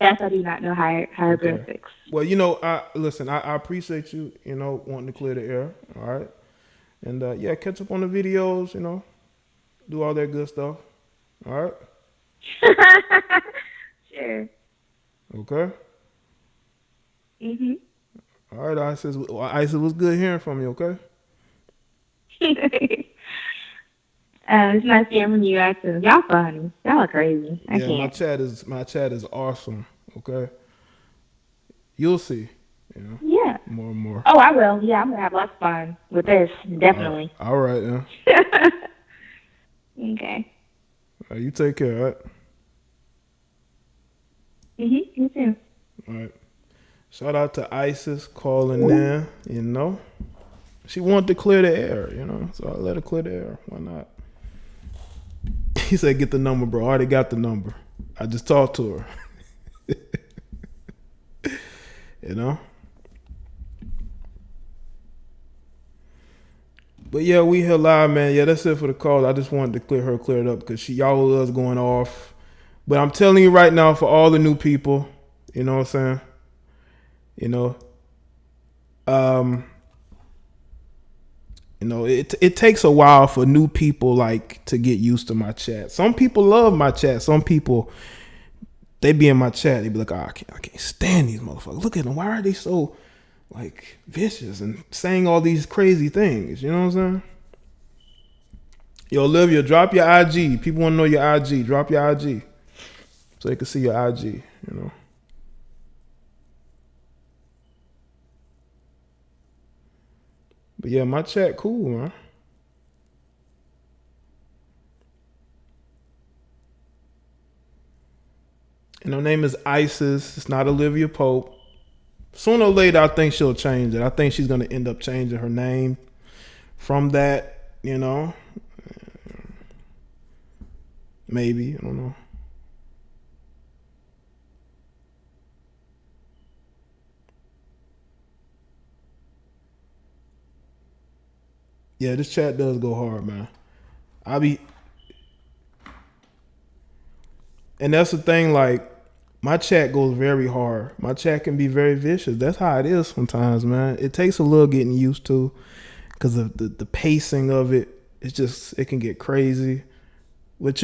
Beth, I do not know hieroglyphics. Okay. Well, I appreciate you, wanting to clear the air, all right? And, catch up on the videos, do all that good stuff. All right? Sure. Okay? Mm-hmm. All right, Isis. Isis, was good hearing from you, okay? It's nice hearing from you, Isis. Y'all funny. Y'all are crazy. I can't. My chat is awesome, okay? You'll see. Yeah. More and more. Oh, I will. Yeah, I'm going to have lots of fun with this. Definitely. All right, yeah. Okay. You take care, all right? You too. All right. Shout out to Isis calling in, She wanted to clear the air, so I let her clear the air. Why not? He said, get the number, bro. I already got the number. I just talked to her. But yeah, we here live, man. Yeah, that's it for the call. I just wanted to clear it up because y'all was going off. But I'm telling you right now, for all the new people, you know what I'm saying? It takes a while for new people to get used to my chat. Some people love my chat. Some people, they be in my chat. They be like, I can't stand these motherfuckers. Look at them. Why are they so vicious and saying all these crazy things? You know what I'm saying? Yo, Olivia, drop your IG. People want to know your IG. Drop your IG so they can see your IG. But yeah, my chat cool, man. And her name is Isis. It's not Olivia Pope. Sooner or later, I think she'll change it. I think she's going to end up changing her name from that, Maybe. I don't know. Yeah, this chat does go hard, man. And that's the thing, my chat goes very hard. My chat can be very vicious. That's how it is sometimes, man. It takes a little getting used to because of the pacing of it. It can get crazy. But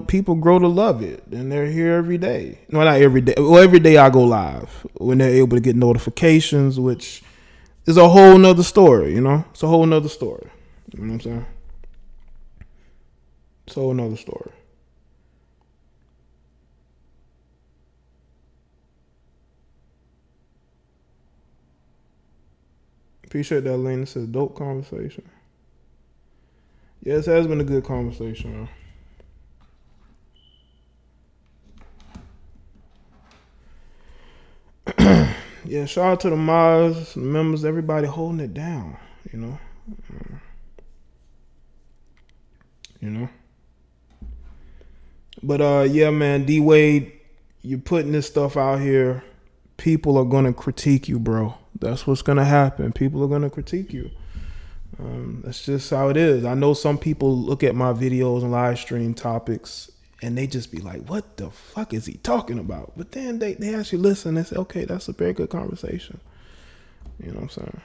people grow to love it, and they're here every day. Well, not every day. Well, every day I go live when they're able to get notifications, which is a whole nother story, It's a whole nother story. You know what I'm saying? It's a whole nother story. Appreciate that, Lane. It says dope conversation. Yes, it has been a good conversation, man. Yeah, shout out to the mods, the members, everybody holding it down, you know. You know. But yeah, man, D Wade, you're putting this stuff out here. People are gonna critique you, bro. That's what's gonna happen. People are gonna critique you. That's just how it is. I know some people look at my videos and live stream topics and they just be like, what the fuck is he talking about? But then they actually listen and say, okay, that's a very good conversation. You know what I'm saying?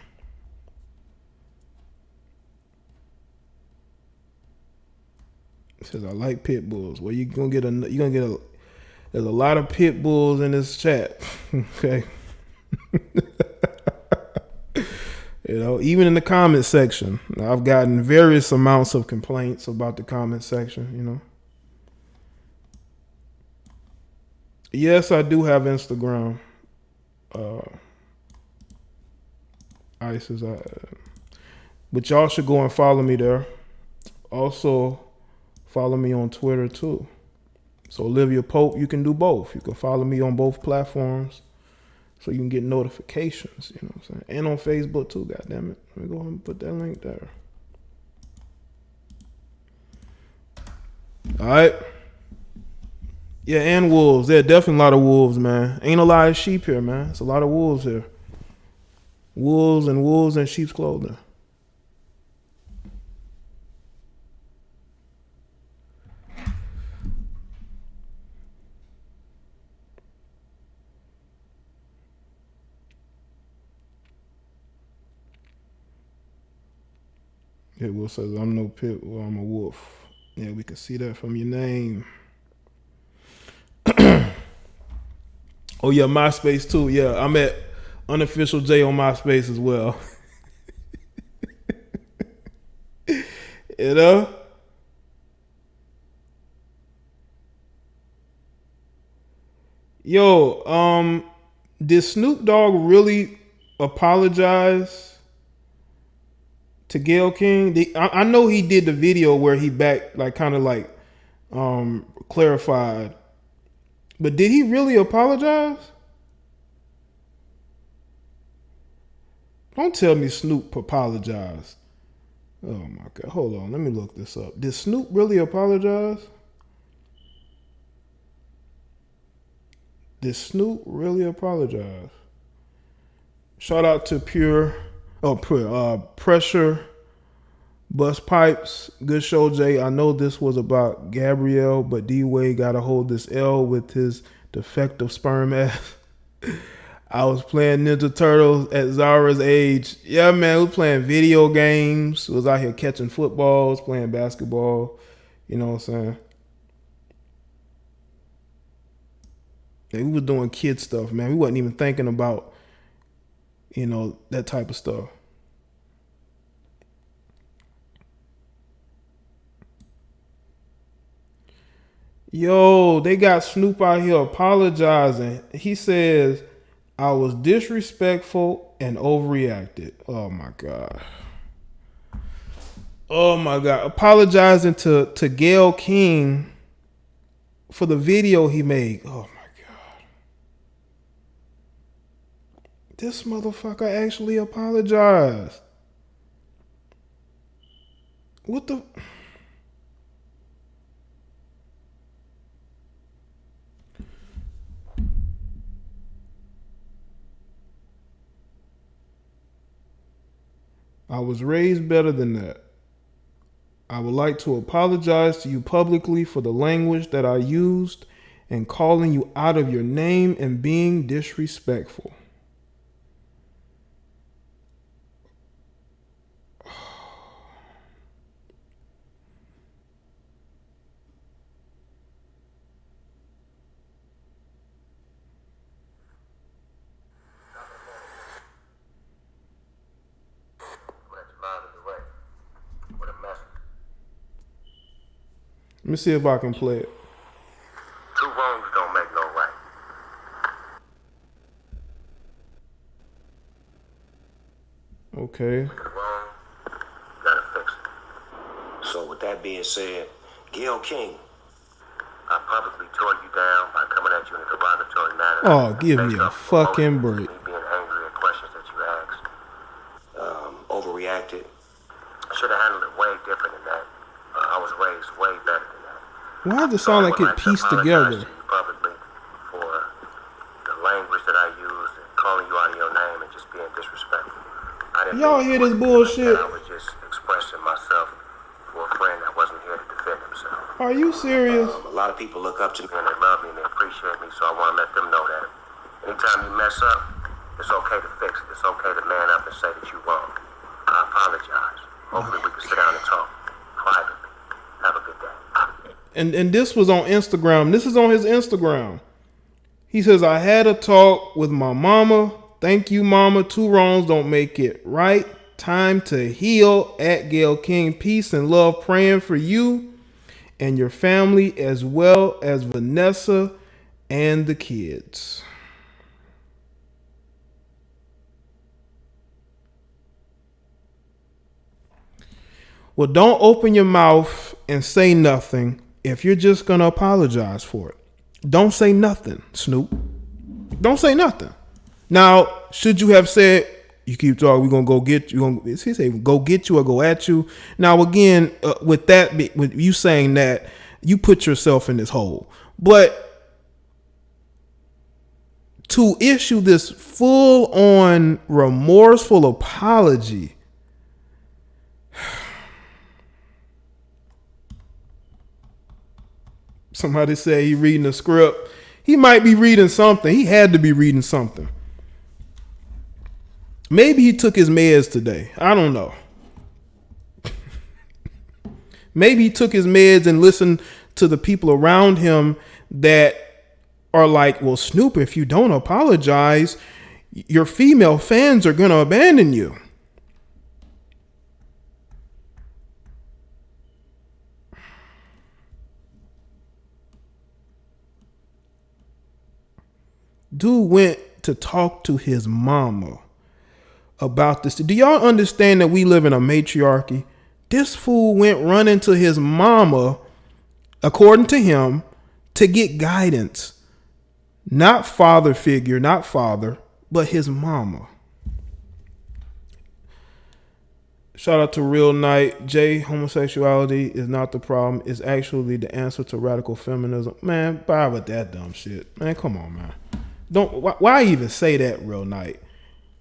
It says, I like pit bulls. Well, there's a lot of pit bulls in this chat. Okay. You know, even in the comment section, I've gotten various amounts of complaints about the comment section, you know. Yes, I do have Instagram. ISIS. But y'all should go and follow me there. Also, follow me on Twitter too. So Olivia Pope, you can do both. You can follow me on both platforms so you can get notifications, you know what I'm saying? And on Facebook too, goddammit. Let me go ahead and put that link there. All right. Yeah, and wolves. There are definitely a lot of wolves, man. Ain't a lot of sheep here, man. It's a lot of wolves here. Wolves in sheep's clothing. It will says I'm no pit bull, I'm a wolf. Yeah, we can see that from your name. Oh yeah, MySpace too. Yeah, I'm at Unofficial J on MySpace as well. You know? Yo, did Snoop Dogg really apologize to Gayle King? I know he did the video where he clarified. But did he really apologize? Don't tell me Snoop apologized. Oh my God. Hold on. Let me look this up. Did Snoop really apologize? Did Snoop really apologize? Shout out to Pressure Bust Pipes. Good show, Jay. I know this was about Gabrielle, but D-Wade got to hold this L with his defective sperm ass. I was playing Ninja Turtles at Zara's age. Yeah, man, we was playing video games. We was out here catching footballs, playing basketball. You know what I'm saying? Yeah, we were doing kid stuff, man. We wasn't even thinking about, you know, that type of stuff. Yo, they got Snoop out here apologizing. He says, I was disrespectful and overreacted. Oh my God. Oh my God. Apologizing to Gayle King for the video he made. Oh my God. This motherfucker actually apologized. What the... I was raised better than that. I would like to apologize to you publicly for the language that I used and calling you out of your name and being disrespectful. Let me see if I can play it. Two wrongs don't make no right. Okay. Wrong, you gotta fix it. So with that being said, Gayle King, I publicly tore you down by coming at you in a derogatory manner. Oh, give me a fucking break. Me being angry at questions that you asked. Overreacted. I should have handled it way different than that. I was raised way better than that. Why does it sound like it pieced together? Publicly for the language that I used and calling you out of your name and just being disrespectful. I didn't Y'all hear this bullshit? I was just expressing myself for a friend that wasn't here to defend himself. Are you serious? A lot of people look up to me and they love me and they appreciate me, so I want to let them know that anytime you mess up, it's okay to fix it. It's okay to man up and say that you're wrong. I apologize. Hopefully we can sit down and talk privately. Have a good day. And this was on Instagram. This is on his Instagram. He says, I had a talk with my mama. Thank you, mama. 2 wrongs don't make it right. Time to heal. At Gayle King. Peace and love. Praying for you and your family as well as Vanessa and the kids. Well, don't open your mouth and say nothing if you're just going to apologize for it. Don't say nothing, Snoop. Don't say nothing. Now, should you have said, you keep talking, we're going to go get you. He say, go get you or go at you. Now, again, with you saying that, you put yourself in this hole. But to issue this full-on remorseful apology, somebody say he reading a script. He might be reading something. He had to be reading something. Maybe he took his meds today. I don't know. Maybe he took his meds and listened to the people around him that are like, well, Snoop, if you don't apologize, your female fans are going to abandon you. Dude went to talk to his mama about this. Do y'all understand that we live in a matriarchy? This fool went running to his mama, according to him, to get guidance. Not father figure, not father, but his mama. Shout out to Real Knight. Jaye, homosexuality is not the problem. It's actually the answer to radical feminism. Man, bye with that dumb shit. Man, come on, man. Why even say that, Real Knight?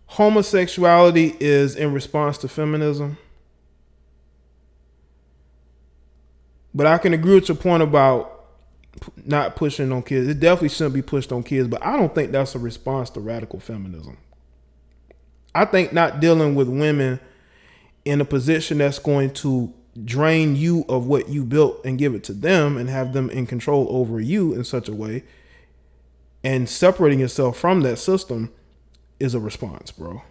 Homosexuality is in response to feminism. But I can agree with your point about not pushing on kids. It definitely shouldn't be pushed on kids, but I don't think that's a response to radical feminism. I think not dealing with women in a position that's going to drain you of what you built and give it to them and have them in control over you in such a way and separating yourself from that system is a response, bro.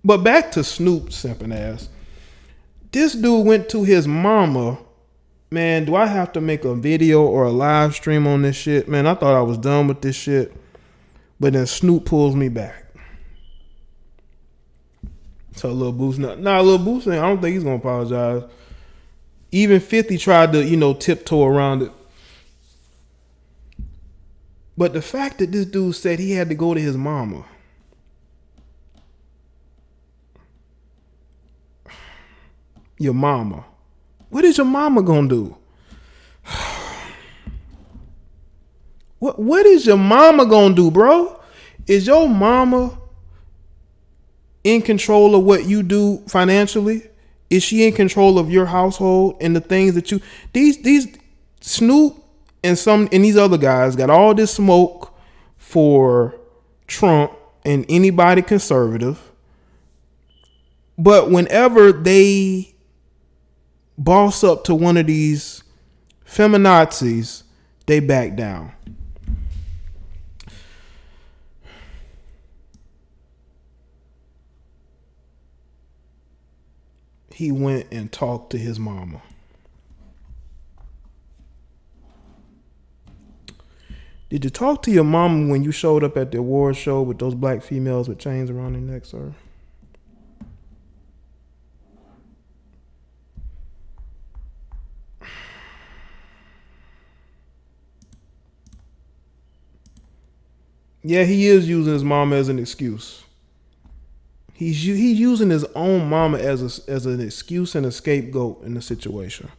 But back to Snoop simping ass. This dude went to his mama. Man, do I have to make a video or a live stream on this shit? Man, I thought I was done with this shit. But then Snoop pulls me back. So Lil Boost, Lil Boost, I don't think he's going to apologize. Even 50 tried to, tiptoe around it. But the fact that this dude said he had to go to his mama. Your mama. What is your mama gonna do? What is your mama gonna do, bro? Is your mama in control of what you do financially? Is she in control of your household and the things that you these Snoop and these other guys got all this smoke for Trump and anybody conservative. But whenever they boss up to one of these feminazis, they back down. He went and talked to his mama. Did you talk to your mom when you showed up at the award show with those black females with chains around their necks, sir? Yeah, he is using his mama as an excuse. He's using his own mama as an excuse and a scapegoat in the situation.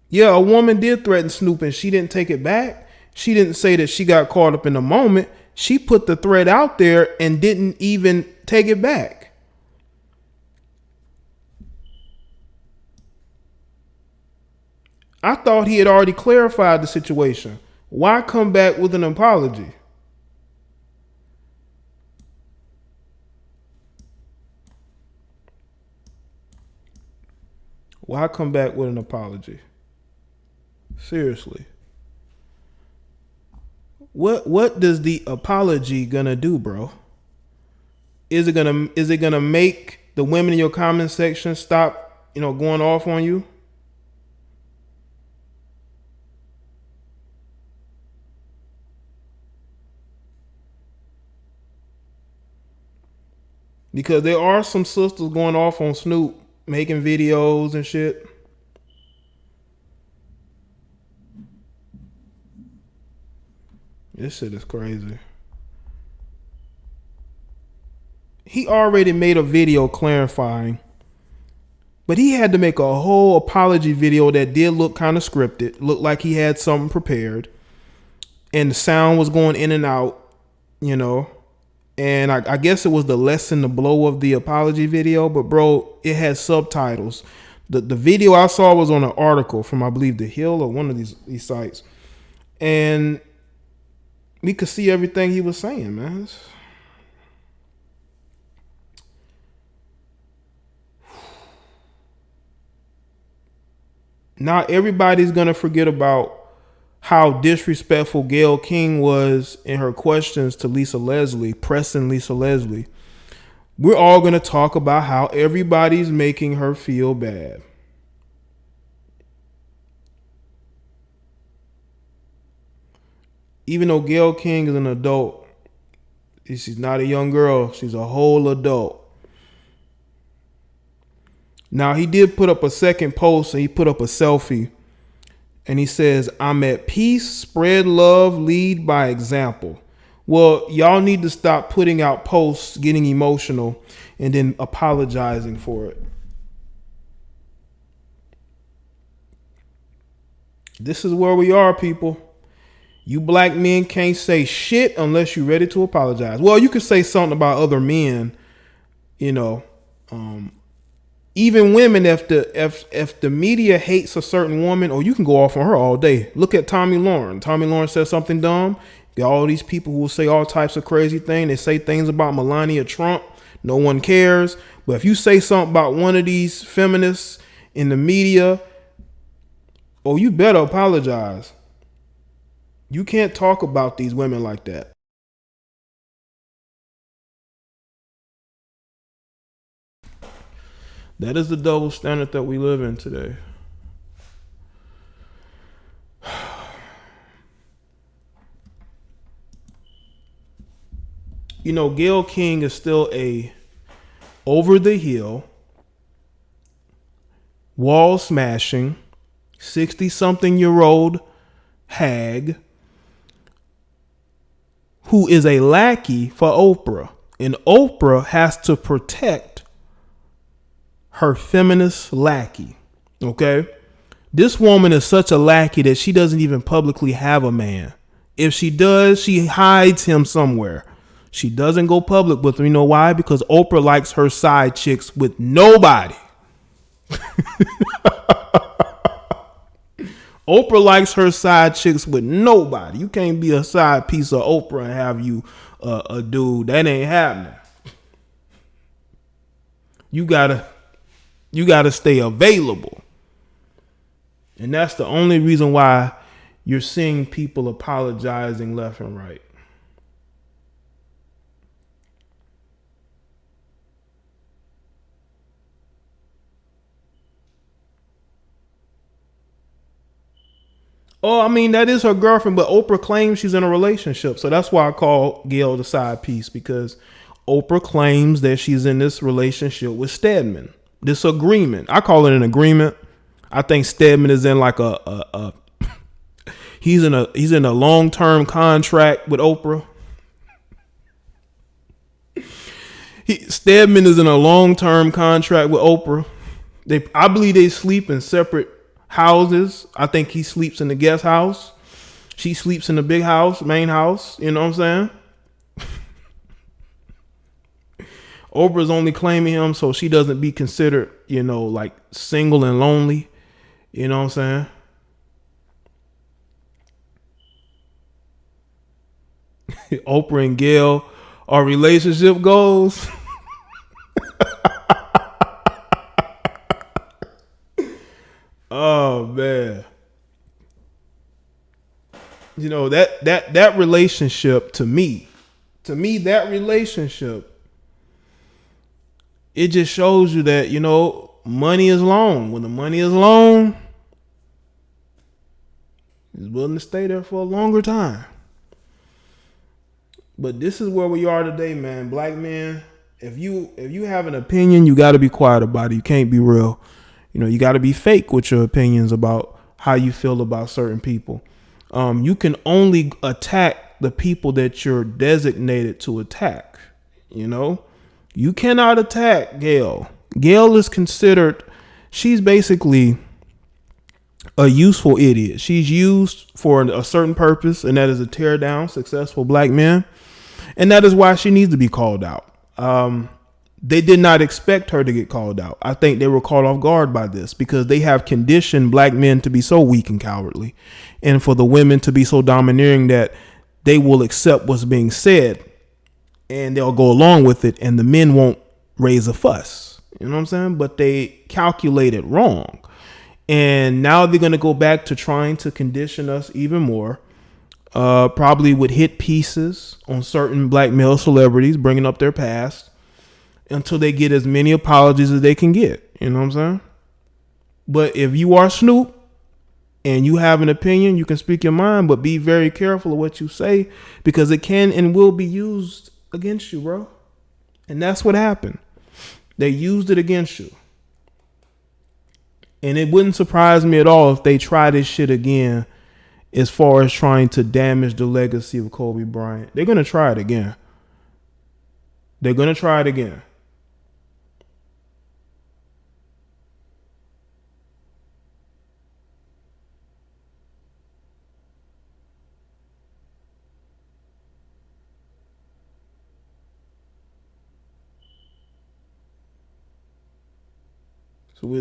Yeah, a woman did threaten Snoop and she didn't take it back. She didn't say that she got caught up in the moment. She put the threat out there and didn't even take it back. I thought he had already clarified the situation. Why come back with an apology? Why come back with an apology? Seriously. What does the apology gonna do, bro? Is it gonna make the women in your comment section stop, going off on you? Because there are some sisters going off on Snoop, making videos and shit. This shit is crazy. He already made a video clarifying, but he had to make a whole apology video that did look kind of scripted. Looked like he had something prepared. And the sound was going in and out, And I guess it was the lessen the blow of the apology video, but bro, it had subtitles. The video I saw was on an article from, I believe, The Hill or one of these sites. And we could see everything he was saying, man. Now everybody's going to forget about how disrespectful Gayle King was in her questions to Lisa Leslie, pressing Lisa Leslie. We're all going to talk about how everybody's making her feel bad. Even though Gayle King is an adult, she's not a young girl. She's a whole adult. Now, he did put up a second post, and he put up a selfie. And he says, I'm at peace, spread love, lead by example. Well, y'all need to stop putting out posts, getting emotional, and then apologizing for it. This is where we are, people. You black men can't say shit unless you're ready to apologize. Well, you could say something about other men, even women, if the media hates a certain woman, or you can go off on her all day. Look at Tommy Lauren. Tommy Lauren says something dumb. Got all these people who will say all types of crazy things. They say things about Melania Trump. No one cares. But if you say something about one of these feminists in the media, you better apologize. You can't talk about these women like that. That is the double standard that we live in today. Gayle King is still a over the hill, wall smashing, 60-something-year-old hag who is a lackey for Oprah. And Oprah has to protect her feminist lackey. Okay? This woman is such a lackey that she doesn't even publicly have a man. If she does, she hides him somewhere. She doesn't go public with him. You know why? Because Oprah likes her side chicks with nobody. Oprah likes her side chicks with nobody. You can't be a side piece of Oprah and have you a dude. That ain't happening. You gotta stay available. And that's the only reason why you're seeing people apologizing left and right. Oh, I mean, that is her girlfriend, but Oprah claims she's in a relationship. So that's why I call Gail the side piece, because Oprah claims that she's in this relationship with Stedman. This agreement. I call it an agreement. I think Stedman is in like he's in a long-term contract with Oprah. Stedman is in a long-term contract with Oprah. I believe they sleep in separate houses. I think he sleeps in the guest house. She sleeps in the big house, main house. You know what I'm saying? Oprah's only claiming him so she doesn't be considered, like single and lonely. You know what I'm saying? Oprah and Gail are relationship goals. Oh man. That relationship to me, that relationship, it just shows you that, money is long. When the money is long, he's willing to stay there for a longer time. But this is where we are today, man. Black men, if you have an opinion, you got to be quiet about it. You can't be real. You got to be fake with your opinions about how you feel about certain people. You can only attack the people that you're designated to attack. You cannot attack Gail. Gail is considered, she's basically a useful idiot. She's used for a certain purpose, and that is to tear down successful black men. And that is why she needs to be called out. They did not expect her to get called out. I think they were caught off guard by this because they have conditioned black men to be so weak and cowardly, and for the women to be so domineering that they will accept what's being said and they'll go along with it, and the men won't raise a fuss. You know what I'm saying? But they calculated wrong. And now they're going to go back to trying to condition us even more. Probably with hit pieces on certain black male celebrities, bringing up their past until they get as many apologies as they can get. You know what I'm saying? But if you are Snoop and you have an opinion, you can speak your mind, but be very careful of what you say because it can and will be used against you, bro. And that's what happened. They used it against you. And it wouldn't surprise me at all if they try this shit again as far as trying to damage the legacy of Kobe Bryant. They're going to try it again. They're going to try it again.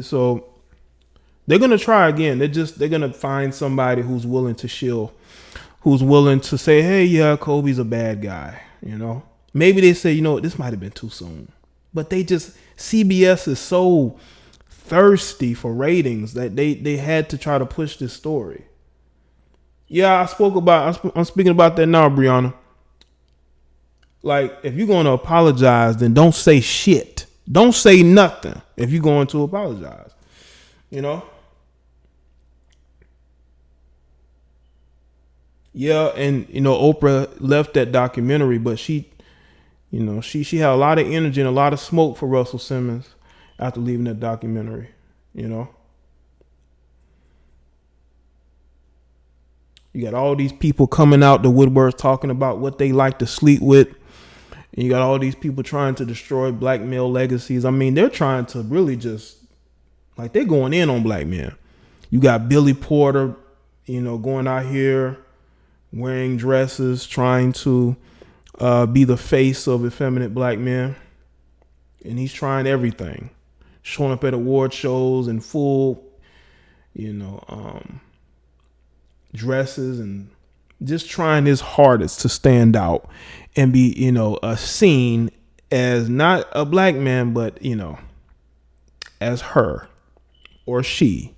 So they're going to try again. They're going to find somebody who's willing to shill, who's willing to say, hey, yeah, Kobe's a bad guy. Maybe they say, this might have been too soon, but CBS is so thirsty for ratings that they had to try to push this story. Yeah, I'm speaking about that now, Brianna. Like, if you're going to apologize, then don't say shit. Don't say nothing if you're going to apologize. Yeah, and Oprah left that documentary, but she had a lot of energy and a lot of smoke for Russell Simmons after leaving that documentary. You got all these people coming out the woodworks talking about what they like to sleep with. And you got all these people trying to destroy black male legacies. I mean, they're trying to really just, like, they're going in on black men. You got Billy Porter, going out here wearing dresses, trying to be the face of effeminate black men. And he's trying everything. Showing up at award shows in full, dresses and just trying his hardest to stand out and be, seen as not a black man, but, as her or she.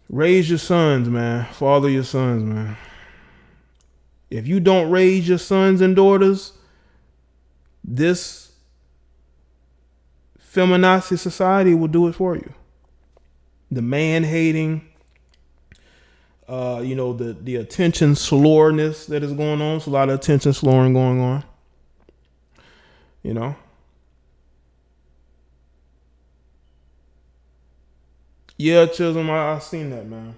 Raise your sons, man. Father your sons, man. If you don't raise your sons and daughters, this feminazi society will do it for you. The man-hating, The attention slowness that is going on. It's a lot of attention slowing going on. Yeah, Chisholm, I seen that, man.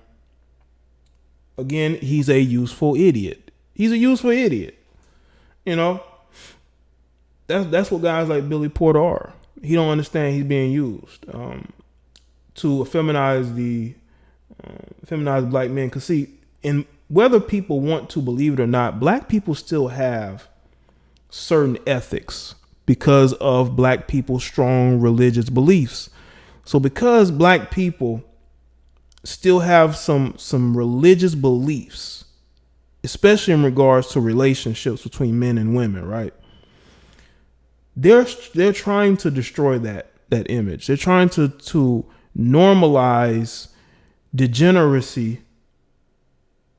Again, he's a useful idiot. He's a useful idiot. That's what guys like Billy Porter are. He don't understand he's being used to feminize black men. Because see, and whether people want to believe it or not, black people still have certain ethics because of black people's strong religious beliefs. So because black people still have some religious beliefs, especially in regards to relationships between men and women, right? They're trying to destroy that image. They're trying to normalize degeneracy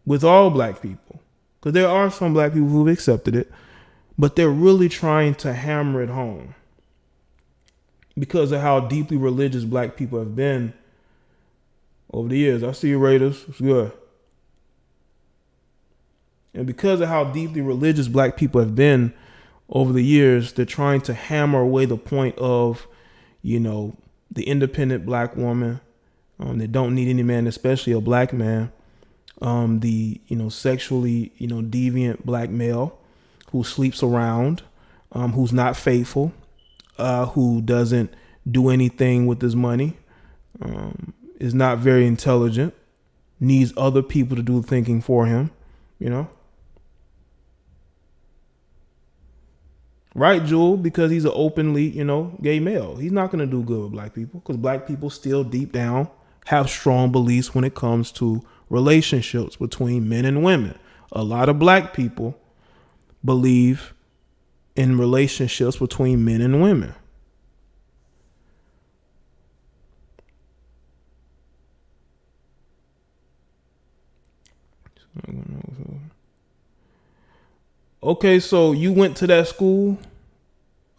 with all black people. Because there are some black people who've accepted it, but they're really trying to hammer it home because of how deeply religious black people have been over the years. I see you, Raiders. It's good. And because of how deeply religious black people have been over the years, they're trying to hammer away the point of, the independent black woman. They don't need any man, especially a black man. The sexually, deviant black male who sleeps around, who's not faithful, who doesn't do anything with his money, is not very intelligent, needs other people to do the thinking for him, Right, Jewel? Because he's an openly, gay male. He's not going to do good with black people because black people still deep down have strong beliefs when it comes to relationships between men and women. A lot of black people believe in relationships between men and women. Okay, so you went to that school,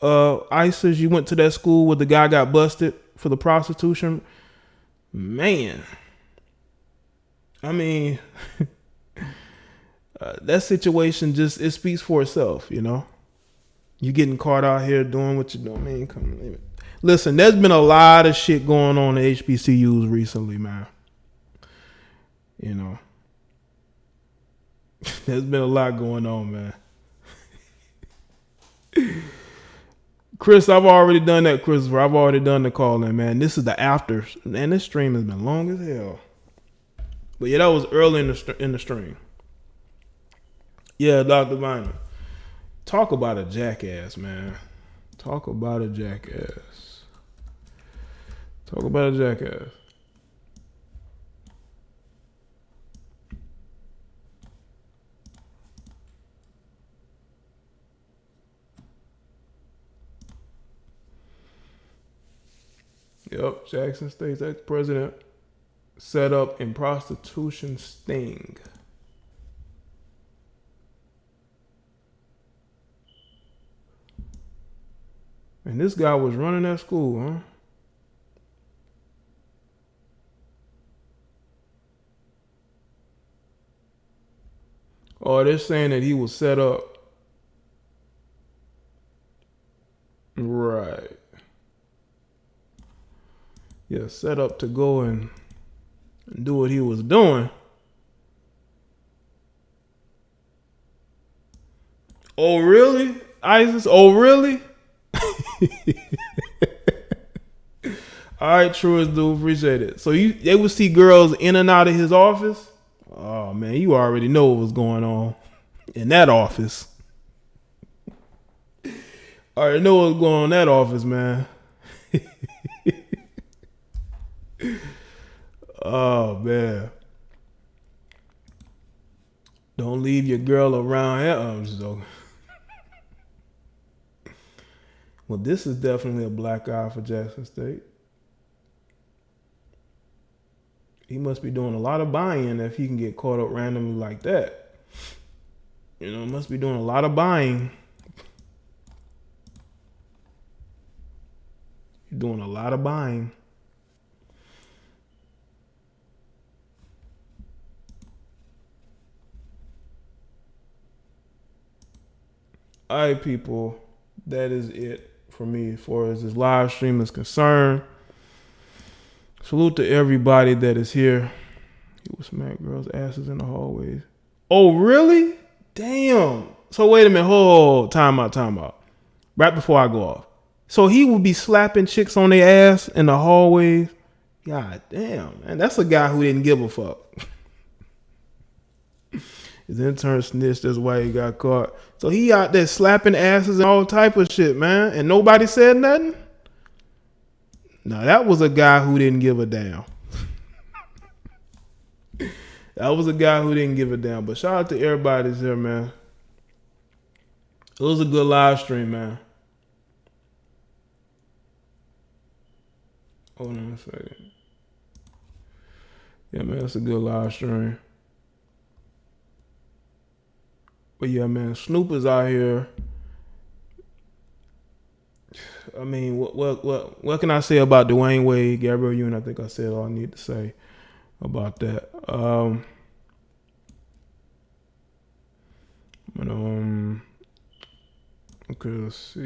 ISIS, you went to that school where the guy got busted for the prostitution. Man. I mean, that situation it speaks for itself, You getting caught out here doing what you're doing. Man, come on. Listen, there's been a lot of shit going on in HBCUs recently, man. There's been a lot going on, man. Chris, I've already done that, Christopher. I've already done the call-in, man. This is the after. Man, this stream has been long as hell. But yeah, that was early in the stream. Yeah, Dr. Dwyane. Talk about a jackass, man. Talk about a jackass. Talk about a jackass. Yep, Jackson State's ex-president set up in prostitution sting. And this guy was running that school, huh? Oh, they're saying that he was set up. Right. Yeah, set up to go and do what he was doing. Oh, really? ISIS? Oh, really? All right, truest dude, appreciate it. So they would see girls in and out of his office? Oh, man, you already know what was going on in that office. I already know what's going on in that office, man. Oh, man. Don't leave your girl around here. I'm just joking. Well, this is definitely a black eye for Jackson State. He must be doing a lot of buying if he can get caught up randomly like that. Must be doing a lot of buying. You're doing a lot of buying. All right, people, that is it for me as far as this live stream is concerned. Salute to everybody that is here. He would smack girls' asses in the hallways. Oh, really? Damn. So wait a minute. Hold. Time out. Right before I go off. So he would be slapping chicks on their ass in the hallways. God damn, man. That's a guy who didn't give a fuck. His intern snitched. That's why he got caught. So he out there slapping asses and all type of shit, man. And nobody said nothing? Now, that was a guy who didn't give a damn. That was a guy who didn't give a damn. But shout out to everybody that's here, man. It was a good live stream, man. Hold on a second. Yeah, man, it's a good live stream. But yeah, man, Snoop is out here. I mean, what can I say about Dwyane Wade, Gabrielle Union? I think I said all I need to say about that. Okay, let's see.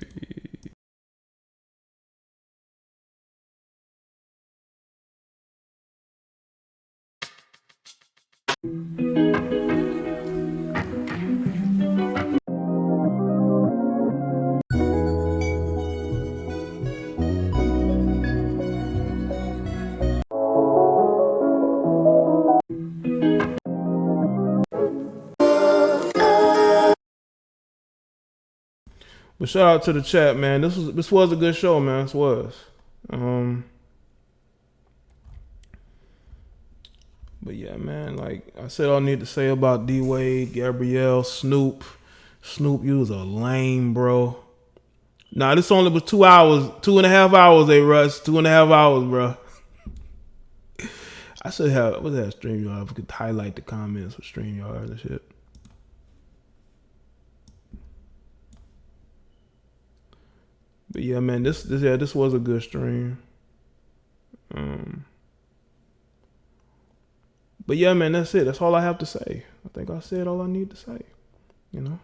But shout out to the chat, man. This was a good show, man. This was. But yeah, man, like I said, all I need to say about D Wade, Gabrielle, Snoop. Snoop, you was a lame, bro. Nah, this only was 2 hours, 2.5 hours, Russ. 2.5 hours, bro. I should have, what's that, StreamYard? If we could highlight the comments with StreamYard and shit. But yeah, man, this was a good stream. But yeah, man, that's it. That's all I have to say. I think I said all I need to say. You know?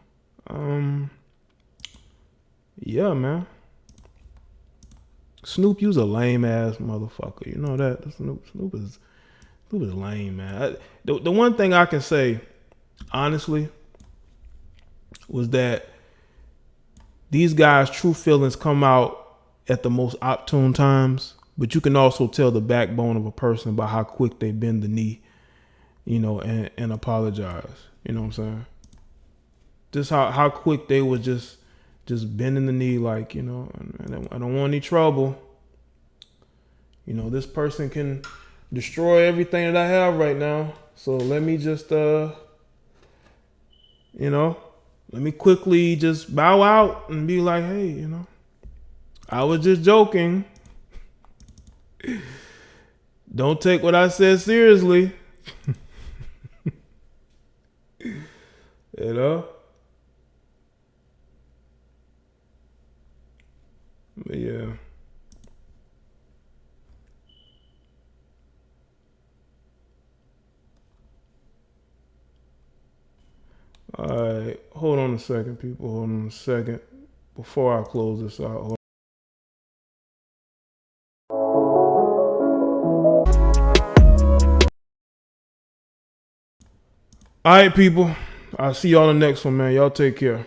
Yeah, man. Snoop, you's a lame ass motherfucker. You know that? Snoop is lame, man. The one thing I can say, honestly, was that these guys' true feelings come out at the most opportune times, but you can also tell the backbone of a person by how quick they bend the knee, you know, and apologize. You know what I'm saying? Just how quick they was just bending the knee, like, you know, I don't want any trouble. You know, this person can destroy everything that I have right now. So let me just, you know, let me quickly just bow out and be like, hey, you know, I was just joking. Don't take what I said seriously. You know? But yeah. Alright, hold on a second, people. Hold on a second. Before I close this out. Alright, people. I'll see y'all on the next one, man. Y'all take care.